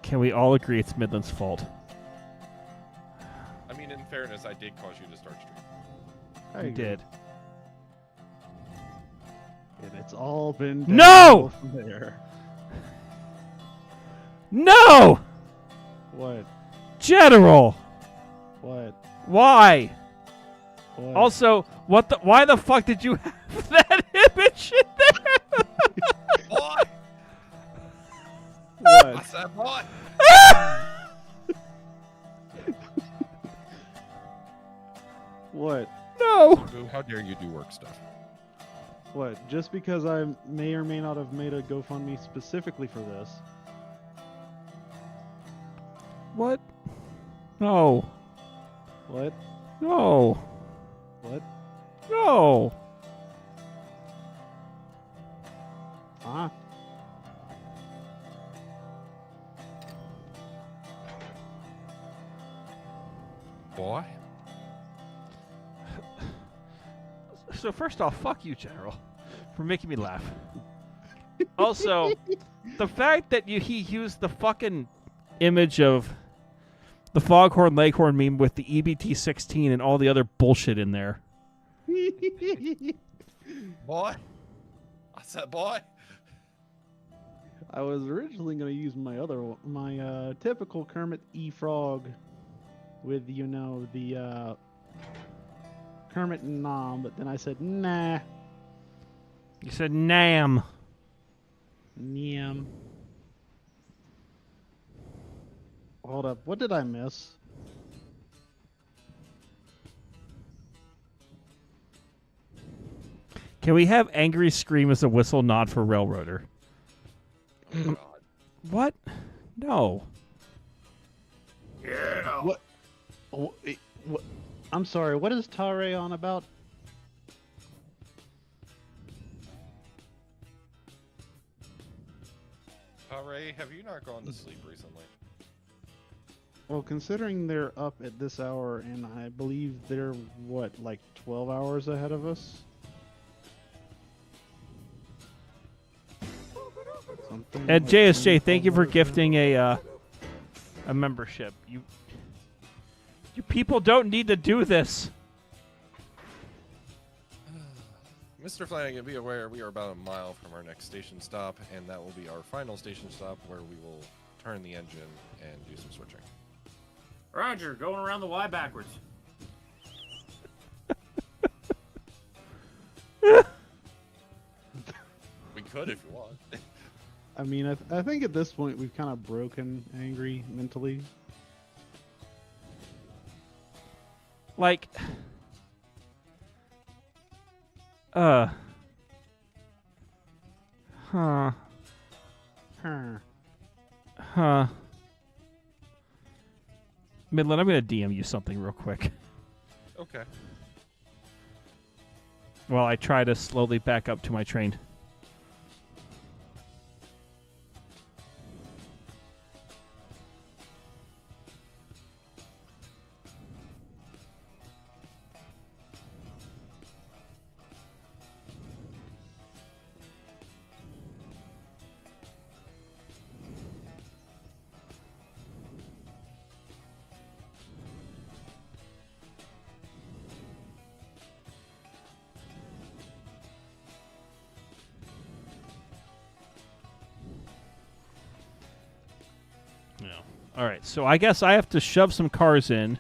Speaker 1: Can we all agree it's Midland's fault?
Speaker 2: I mean, in fairness, I did cause you to start stream.
Speaker 3: I
Speaker 1: You
Speaker 3: agree.
Speaker 1: did.
Speaker 3: And it's all been
Speaker 1: No!
Speaker 3: downhill from there.
Speaker 1: No!
Speaker 3: What?
Speaker 1: General!
Speaker 3: What?
Speaker 1: Why?
Speaker 3: What?
Speaker 1: Also, why the fuck did you have that image in there?
Speaker 2: Boy!
Speaker 3: What?
Speaker 2: What's that, boy?
Speaker 3: What?
Speaker 1: No!
Speaker 2: Boo, how dare you do work stuff?
Speaker 3: What? Just because I may or may not have made a GoFundMe specifically for this.
Speaker 1: What? No.
Speaker 3: What?
Speaker 1: No.
Speaker 3: What?
Speaker 1: No.
Speaker 3: Huh?
Speaker 2: Boy?
Speaker 1: So first off, fuck you, General, for making me laugh. Also, the fact that he used the fucking image of the Foghorn Leghorn meme with the EBT-16 and all the other bullshit in there.
Speaker 2: Boy? What's that, boy?
Speaker 3: I was originally going to use my typical Kermit E. Frog with, the Kermit and Nom, but then I said, nah.
Speaker 1: You said Nam.
Speaker 3: Nyam. Hold up, what did I miss?
Speaker 1: Can we have Angry Scream as a whistle nod for Railroader?
Speaker 2: Oh, God.
Speaker 1: What? No.
Speaker 5: Yeah.
Speaker 3: What? What? I'm sorry, what is Tare on about?
Speaker 2: Ray, have you not gone to sleep recently?
Speaker 3: Well, considering they're up at this hour, and I believe they're, what, like 12 hours ahead of us? Something
Speaker 1: And
Speaker 3: like
Speaker 1: JSJ,
Speaker 3: 10,
Speaker 1: thank you
Speaker 3: 12
Speaker 1: for
Speaker 3: hours ahead.
Speaker 1: gifting a membership. You people don't need to do this.
Speaker 2: Mr. Flanagan, be aware we are about a mile from our next station stop, and that will be our final station stop where we will turn the engine and do some switching.
Speaker 5: Roger, going around the Y backwards.
Speaker 2: We could if you want.
Speaker 3: I mean, I think at this point we've kind of broken Angry mentally.
Speaker 1: Like, huh.
Speaker 3: Huh.
Speaker 1: Huh. Midland, I'm going to DM you something real quick.
Speaker 2: Okay.
Speaker 1: While I try to slowly back up to my train. All right, so I guess I have to shove some cars in.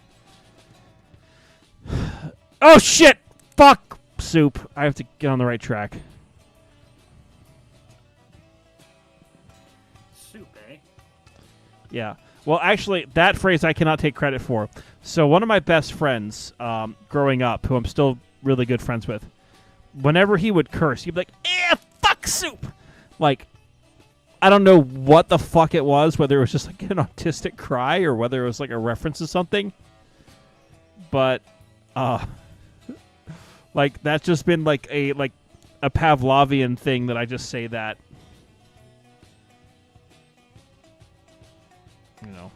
Speaker 1: Oh, shit! Fuck! Soup. I have to get on the right track.
Speaker 5: Soup, eh?
Speaker 1: Yeah. Well, actually, that phrase I cannot take credit for. So one of my best friends growing up, who I'm still really good friends with, whenever he would curse, he'd be like, fuck soup! Like, I don't know what the fuck it was, whether it was just like an autistic cry or whether it was like a reference to something. But, like, that's just been like a Pavlovian thing that I just say that. You know.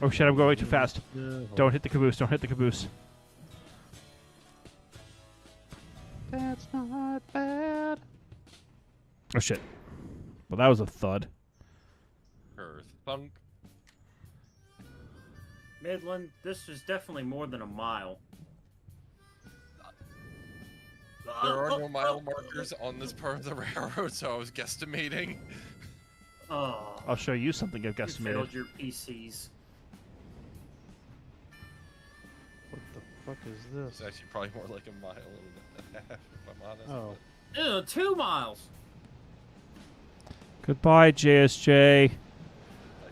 Speaker 1: Oh shit, I'm going way too fast. Don't hit the caboose. Don't hit the caboose.
Speaker 3: That's not bad.
Speaker 1: Oh shit. Well, that was a thud.
Speaker 2: Thunk.
Speaker 5: Midland, this is definitely more than a mile.
Speaker 2: There are no mile markers on this part of the railroad, so I was guesstimating.
Speaker 5: Oh,
Speaker 1: I'll show you something I've
Speaker 5: you
Speaker 1: guesstimated.
Speaker 5: failed your PCs.
Speaker 3: What the fuck is this?
Speaker 2: It's actually probably more like a mile and a half, if I'm honest.
Speaker 3: Oh.
Speaker 5: Ew, 2 miles.
Speaker 1: Goodbye, JSJ.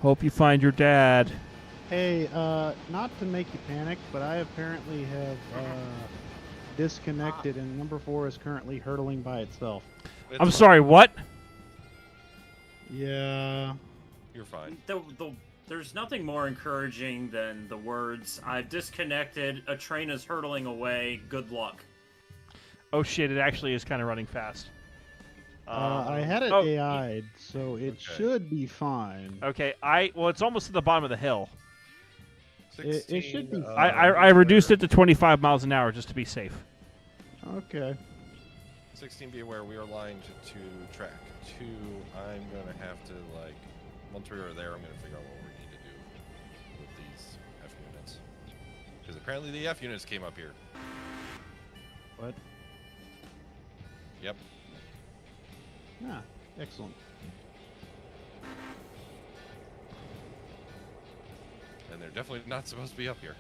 Speaker 1: Hope you find your dad.
Speaker 3: Hey, not to make you panic, but I apparently have disconnected, and number 4 is currently hurtling by itself.
Speaker 2: It's
Speaker 1: I'm
Speaker 2: fine.
Speaker 1: sorry, what?
Speaker 3: Yeah.
Speaker 2: You're fine.
Speaker 5: There's nothing more encouraging than the words, I've disconnected, a train is hurtling away, good luck.
Speaker 1: Oh shit, it actually is kind of running fast.
Speaker 3: I had it
Speaker 1: oh,
Speaker 3: AI'd, so it should be fine.
Speaker 1: Okay, well, it's almost at the bottom of the hill.
Speaker 3: It should be fine.
Speaker 1: I reduced it to 25 miles an hour just to be safe.
Speaker 3: Okay.
Speaker 2: 16, be aware, we are lined to track 2. I'm going to have to, like, once we are there, I'm going to figure out what we need to do with these F units. Because apparently the F units came up here.
Speaker 3: What?
Speaker 2: Yep.
Speaker 3: Ah, excellent.
Speaker 2: And they're definitely not supposed to be up here.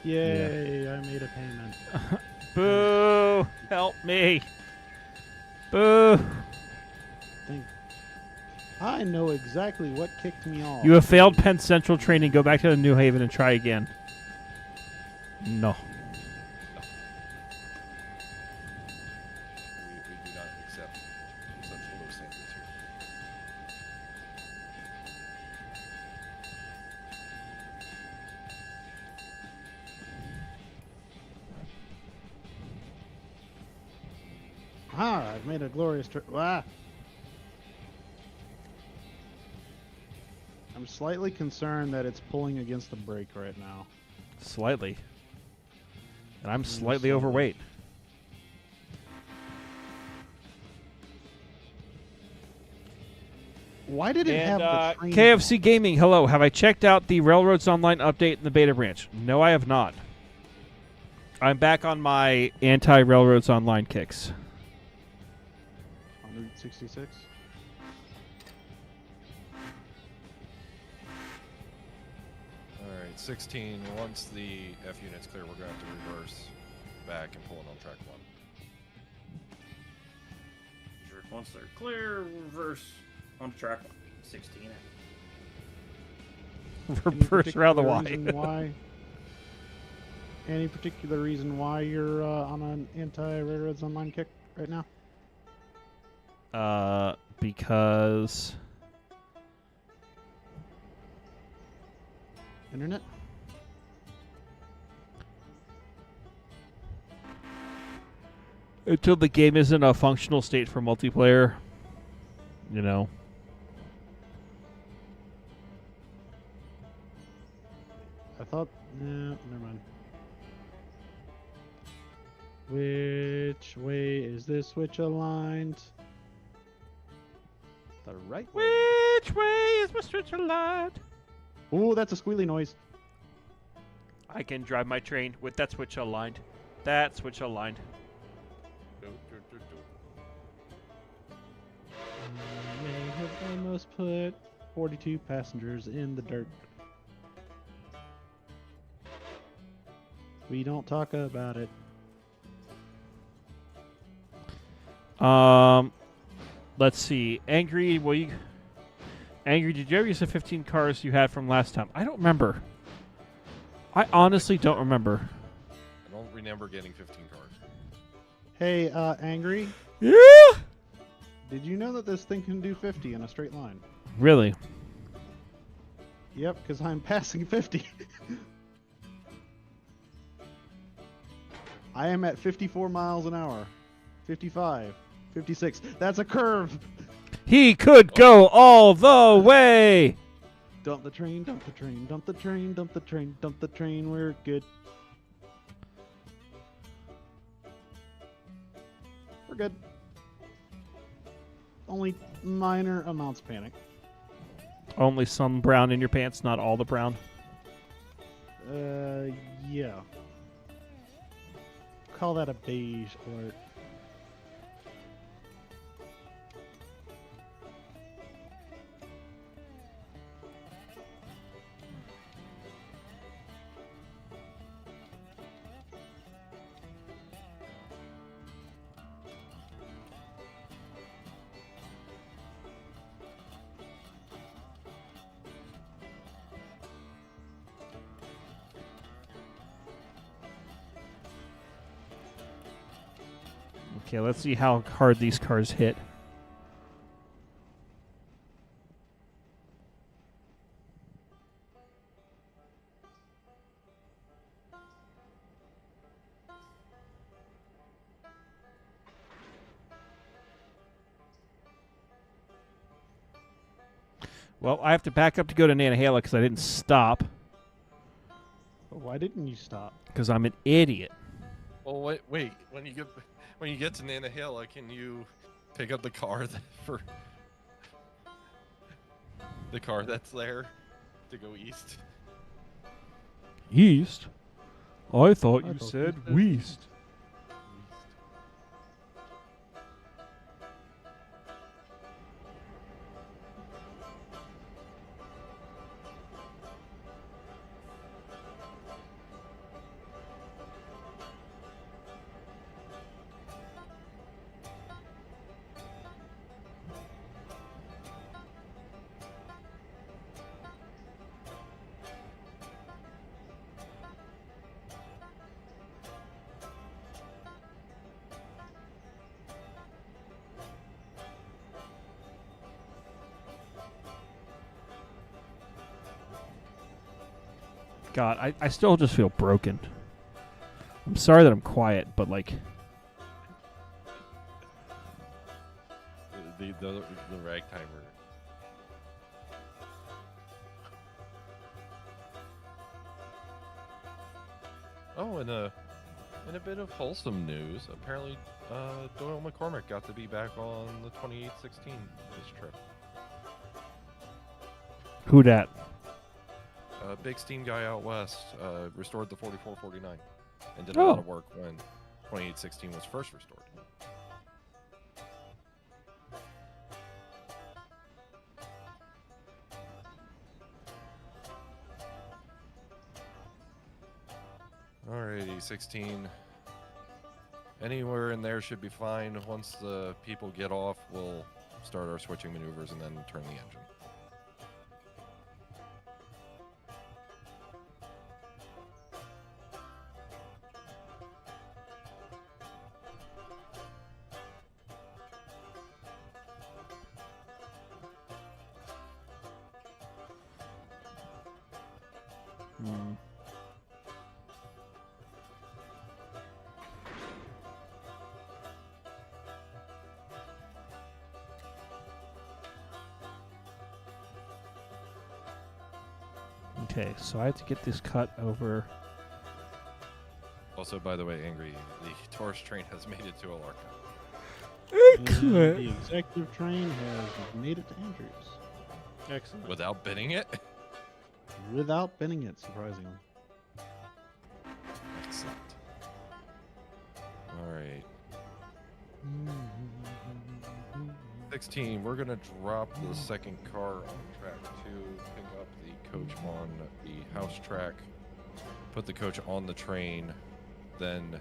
Speaker 3: Yay, I made a payment.
Speaker 1: Boo! Help me! Boo!
Speaker 3: I know exactly what kicked me off.
Speaker 1: You have failed Penn Central training. Go back to New Haven and try again. No.
Speaker 2: We do not accept such low standards here.
Speaker 3: Ah, I've made a glorious trip. Ah. I'm slightly concerned that it's pulling against the brake right now.
Speaker 1: Slightly. And I'm slightly
Speaker 3: slightly.
Speaker 1: overweight.
Speaker 3: Why did it have the train
Speaker 1: KFC Gaming, hello. Have I checked out the Railroads Online update in the beta branch? No, I have not. I'm back on my anti-Railroads Online kicks.
Speaker 3: on Route 66?
Speaker 2: Alright, 16. Once the F unit's clear, we're going to have to reverse back and pull it on track 1.
Speaker 5: Once they're clear, reverse on track 16.
Speaker 1: Reverse around the
Speaker 3: reason
Speaker 1: Y.
Speaker 3: why? Any particular reason why you're on an anti-Railroads Online kick right now?
Speaker 1: Because...
Speaker 3: Internet?
Speaker 1: Until the game isn't a functional state for multiplayer, you know.
Speaker 3: I thought... No, never mind. Which way is this switch aligned? The right way.
Speaker 1: Which way is my switch aligned?
Speaker 3: Ooh, that's a squealy noise.
Speaker 1: I can drive my train with that switch aligned. That switch aligned.
Speaker 3: I may have almost put 42 passengers in the dirt. We don't talk about it.
Speaker 1: Let's see. Angry, Angry, did you ever use the 15 cars you had from last time? I don't remember. I honestly don't remember.
Speaker 2: I don't remember getting 15 cars.
Speaker 3: Hey, Angry,
Speaker 1: Yeah.
Speaker 3: did you know that this thing can do 50 in a straight line?
Speaker 1: Really?
Speaker 3: Yep, because I'm passing 50. I am at 54 miles an hour. 55. 56. That's a curve.
Speaker 1: He could go all the way.
Speaker 3: Dump the train, dump the train, dump the train, dump the train, dump the train. We're good. We're good. Only minor amounts of panic.
Speaker 1: Only some brown in your pants, not all the brown.
Speaker 3: Yeah. Call that a beige alert.
Speaker 1: Okay, let's see how hard these cars hit. Well, I have to back up to go to Nantahala because I didn't stop
Speaker 3: Why didn't you stop?
Speaker 1: because I'm an idiot.
Speaker 2: Well, wait. When you get to Nantahala, can you pick up the car for the car that's there to go east?
Speaker 1: East? I thought
Speaker 3: I
Speaker 1: you
Speaker 3: thought
Speaker 1: said
Speaker 3: you said
Speaker 1: west. God, I still just feel broken. I'm sorry that I'm quiet, but like,
Speaker 2: The Ragtimer. Oh, and in a bit of wholesome news, apparently Doyle McCormick got to be back on the 2816 this trip.
Speaker 1: who dat?
Speaker 2: Big steam guy out west restored the 4449 and did a lot of work when 2816 was first restored. Alrighty, 16. Anywhere in there should be fine. Once the people get off, we'll start our switching maneuvers and then turn the engine.
Speaker 1: Okay, so I have to get this cut over.
Speaker 2: Also, by the way, Angry, the Taurus train has made it to Alarka.
Speaker 3: And the executive train has made it to Andrews. Excellent.
Speaker 2: Without bidding it?
Speaker 3: Without binning it, surprisingly.
Speaker 2: Excellent. Alright. 16, we're going to drop the second car on track 2, pick up the coach on the house track, put the coach on the train, then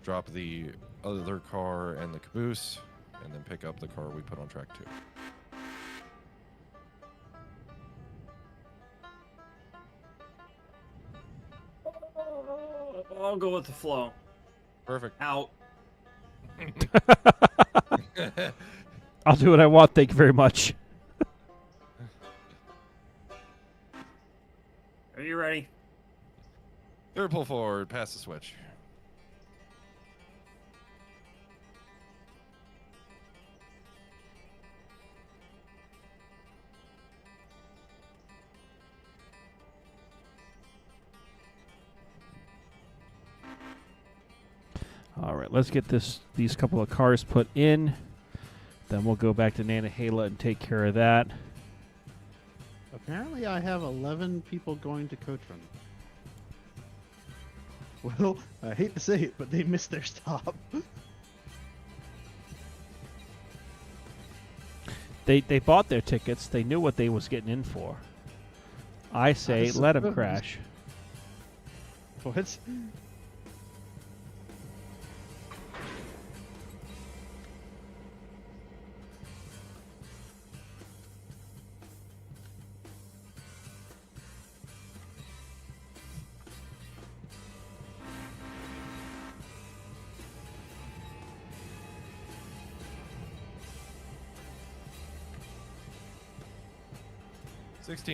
Speaker 2: drop the other car and the caboose, and then pick up the car we put on track 2.
Speaker 5: I'll go with the flow.
Speaker 2: Perfect.
Speaker 5: Out.
Speaker 1: I'll do what I want. Thank you very much.
Speaker 5: Are you ready?
Speaker 2: Third pull forward, pass the switch.
Speaker 1: All right, let's get these couple of cars put in. Then we'll go back to Nantahala and take care of that.
Speaker 3: Apparently, I have 11 people going to coach run. Well, I hate to say it, but they missed their stop.
Speaker 1: They bought their tickets. They knew what they was getting in for. I say, let them crash.
Speaker 3: What?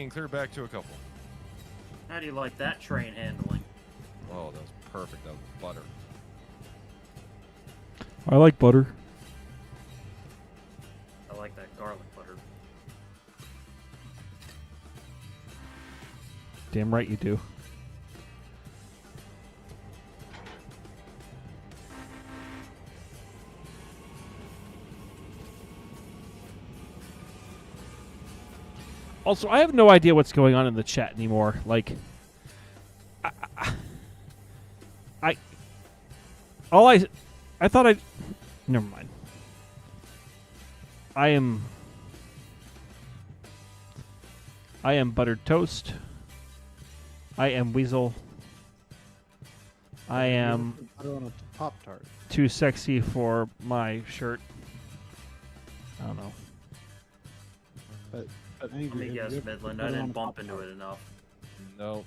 Speaker 2: Clear back to a couple.
Speaker 5: How do you like that train handling?
Speaker 2: Oh, that was perfect. That was butter.
Speaker 1: I like butter.
Speaker 5: I like that garlic butter.
Speaker 1: Damn right you do. Also, I have no idea what's going on in the chat anymore. Like, I thought I, never mind. I am buttered toast. I am Weasel. I am
Speaker 3: Butter on a Pop-Tart.
Speaker 1: too sexy for my shirt. I don't know.
Speaker 3: But
Speaker 5: Let me
Speaker 3: Angry,
Speaker 5: guess, Midland. I didn't bump into it enough.
Speaker 2: No.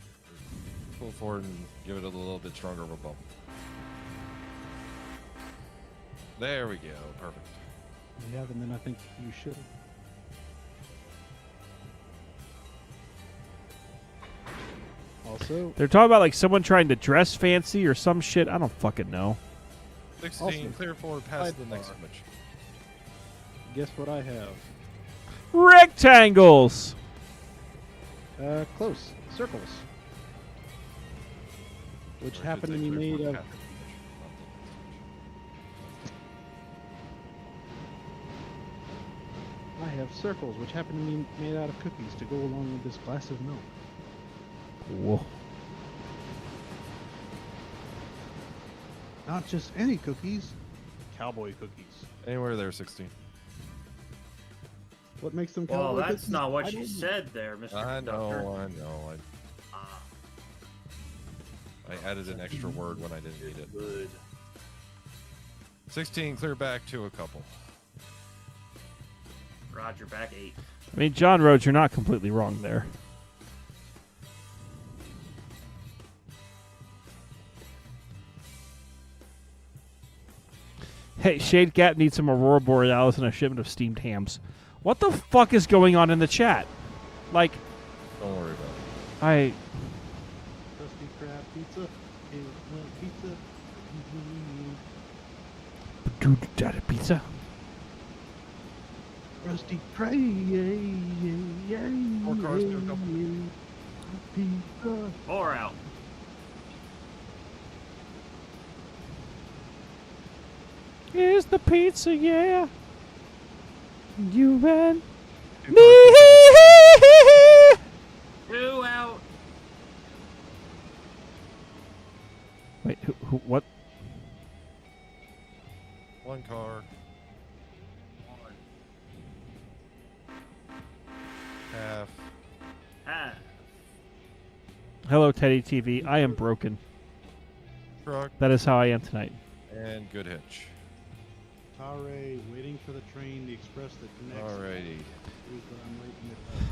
Speaker 2: Pull forward and give it a little bit stronger of a bump. There we go. Perfect.
Speaker 3: You have, and then I think you should. Also,
Speaker 1: They're talking about like someone trying to dress fancy or some shit. I don't fucking know.
Speaker 2: 16,
Speaker 3: Also,
Speaker 2: clear forward past the
Speaker 3: sidebar.
Speaker 2: next switch.
Speaker 3: guess what I have?
Speaker 1: Rectangles.
Speaker 3: Close. Circles. Which
Speaker 2: Or I
Speaker 3: happen
Speaker 2: should
Speaker 3: to
Speaker 2: say
Speaker 3: be
Speaker 2: clear
Speaker 3: made
Speaker 2: forward
Speaker 3: of.
Speaker 2: past the switch.
Speaker 3: I have circles, which happen to be made out of cookies to go along with this glass of milk.
Speaker 1: Whoa.
Speaker 3: Not just any cookies, cowboy cookies.
Speaker 2: Anywhere there, 16.
Speaker 3: What makes them
Speaker 5: Well,
Speaker 3: cowboy
Speaker 5: that's
Speaker 3: cookies?
Speaker 5: not what
Speaker 3: I
Speaker 5: you
Speaker 3: don't know.
Speaker 5: said there, Mr.
Speaker 2: I
Speaker 5: Conductor.
Speaker 2: know.
Speaker 5: Ah,
Speaker 2: I added an extra word when I didn't need it.
Speaker 5: good.
Speaker 2: 16, clear back to a couple.
Speaker 5: Roger, back 8.
Speaker 1: I mean, John Rhodes, you're not completely wrong there. Hey, Shade Gap needs some Aurora Borealis and a shipment of steamed hams. What the fuck is going on in the chat? Like,
Speaker 2: Don't worry about it.
Speaker 1: I...
Speaker 3: Krusty Krab pizza is well pizza.
Speaker 1: Dude, pizza?
Speaker 3: Krusty Krab.
Speaker 2: 4 cars to a couple.
Speaker 3: Pizza.
Speaker 5: 4 out.
Speaker 1: Here's the pizza, yeah. You and
Speaker 2: 2
Speaker 1: me.
Speaker 2: cars
Speaker 5: 2 out.
Speaker 1: Wait, who, what?
Speaker 2: to- 1 car. Half.
Speaker 5: Ah.
Speaker 1: Hello, Teddy TV. I am broken.
Speaker 2: Truck.
Speaker 1: That is how I am tonight.
Speaker 2: And good hitch.
Speaker 3: Tare, waiting for the train, the express that connects.
Speaker 2: Alrighty.
Speaker 3: Here's what I'm waiting to pass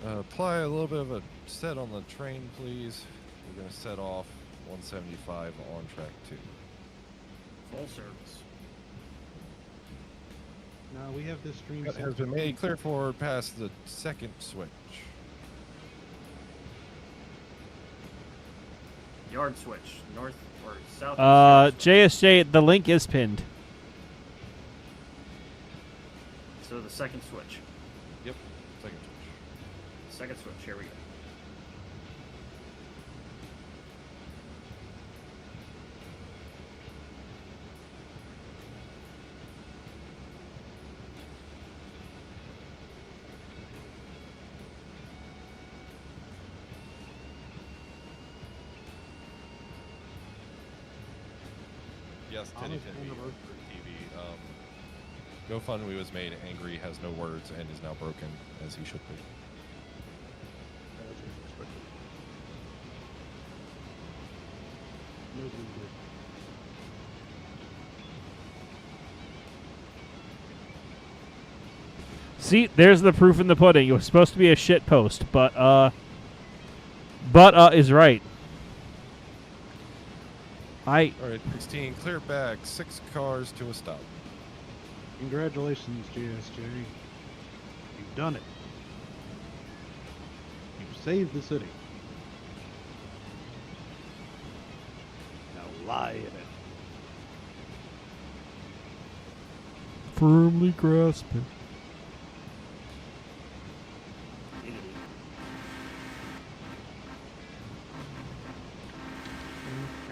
Speaker 3: on now.
Speaker 2: Apply a little bit of a set on the train, please. We're going to set off 175 on track 2.
Speaker 5: Full service.
Speaker 3: Now we have this stream
Speaker 2: Cut
Speaker 3: set
Speaker 2: has been made. Clear forward past the second switch.
Speaker 5: Yard switch. North or south.
Speaker 1: JSJ, the link is pinned.
Speaker 5: So the second switch.
Speaker 2: Yep. Second switch.
Speaker 5: Second switch. Here we go.
Speaker 2: Yes, Titty
Speaker 3: Honest
Speaker 2: Timmy
Speaker 3: anniversary.
Speaker 2: TV. GoFundMe was made. Angry has no words and is now broken, as he should be.
Speaker 3: That's disrespectful. Nobody did.
Speaker 1: See, there's the proof in the pudding. It was supposed to be a shit post, but is right.
Speaker 2: All right, 16, clear back, 6 cars to a stop.
Speaker 3: Congratulations, JSJ. You've done it. You've saved the city. Now lie in it.
Speaker 1: Firmly grasp it.
Speaker 5: Giggity.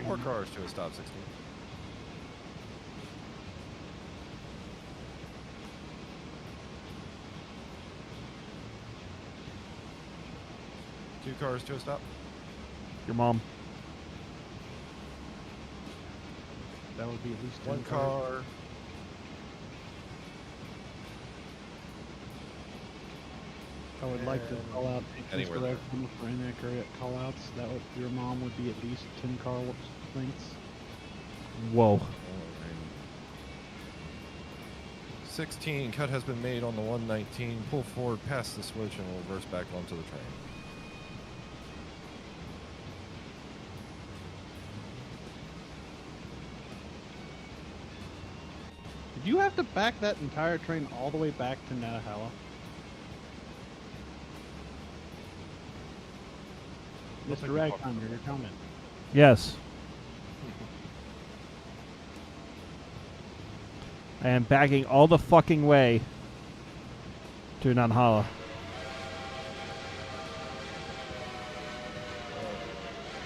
Speaker 2: 4 cars to a stop, 16. Two cars to a stop.
Speaker 1: Your mom.
Speaker 3: That would be at least 10
Speaker 2: 1
Speaker 3: cars.
Speaker 2: car.
Speaker 3: I would like to call out
Speaker 2: Anywhere
Speaker 3: Mr. Redford for inaccurate call-outs. That would, your mom would be at least 10 car lengths.
Speaker 1: Whoa.
Speaker 2: 16, cut has been made on the 119. Pull forward past the switch and we'll reverse back onto the train.
Speaker 3: Did you have to back that entire train all the way back to Natahala? Mr. Ragtimer, your comment.
Speaker 1: Yes. I am backing all the fucking way to Nanhala.
Speaker 2: Uh,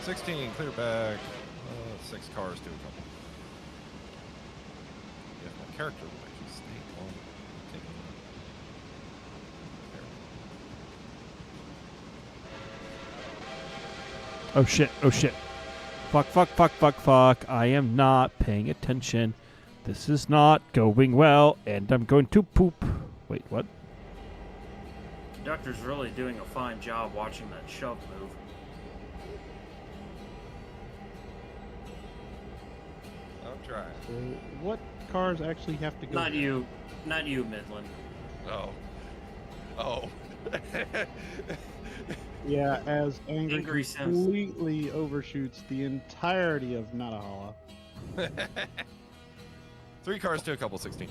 Speaker 2: 16, clear back. 6 cars to a couple. Yeah, my character would actually stay on.
Speaker 1: Oh shit, oh shit. Fuck, fuck, fuck, fuck, fuck. I am not paying attention. This is not going well, and I'm going to poop. Wait, what?
Speaker 5: Conductor's really doing a fine job watching that shove move.
Speaker 2: I'm trying.
Speaker 3: So what cars actually have to go?
Speaker 5: Not you, Midland.
Speaker 2: Oh. Oh.
Speaker 3: Yeah, as Angry
Speaker 5: Angry Sims.
Speaker 3: completely overshoots the entirety of Natahala.
Speaker 2: 3 cars to a couple, 16.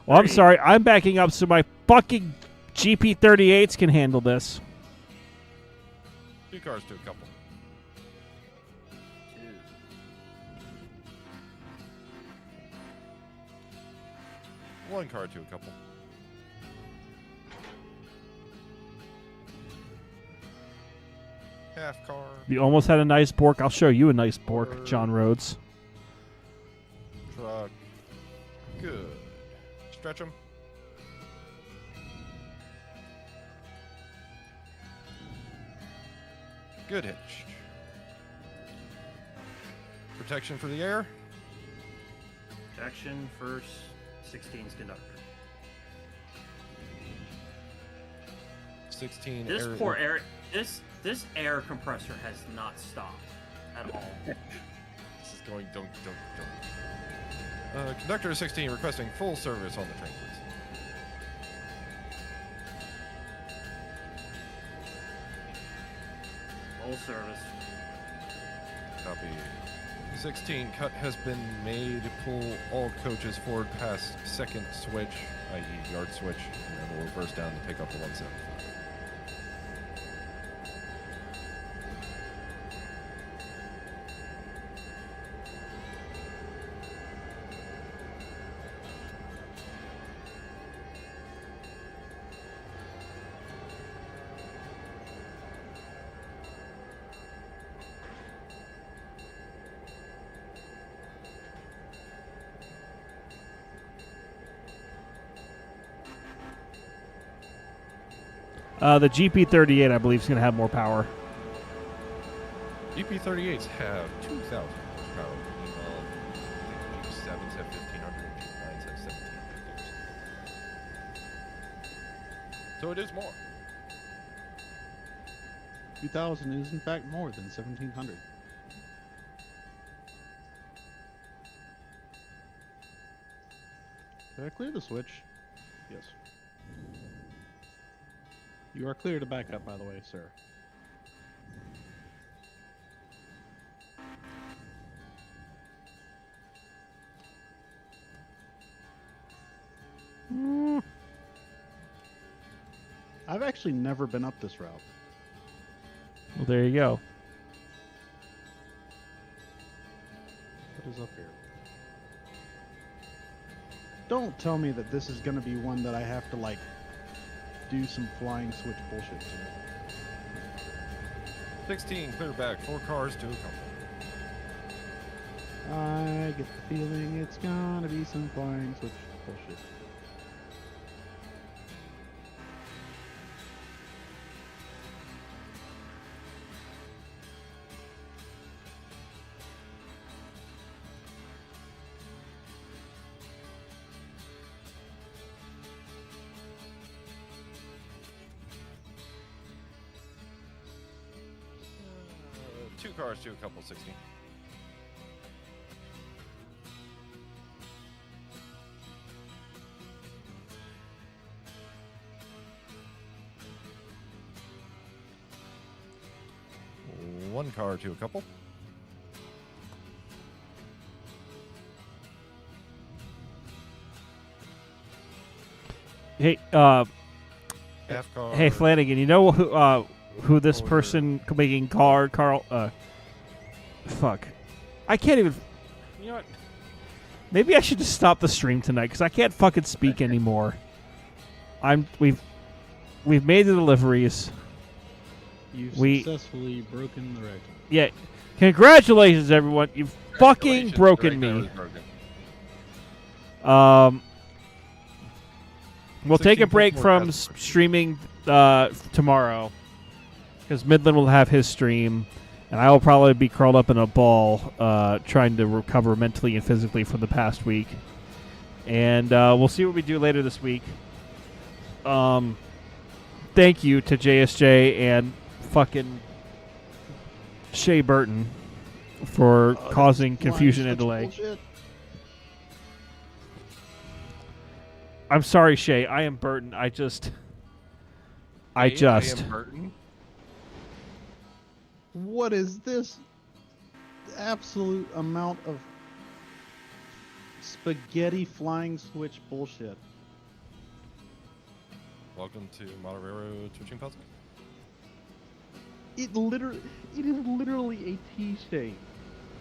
Speaker 1: Well, I'm sorry. I'm backing up so my fucking GP38s can handle this.
Speaker 2: 2 cars to a couple. 1 car to a couple. Half car.
Speaker 1: You almost had a nice bork. I'll show you a nice bork, John Rhodes.
Speaker 2: Truck. Good. Stretch them. Good hitch. Protection for the air.
Speaker 5: Protection for 16's conductor.
Speaker 2: 16
Speaker 5: This
Speaker 2: air.
Speaker 5: poor air. This air compressor has not stopped at all.
Speaker 2: This is going. Don't. Conductor 16 requesting full service on the train, please.
Speaker 5: Full service.
Speaker 2: Copy. 16 cut has been made. Pull all coaches forward past second switch, i.e. yard switch, and then we'll reverse down to pick up the 175.
Speaker 1: The GP38, I believe, is going to have more power.
Speaker 2: GP38s have 2,000 horsepower. 9s have 1500 and 9s have 1750s. So it is more.
Speaker 3: 2000 is in fact more than 1700. Did I clear the switch? Yes. You are clear to back up, by the way, sir. I've actually never been up this route.
Speaker 1: Well, there you go.
Speaker 3: What is up here? Don't tell me that this is going to be one that I have to, like, do some flying switch bullshit to.
Speaker 2: 16, clear back, 4 cars to a couple.
Speaker 3: I get the feeling it's gonna be some flying switch bullshit.
Speaker 2: Two cars to a couple, 16. One car to a couple.
Speaker 1: Hey,
Speaker 2: Half car.
Speaker 1: hey Flanagan, you know who this person making Carl? Fuck, I can't even. You know what? Maybe I should just stop the stream tonight because I can't fucking speak anymore. We've made the deliveries.
Speaker 3: You've
Speaker 1: We-
Speaker 3: successfully broken the rectum.
Speaker 1: Yeah, congratulations everyone! You've fucking
Speaker 2: Congratulations,
Speaker 1: broken
Speaker 2: the right car
Speaker 1: me.
Speaker 2: was broken.
Speaker 1: We'll take a
Speaker 2: 16
Speaker 1: break
Speaker 2: more
Speaker 1: from
Speaker 2: customers.
Speaker 1: streaming tomorrow because Midland will have his stream, and I will probably be curled up in a ball trying to recover mentally and physically from the past week. And we'll see what we do later this week. Thank you to JSJ and fucking Shea Burton for causing confusion and delay.
Speaker 3: Bullshit.
Speaker 1: I'm sorry, Shay. I am Burton. I just.
Speaker 2: I am Burton.
Speaker 3: What is this absolute amount of spaghetti flying switch bullshit?
Speaker 2: Welcome to Motorero Switching Puzzle.
Speaker 3: It is literally a T-shape,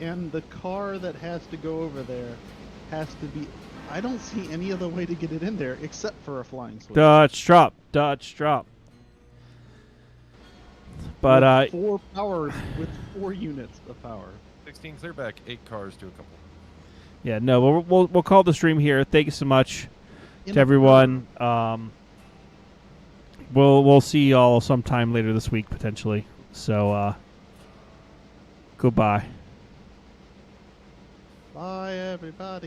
Speaker 3: and the car that has to go over there has to be. I don't see any other way to get it in there except for a flying switch.
Speaker 1: Dutch drop. But
Speaker 3: with 4 power with 4 units of power.
Speaker 2: 16 clear back, 8 cars to a couple.
Speaker 1: yeah, no, we'll call the stream here. Thank you so much to everyone. We'll see y'all sometime later this week potentially. So goodbye.
Speaker 3: Bye, everybody.